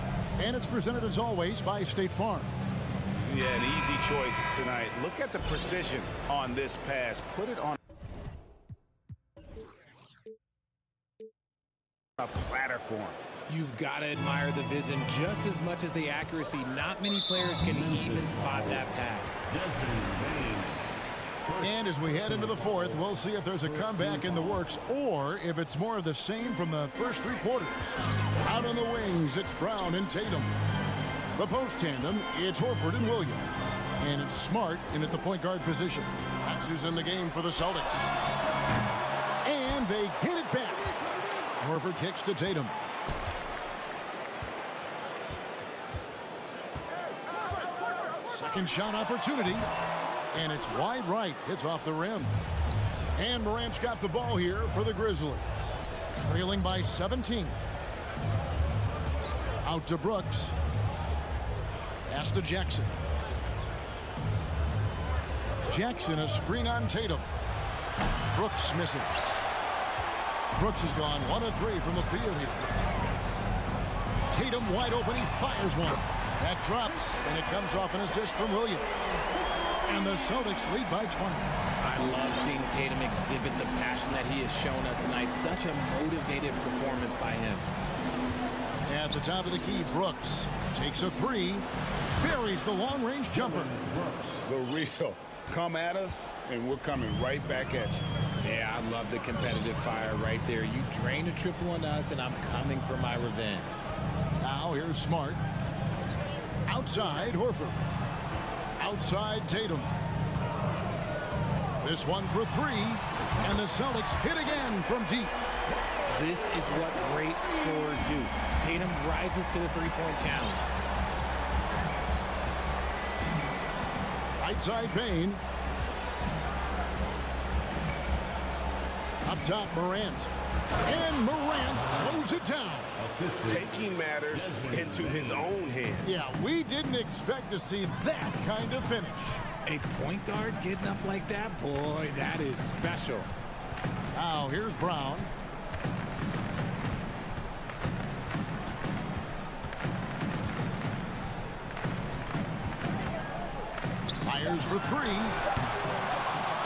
And it's presented as always by State Farm. Yeah, an easy choice tonight. Look at the precision on this pass. Put it on a platter for him. You've got to admire the vision just as much as the accuracy. Not many players can even spot that pass. And as we head into the fourth, we'll see if there's a comeback in the works or if it's more of the same from the first three quarters. Out on the wings, it's Brown and Tatum. The post tandem, it's Horford and Williams. And it's Smart in at the point guard position. That's who's in the game for the Celtics. And they get it back. Horford kicks to Tatum. Second shot opportunity. And it's wide right. It's off the rim. And Morant's got the ball here for the Grizzlies. Trailing by 17. Out to Brooks. Pass to Jackson. Jackson, a screen on Tatum. Brooks misses. Brooks has gone 1 of 3 from the field here. Tatum wide open. He fires one. That drops, and it comes off an assist from Williams. And the Celtics lead by 20. I love seeing Tatum exhibit the passion that he has shown us tonight. Such a motivated performance by him. At the top of the key, Brooks takes a 3, buries the long-range jumper. The real. Come at us, and we're coming right back at you. Yeah, I love the competitive fire right there. You drain a triple on us, and I'm coming for my revenge. Now here's Smart. Outside, Horford. Outside, Tatum. This one for 3, and the Celtics hit again from deep. This is what great scorers do. Tatum rises to the three-point challenge. Right side, Bain. Up top, Morant. And Morant throws it down. Taking matters into his own hands. Yeah, we didn't expect to see that kind of finish. A point guard getting up like that? Boy, that is special. Now, here's Brown. Fires for 3.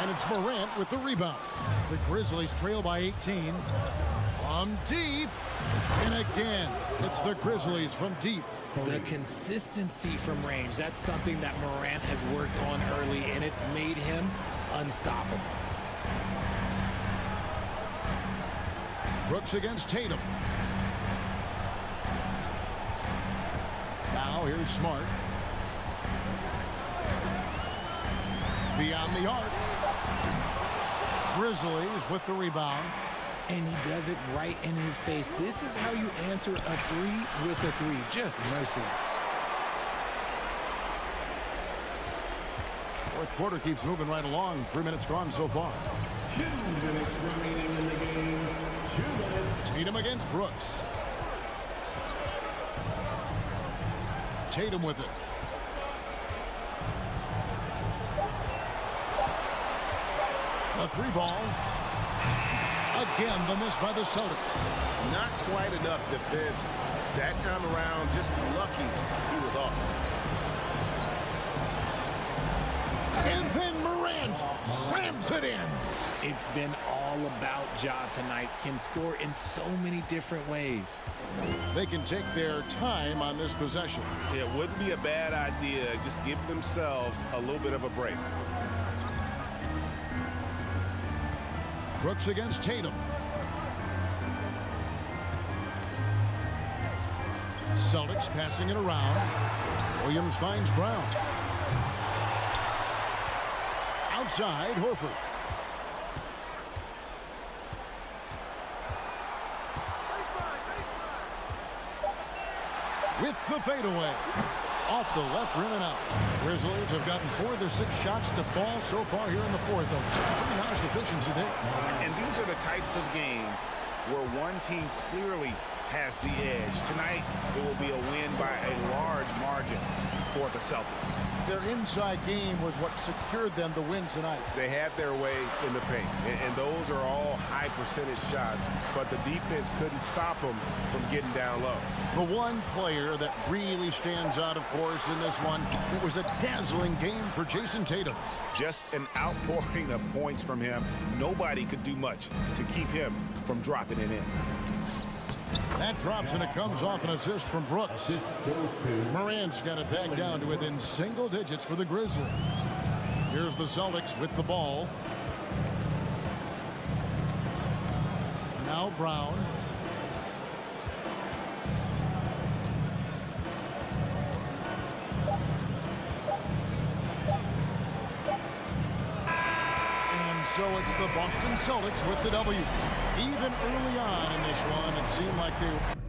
And it's Morant with the rebound. The Grizzlies trail by 18. From deep. And again, it's the Grizzlies from deep. The consistency from range, that's something that Morant has worked on early, and it's made him unstoppable. Brooks against Tatum. Now here's Smart. Beyond the arc. Grizzlies with the rebound. And he does it right in his face. This is how you answer a 3 with a 3. Just merciless. Fourth quarter keeps moving right along. 3 minutes gone so far. 2 minutes remaining in the game. 2 minutes. Tatum against Brooks. Tatum with it. A 3-ball. Again, the miss by the Celtics. Not quite enough defense. That time around, just lucky he was off. And then Morant slams it in. It's been all about Ja tonight. Can score in so many different ways. They can take their time on this possession. It wouldn't be a bad idea. Just give themselves a little bit of a break. Brooks against Tatum. Celtics passing it around. Williams finds Brown. Outside, Horford. With the fadeaway. Off the left rim and out. Grizzlies have gotten 4 of their 6 shots to fall so far here in the fourth. Pretty nice efficiency there. And these are the types of games where one team clearly has the edge. Tonight, it will be a win by a large margin for the Celtics. Their inside game was what secured them the win tonight. They had their way in the paint, and those are all high percentage shots, but the defense couldn't stop them from getting down low. The one player that really stands out, of course, in this one, it was a dazzling game for Jason Tatum. Just an outpouring of points from him. Nobody could do much to keep him from dropping it in. That drops, and it comes off an assist from Brooks. Morant's got it back down to within single digits for the Grizzlies. Here's the Celtics with the ball. Now Brown. So it's the Boston Celtics with the W. Even early on in this one, it seemed like they were...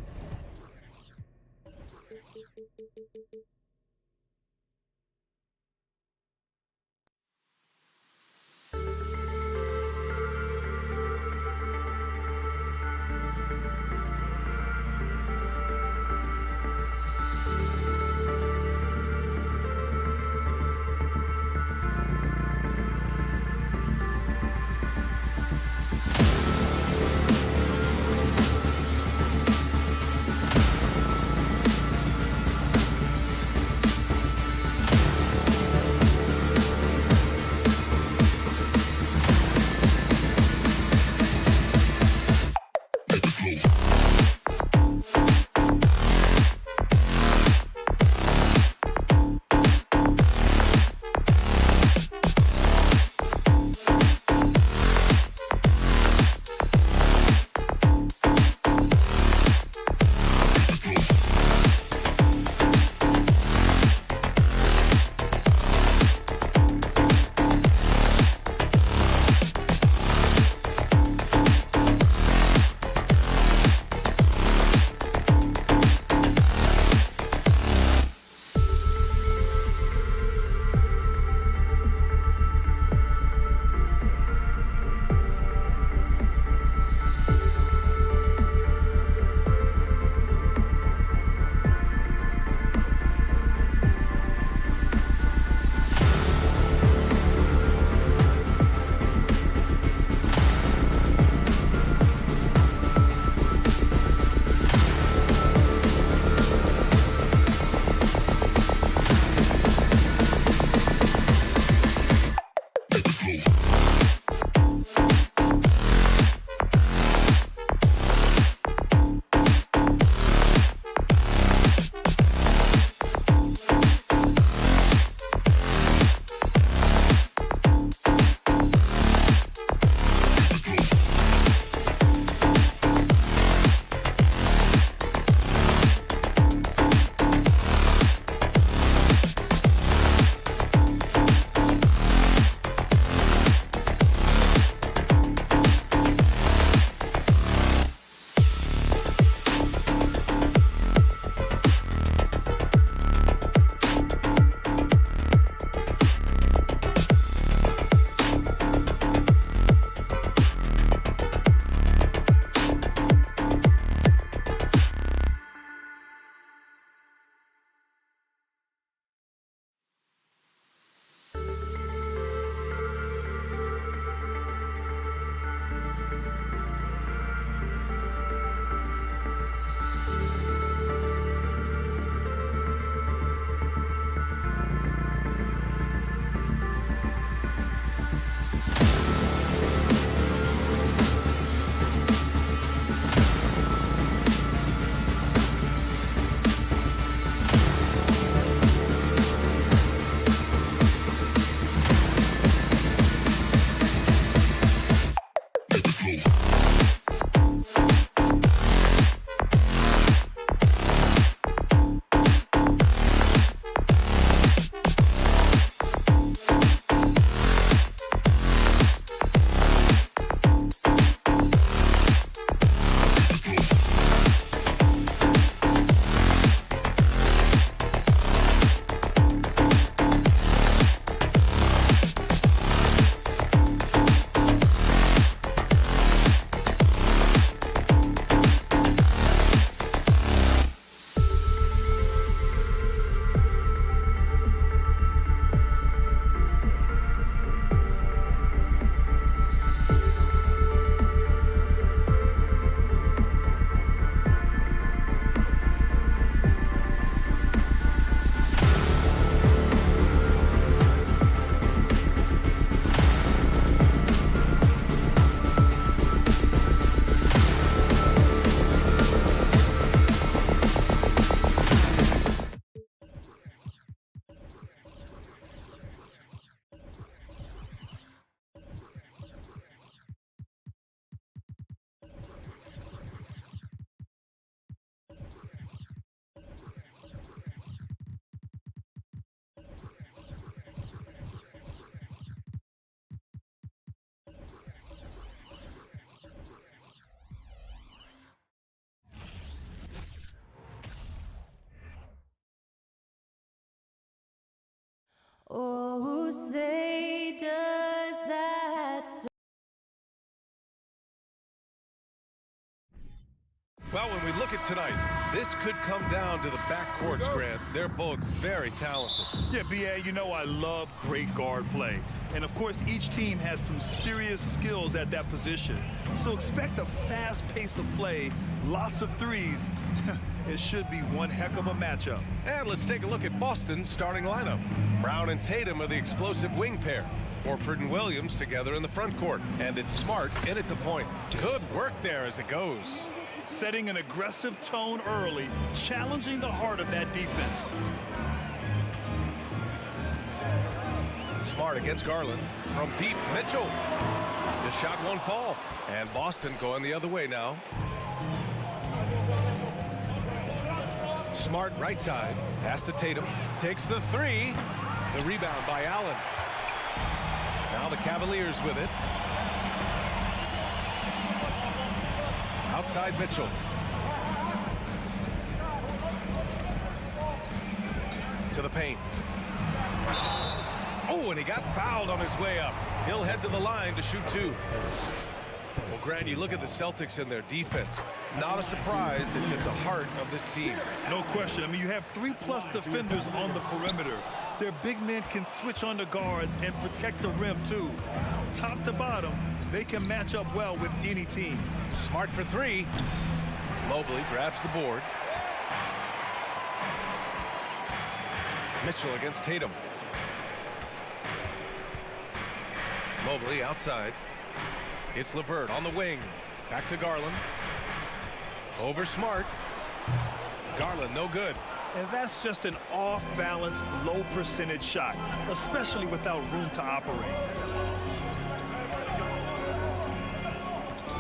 Oh, say does that. Well, when we look at tonight, this could come down to the backcourts, Grant. They're both very talented. Yeah, B.A., you know I love great guard play. And, of course, each team has some serious skills at that position. So expect a fast pace of play, lots of threes. It should be one heck of a matchup. And let's take a look at Boston's starting lineup. Brown and Tatum are the explosive wing pair. Horford and Williams together in the front court. And it's Smart in at the point. Good work there as it goes. Setting an aggressive tone early, challenging the heart of that defense. Smart against Garland. From deep, Mitchell. The shot won't fall. And Boston going the other way now. Smart right side. Pass to Tatum. Takes the three. The rebound by Allen. Now the Cavaliers with it. Outside Mitchell. To the paint. Oh, and he got fouled on his way up. He'll head to the line to shoot two. Well, Grant, you look at the Celtics and their defense. Not a surprise. It's at the heart of this team. No question. I mean, you have 3+ defenders on the perimeter. Their big men can switch on the guards and protect the rim, too. Top to bottom, they can match up well with any team. Smart for three. Mobley grabs the board. Mitchell against Tatum. Mobley outside. It's LeVert on the wing. Back to Garland. Over Smart. Garland no good. And that's just an off-balance, low-percentage shot, especially without room to operate.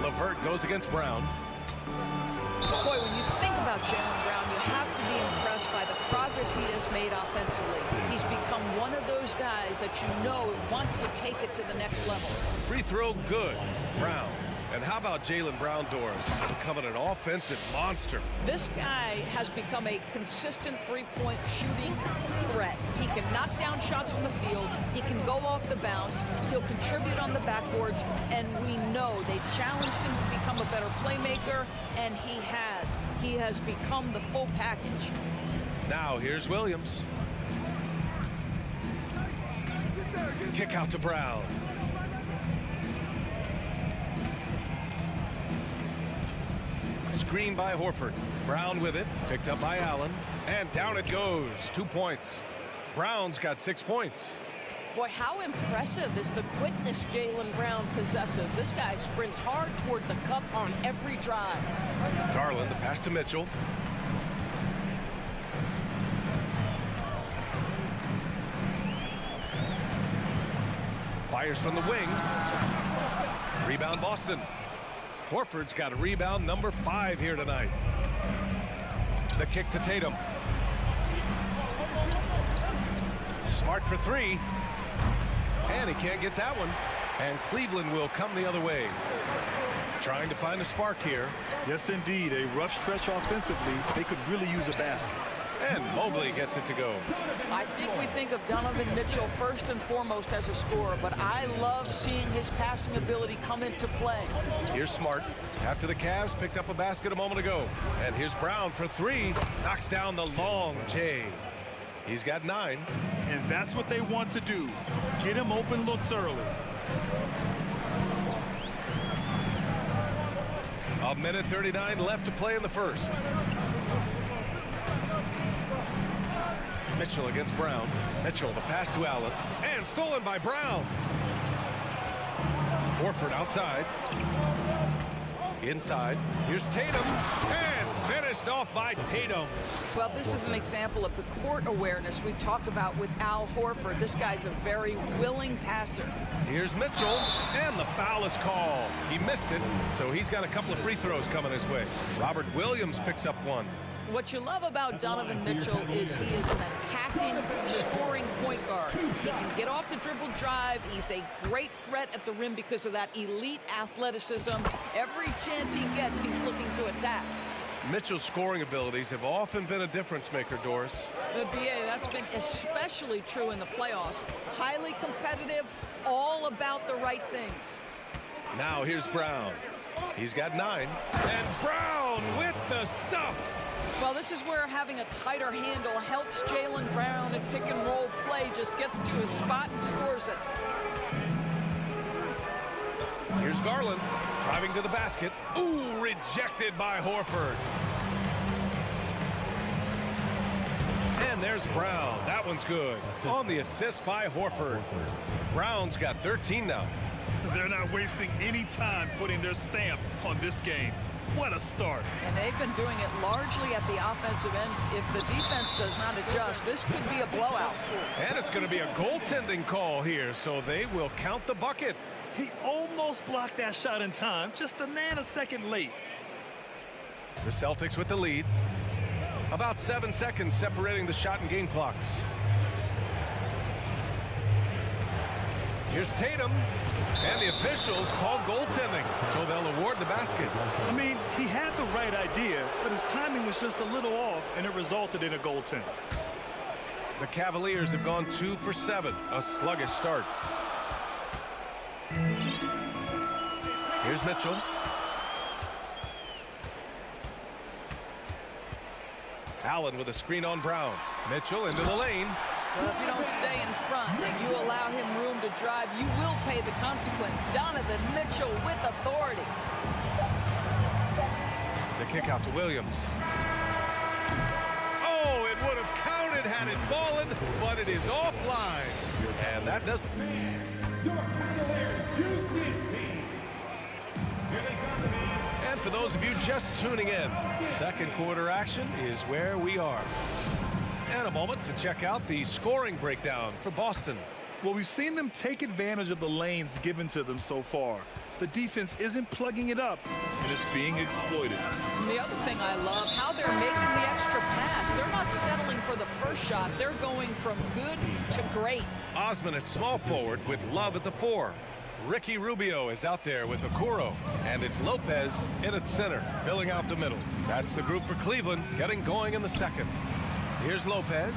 LeVert goes against Brown. Boy, when you think about Jaylen Brown, you have to be impressed by the progress he has made offensively. He's become one of those guys that you know wants to take it to the next level. Free throw good. Brown. And how about Jaylen Brown doors becoming an offensive monster? This guy has become a consistent three-point shooting threat. He can knock down shots from the field. He can go off the bounce. He'll contribute on the backboards. And we know they challenged him to become a better playmaker, and he has. He has become the full package. Now here's Williams. Kick out to Brown. Screen by Horford. Brown with it. Picked up by Allen. And down it goes. 2 points. Brown's got 6 points. Boy, how impressive is the quickness Jaylen Brown possesses. This guy sprints hard toward the cup on every drive. Garland, the pass to Mitchell. Fires from the wing. Rebound Boston. Horford's got a rebound number 5 here tonight. The kick to Tatum. Smart for three. And he can't get that one. And Cleveland will come the other way. Trying to find a spark here. Yes, indeed. A rough stretch offensively. They could really use a basket. And Mobley gets it to go. I think we think of Donovan Mitchell first and foremost as a scorer, but I love seeing his passing ability come into play. Here's Smart. After the Cavs picked up a basket a moment ago. And here's Brown for three. Knocks down the long J. He's got 9. And that's what they want to do. Get him open looks early. A minute 39 left to play in the first. Mitchell against Brown. Mitchell, the pass to Allen. And stolen by Brown. Horford outside. Inside. Here's Tatum. And finished off by Tatum. Well, this is an example of the court awareness we talked about with Al Horford. This guy's a very willing passer. Here's Mitchell. And the foul is called. He missed it, so he's got a couple of free throws coming his way. Robert Williams picks up one. What you love about Donovan Mitchell is he is an attacking, scoring point guard. He can get off the dribble drive. He's a great threat at the rim because of that elite athleticism. Every chance he gets, he's looking to attack. Mitchell's scoring abilities have often been a difference maker, Doris. The BA, that's been especially true in the playoffs. Highly competitive, all about the right things. Now here's Brown. He's got 9. And Brown with the stuff. Well, this is where having a tighter handle helps Jaylen Brown in pick and roll play. Just gets to his spot and scores it. Here's Garland driving to the basket. Ooh, rejected by Horford. And there's Brown. That one's good. On the assist by Horford. Brown's got 13 now. They're not wasting any time putting their stamp on this game. What a start. And they've been doing it largely at the offensive end. If the defense does not adjust, this could be a blowout. And it's going to be a goaltending call here, so they will count the bucket. He almost blocked that shot in time, just a nanosecond late. The Celtics with the lead. About 7 seconds separating the shot and game clocks. Here's Tatum. And the officials call goaltending, so they'll award the basket. I mean, he had the right idea, but his timing was just a little off, and it resulted in a goaltend. The Cavaliers have gone 2 for 7, a sluggish start. Here's Mitchell. Allen with a screen on Brown. Mitchell into the lane. Well, if you don't stay in front and you allow him room to drive, you will pay the consequence. Donovan Mitchell with authority. The kick out to Williams. Oh, it would have counted had it fallen, but it is offline. And that does. And for those of you just tuning in, second quarter action is where we are. And a moment to check out the scoring breakdown for Boston. Well, we've seen them take advantage of the lanes given to them so far. The defense isn't plugging it up, and it's being exploited. And the other thing I love, how they're making the extra pass. They're not settling for the first shot. They're going from good to great. Osman at small forward with Love at the 4. Ricky Rubio is out there with Okoro, and it's Lopez in at center, filling out the middle. That's the group for Cleveland, getting going in the second. Here's Lopez,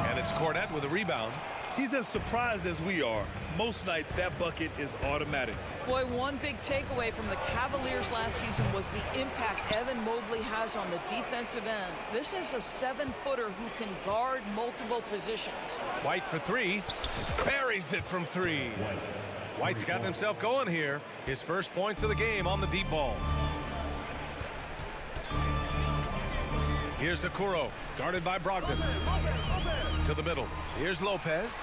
and it's Cornette with a rebound. He's as surprised as we are. Most nights, that bucket is automatic. Boy, one big takeaway from the Cavaliers last season was the impact Evan Mobley has on the defensive end. This is a 7-footer who can guard multiple positions. White for 3, buries it from 3. White's gotten himself going here. His first points of the game on the deep ball. Here's Okoro, guarded by Brogdon. To the middle. Here's Lopez.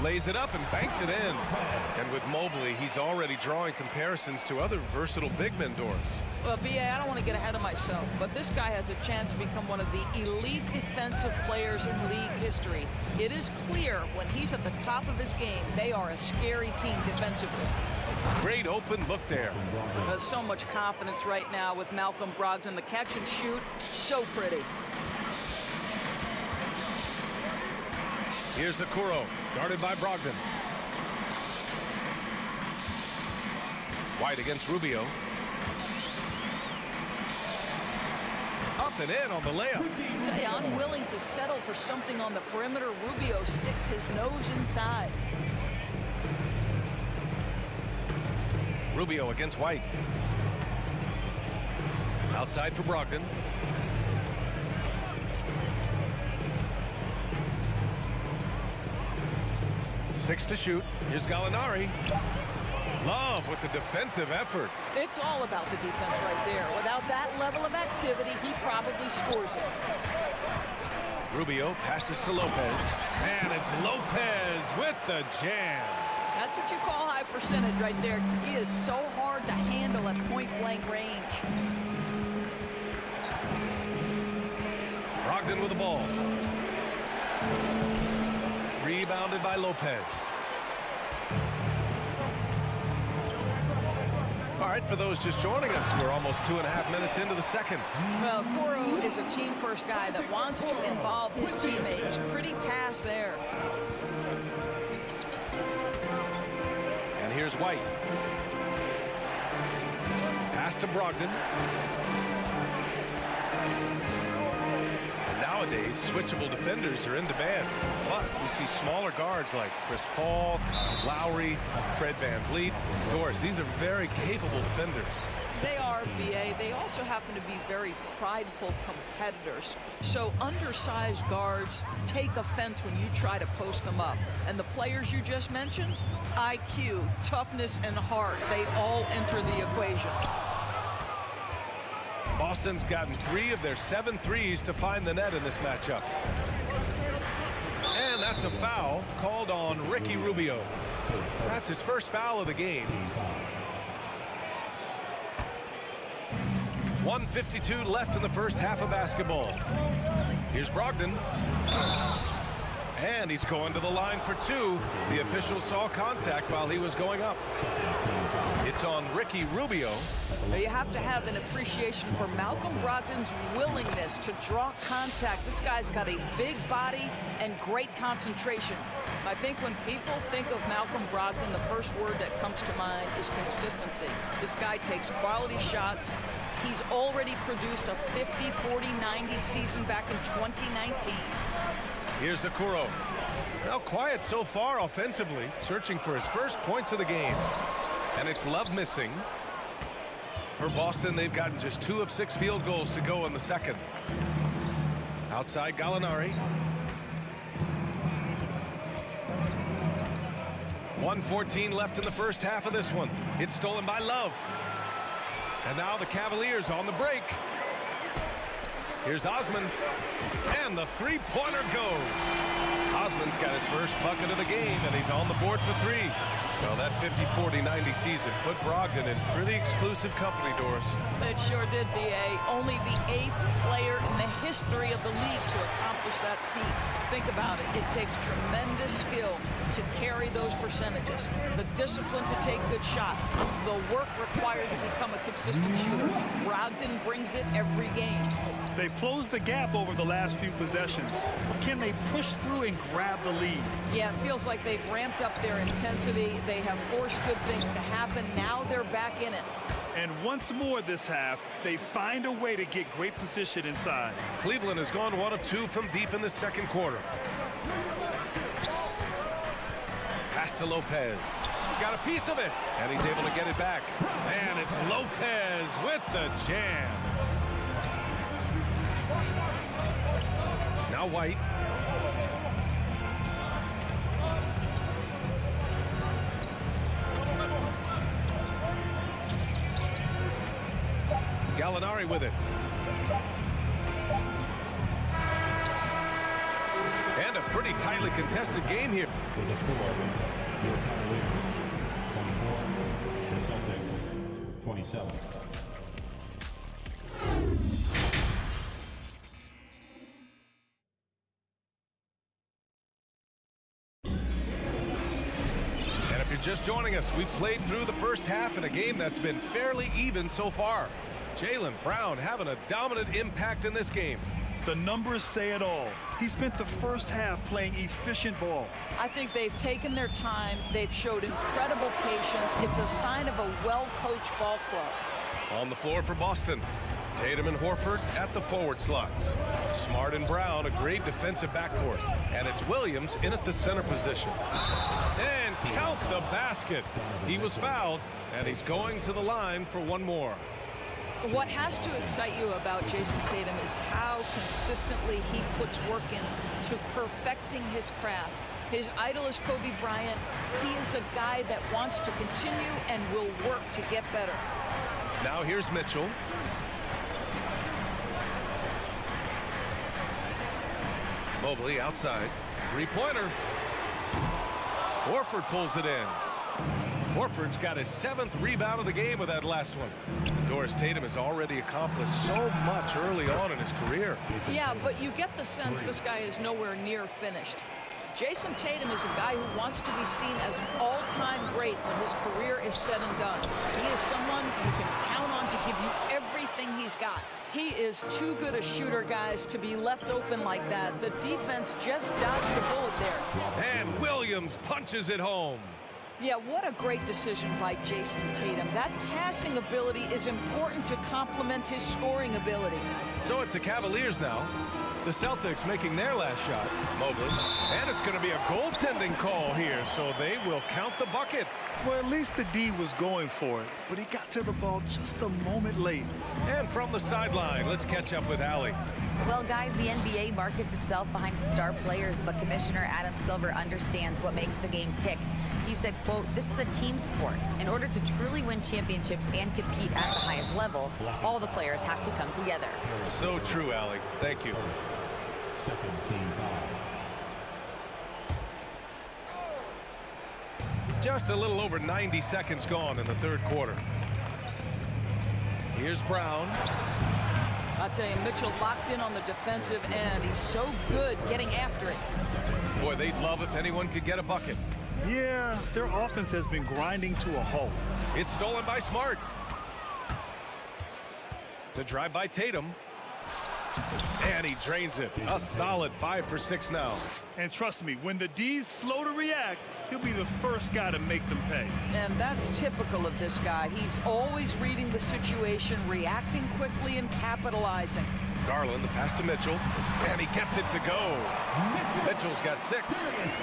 Lays it up and banks it in. And with Mobley, he's already drawing comparisons to other versatile big men, Doris. Well, B.A., I don't want to get ahead of myself, but this guy has a chance to become one of the elite defensive players in league history. It is clear when he's at the top of his game, they are a scary team defensively. Great open look there. There's so much confidence right now with Malcolm Brogdon. The catch and shoot, so pretty. Here's Okoro, guarded by Brogdon. White against Rubio. Up and in on the layup. I tell you, I'm willing to settle for something on the perimeter. Rubio sticks his nose inside. Rubio against White. Outside for Brogdon. Six to shoot. Here's Gallinari. Love with the defensive effort. It's all about the defense right there. Without that level of activity, he probably scores it. Rubio passes to Lopez. And it's Lopez with the jam. That's what you call high percentage right there. He is so hard to handle at point-blank range. Brogdon with the ball. Rebounded by Lopez. All right, for those just joining us, we're almost 2.5 minutes into the second. Well, Okoro is a team-first guy that wants to involve his teammates. Pretty pass there. And here's White. Pass to Brogdon. Nowadays, switchable defenders are in demand, but we see smaller guards like Chris Paul, Lowry, Fred VanVleet, Doris. These are very capable defenders. They are, BA. They also happen to be very prideful competitors. So undersized guards take offense when you try to post them up. And the players you just mentioned, IQ, toughness, and heart, they all enter the equation. Boston's gotten 3 of their 7 threes to find the net in this matchup. And that's a foul called on Ricky Rubio. That's his first foul of the game. 1:52 left in the first half of basketball. Here's Brogdon. And he's going to the line for 2. The official saw contact while he was going up. It's on Ricky Rubio. Now you have to have an appreciation for Malcolm Brogdon's willingness to draw contact. This guy's got a big body and great concentration. I think when people think of Malcolm Brogdon, the first word that comes to mind is consistency. This guy takes quality shots. He's already produced a 50, 40, 90 season back in 2019. Here's Okoro. Now quiet so far offensively, searching for his first points of the game. And it's Love missing. For Boston, they've gotten just 2 of 6 field goals to go in the second. Outside Gallinari. 1:14 left in the first half of this one. It's stolen by Love. And now the Cavaliers on the break. Here's Osman. And the three-pointer goes. Osman's got his first bucket of the game, and he's on the board for 3. Well, that 50, 40, 90 season put Brogdon in pretty exclusive company, Doris. It sure did, BA. Only the 8th player in the history of the league to accomplish that feat. Think about it. It takes tremendous skill to carry those percentages. The discipline to take good shots. The work required to become a consistent shooter. Brogdon brings it every game. They've closed the gap over the last few possessions. Can they push through and grab the lead? Yeah, it feels like they've ramped up their intensity. They have forced good things to happen. Now they're back in it. And once more this half, they find a way to get great position inside. Cleveland has gone 1 of 2 from deep in the second quarter. Pass to Lopez. Got a piece of it, and he's able to get it back. And it's Lopez with the jam. Now White. Gallinari with it. And a pretty tightly contested game here. For the score, your Cavaliers, 24, the Celtics, 27. And if you're just joining us, we've played through the first half in a game that's been fairly even so far. Jaylen Brown having a dominant impact in this game. The numbers say it all. He spent the first half playing efficient ball. I think they've taken their time. They've showed incredible patience. It's a sign of a well-coached ball club. On the floor for Boston, Tatum and Horford at the forward slots. Smart and Brown, a great defensive backcourt. And it's Williams in at the center position. And count the basket. He was fouled, and he's going to the line for one more. What has to excite you about Jason Tatum is how consistently he puts work in to perfecting his craft. His idol is Kobe Bryant. He is a guy that wants to continue and will work to get better. Now here's Mitchell. Mobley outside. Three-pointer. Horford pulls it in. Horford's got his 7th rebound of the game with that last one. Doris, Tatum has already accomplished so much early on in his career. Yeah, but you get the sense this guy is nowhere near finished. Jason Tatum is a guy who wants to be seen as an all-time great when his career is said and done. He is someone you can count on to give you everything he's got. He is too good a shooter, guys, to be left open like that. The defense just dodged a bullet there. And Williams punches it home. Yeah, what a great decision by Jason Tatum. That passing ability is important to complement his scoring ability. So it's the Cavaliers now. The Celtics making their last shot. Mobley. And it's going to be a goaltending call here, so they will count the bucket. Well, at least the D was going for it, but he got to the ball just a moment late. And from the sideline, let's catch up with Allie. Well, guys, the NBA markets itself behind star players, but Commissioner Adam Silver understands what makes the game tick. He said, quote, "This is a team sport. In order to truly win championships and compete at the highest level, all the players have to come together." So true, Allie. Thank you. Second team foul. Just a little over 90 seconds gone in the third quarter. Here's Brown. I'll tell you, Mitchell locked in on the defensive end. He's so good getting after it. Boy, they'd love if anyone could get a bucket. Yeah, their offense has been grinding to a halt. It's stolen by Smart. The drive by Tatum. And he drains it. A solid 5 for 6 now. And trust me, when the D's slow to react, he'll be the first guy to make them pay. And that's typical of this guy. He's always reading the situation, reacting quickly and capitalizing. Garland, the pass to Mitchell, and he gets it to go. Mitchell's got 6.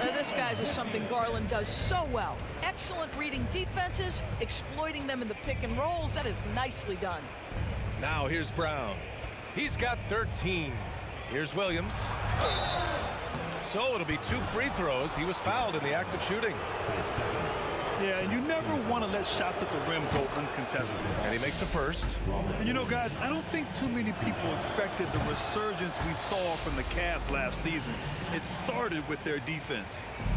This guy's is something Garland does so well. Excellent reading defenses, exploiting them in the pick and rolls. That is nicely done. Now here's Brown. He's got 13. Here's Williams. So it'll be 2 free throws. He was fouled in the act of shooting. Yeah, and you never want to let shots at the rim go uncontested. And he makes the first. And you know, guys, I don't think too many people expected the resurgence we saw from the Cavs last season. It started with their defense.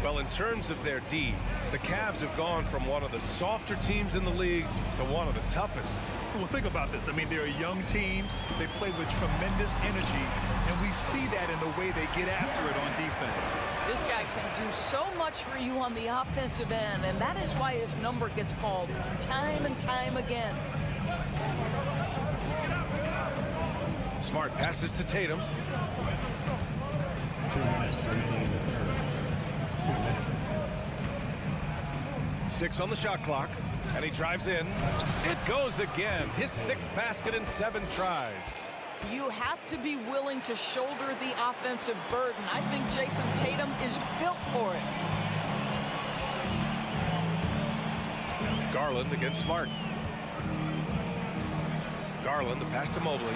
Well, in terms of their D, the Cavs have gone from one of the softer teams in the league to one of the toughest. Well, think about this. I mean, they're a young team. They play with tremendous energy, and we see that in the way they get after it on defense. This guy can do so much for you on the offensive end, and that is why his number gets called time and time again. Smart passes to Tatum. 2 minutes remaining in the third. 2 minutes. 6 on the shot clock, and he drives in. It goes again. His 6th basket in 7 tries. You have to be willing to shoulder the offensive burden. I think Jason Tatum is built for it. Garland against Smart. Garland, the pass to Mobley.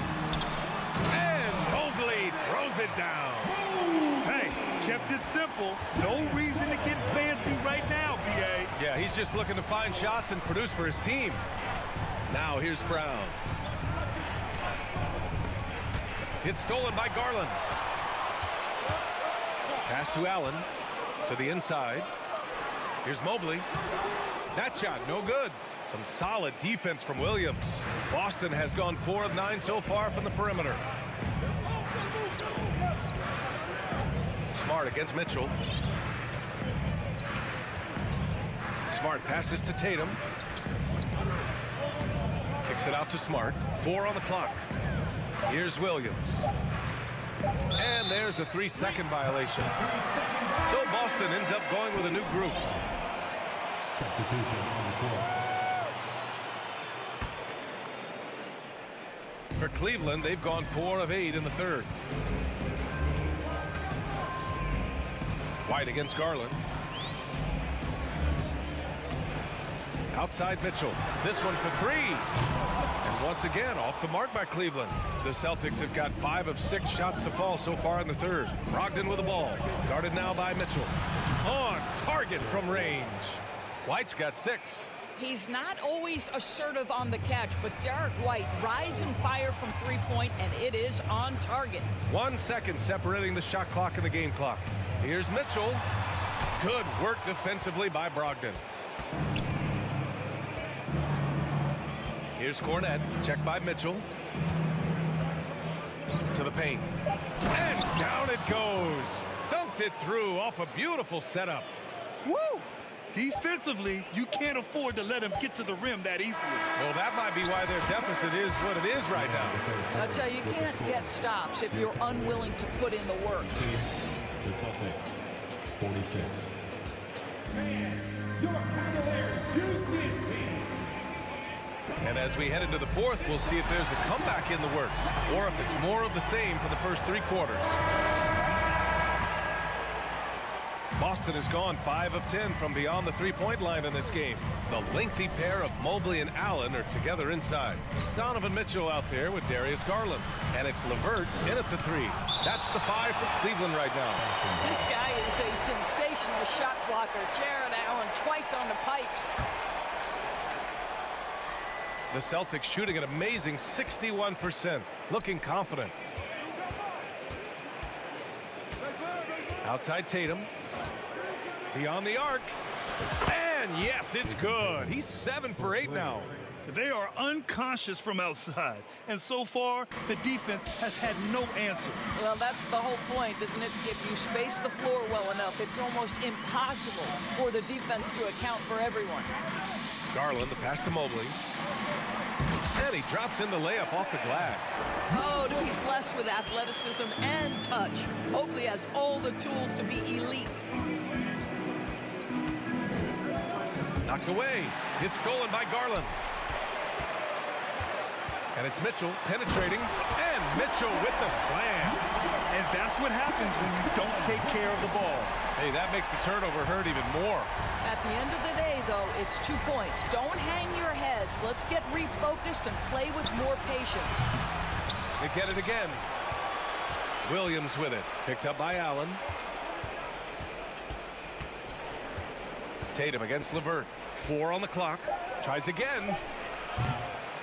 And Mobley throws it down. Hey, kept it simple. No reason to get fancy right now, B.A. Yeah, he's just looking to find shots and produce for his team. Now here's Brown. It's stolen by Garland. Pass to Allen. To the inside. Here's Mobley. That shot, no good. Some solid defense from Williams. Boston has gone 4 of 9 so far from the perimeter. Smart against Mitchell. Smart passes to Tatum. Kicks it out to Smart. 4 on the clock. Here's Williams. And there's a 3-second violation. So Boston ends up going with a new group. Substitution on the floor. For Cleveland, they've gone 4 of 8 in the third. White against Garland. Outside Mitchell. This one for 3. And once again, off the mark by Cleveland. The Celtics have got 5 of 6 shots to fall so far in the third. Brogdon with the ball. Guarded now by Mitchell. On target from range. White's got 6. He's not always assertive on the catch, but Derek White rise and fire from 3-point, and it is on target. 1 second separating the shot clock and the game clock. Here's Mitchell. Good work defensively by Brogdon. Here's Cornette. Checked by Mitchell. To the paint. And down it goes. Dunked it through off a beautiful setup. Woo! Defensively, you can't afford to let him get to the rim that easily. Well, that might be why their deficit is what it is right now. I tell you, you can't get stops if you're unwilling to put in the work. The Celtics, 46. your Cavaliers Houston team. And as we head into the fourth, we'll see if there's a comeback in the works or if it's more of the same for the first 3 quarters. Boston has gone 5 of 10 from beyond the three-point line in this game. The lengthy pair of Mobley and Allen are together inside. Donovan Mitchell out there with Darius Garland. And it's LeVert in at the 3. That's the 5 for Cleveland right now. This guy is a sensational shot blocker. Jared Allen twice on the pipes. The Celtics shooting an amazing 61%, looking confident. Outside Tatum. Beyond the arc. And yes, it's good. He's 7 for 8 now. They are unconscious from outside. And so far, the defense has had no answer. Well, that's the whole point, isn't it? If you space the floor well enough, it's almost impossible for the defense to account for everyone. Garland, the pass to Mobley. And he drops in the layup off the glass. Oh, to be blessed with athleticism and touch. Mobley has all the tools to be elite. Knocked away. It's stolen by Garland. And it's Mitchell penetrating. And Mitchell with the slam. And that's what happens when you don't take care of the ball. Hey, that makes the turnover hurt even more. At the end of the day, though, it's 2 points. Don't hang your heads. Let's get refocused and play with more patience. They get it again. Williams with it. Picked up by Allen. Tatum against LeVert. 4 on the clock. Tries again.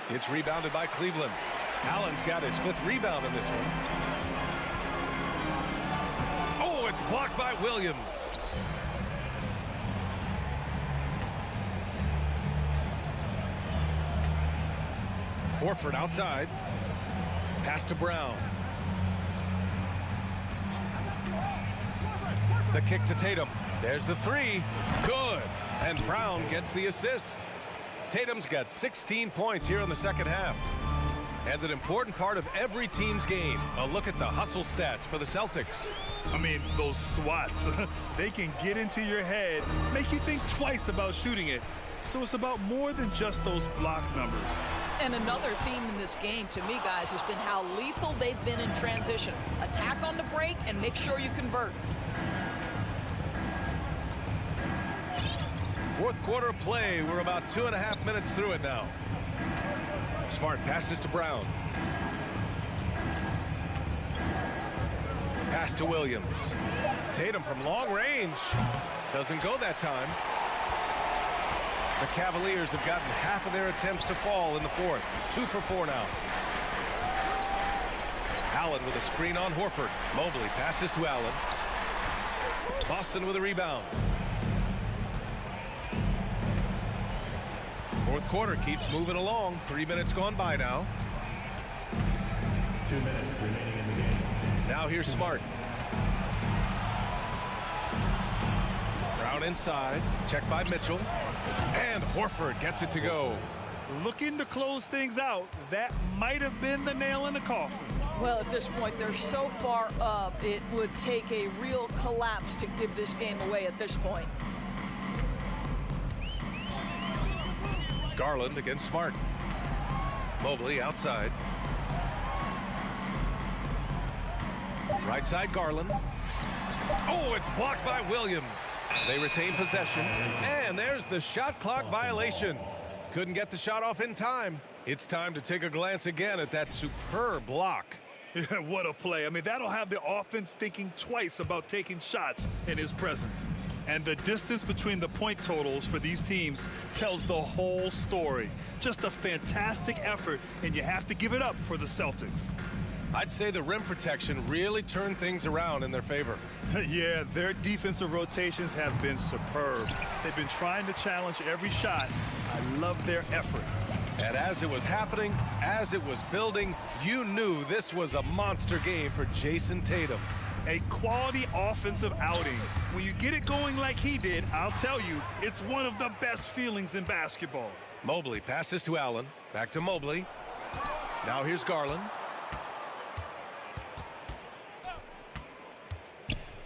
It's rebounded by Cleveland. Allen's got his 5th rebound in this one. Oh, it's blocked by Williams. Horford outside. Pass to Brown. The kick to Tatum. There's the 3. Good. And Brown gets the assist. Tatum's got 16 points here in the second half. And an important part of every team's game. A look at the hustle stats for the Celtics. I mean, those swats, they can get into your head, make you think twice about shooting it. So it's about more than just those block numbers. And another theme in this game, to me, guys, has been how lethal they've been in transition. Attack on the break and make sure you convert. Fourth quarter of play. We're about 2.5 minutes through it now. Smart passes to Brown. Pass to Williams. Tatum from long range. Doesn't go that time. The Cavaliers have gotten half of their attempts to fall in the fourth. 2 for 4 now. Allen with a screen on Horford. Mobley passes to Allen. Boston with a rebound. Fourth quarter keeps moving along. 3 minutes gone by now. 2 minutes remaining in the game. Now here's Smart. Brown inside. Checked by Mitchell. And Horford gets it to go. Looking to close things out. That might have been the nail in the coffin. Well, at this point, they're so far up, it would take a real collapse to give this game away at this point. Garland against Smart. Mobley outside. Right side Garland. Oh, it's blocked by Williams. They retain possession. And there's the shot clock violation. Couldn't get the shot off in time. It's time to take a glance again at that superb block. Yeah, what a play. I mean, that'll have the offense thinking twice about taking shots in his presence. And the distance between the point totals for these teams tells the whole story. Just a fantastic effort, and you have to give it up for the Celtics. I'd say the rim protection really turned things around in their favor. Yeah, their defensive rotations have been superb. They've been trying to challenge every shot. I love their effort. And as it was happening, as it was building, you knew this was a monster game for Jason Tatum. A quality offensive outing. When you get it going like he did, I'll tell you, it's one of the best feelings in basketball. Mobley passes to Allen. Back to Mobley. Now here's Garland.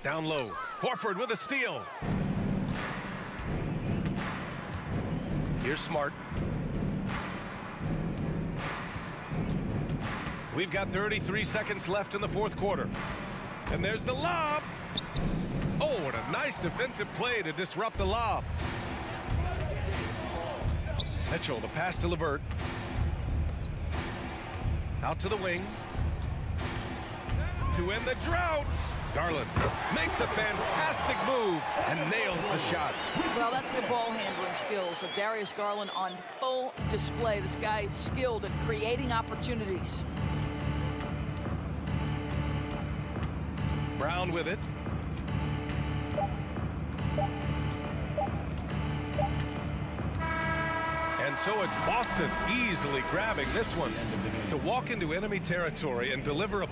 Down low. Horford with a steal. Here's Smart. We've got 33 seconds left in the fourth quarter. And there's the lob. Oh, what a nice defensive play to disrupt the lob. Mitchell, the pass to LeVert. Out to the wing. To end the drought. Garland makes a fantastic move and nails the shot. Well, that's the ball handling skills of Darius Garland on full display. This guy is skilled at creating opportunities. Brown with it. And so it's Boston easily grabbing this one. To walk into enemy territory and deliver a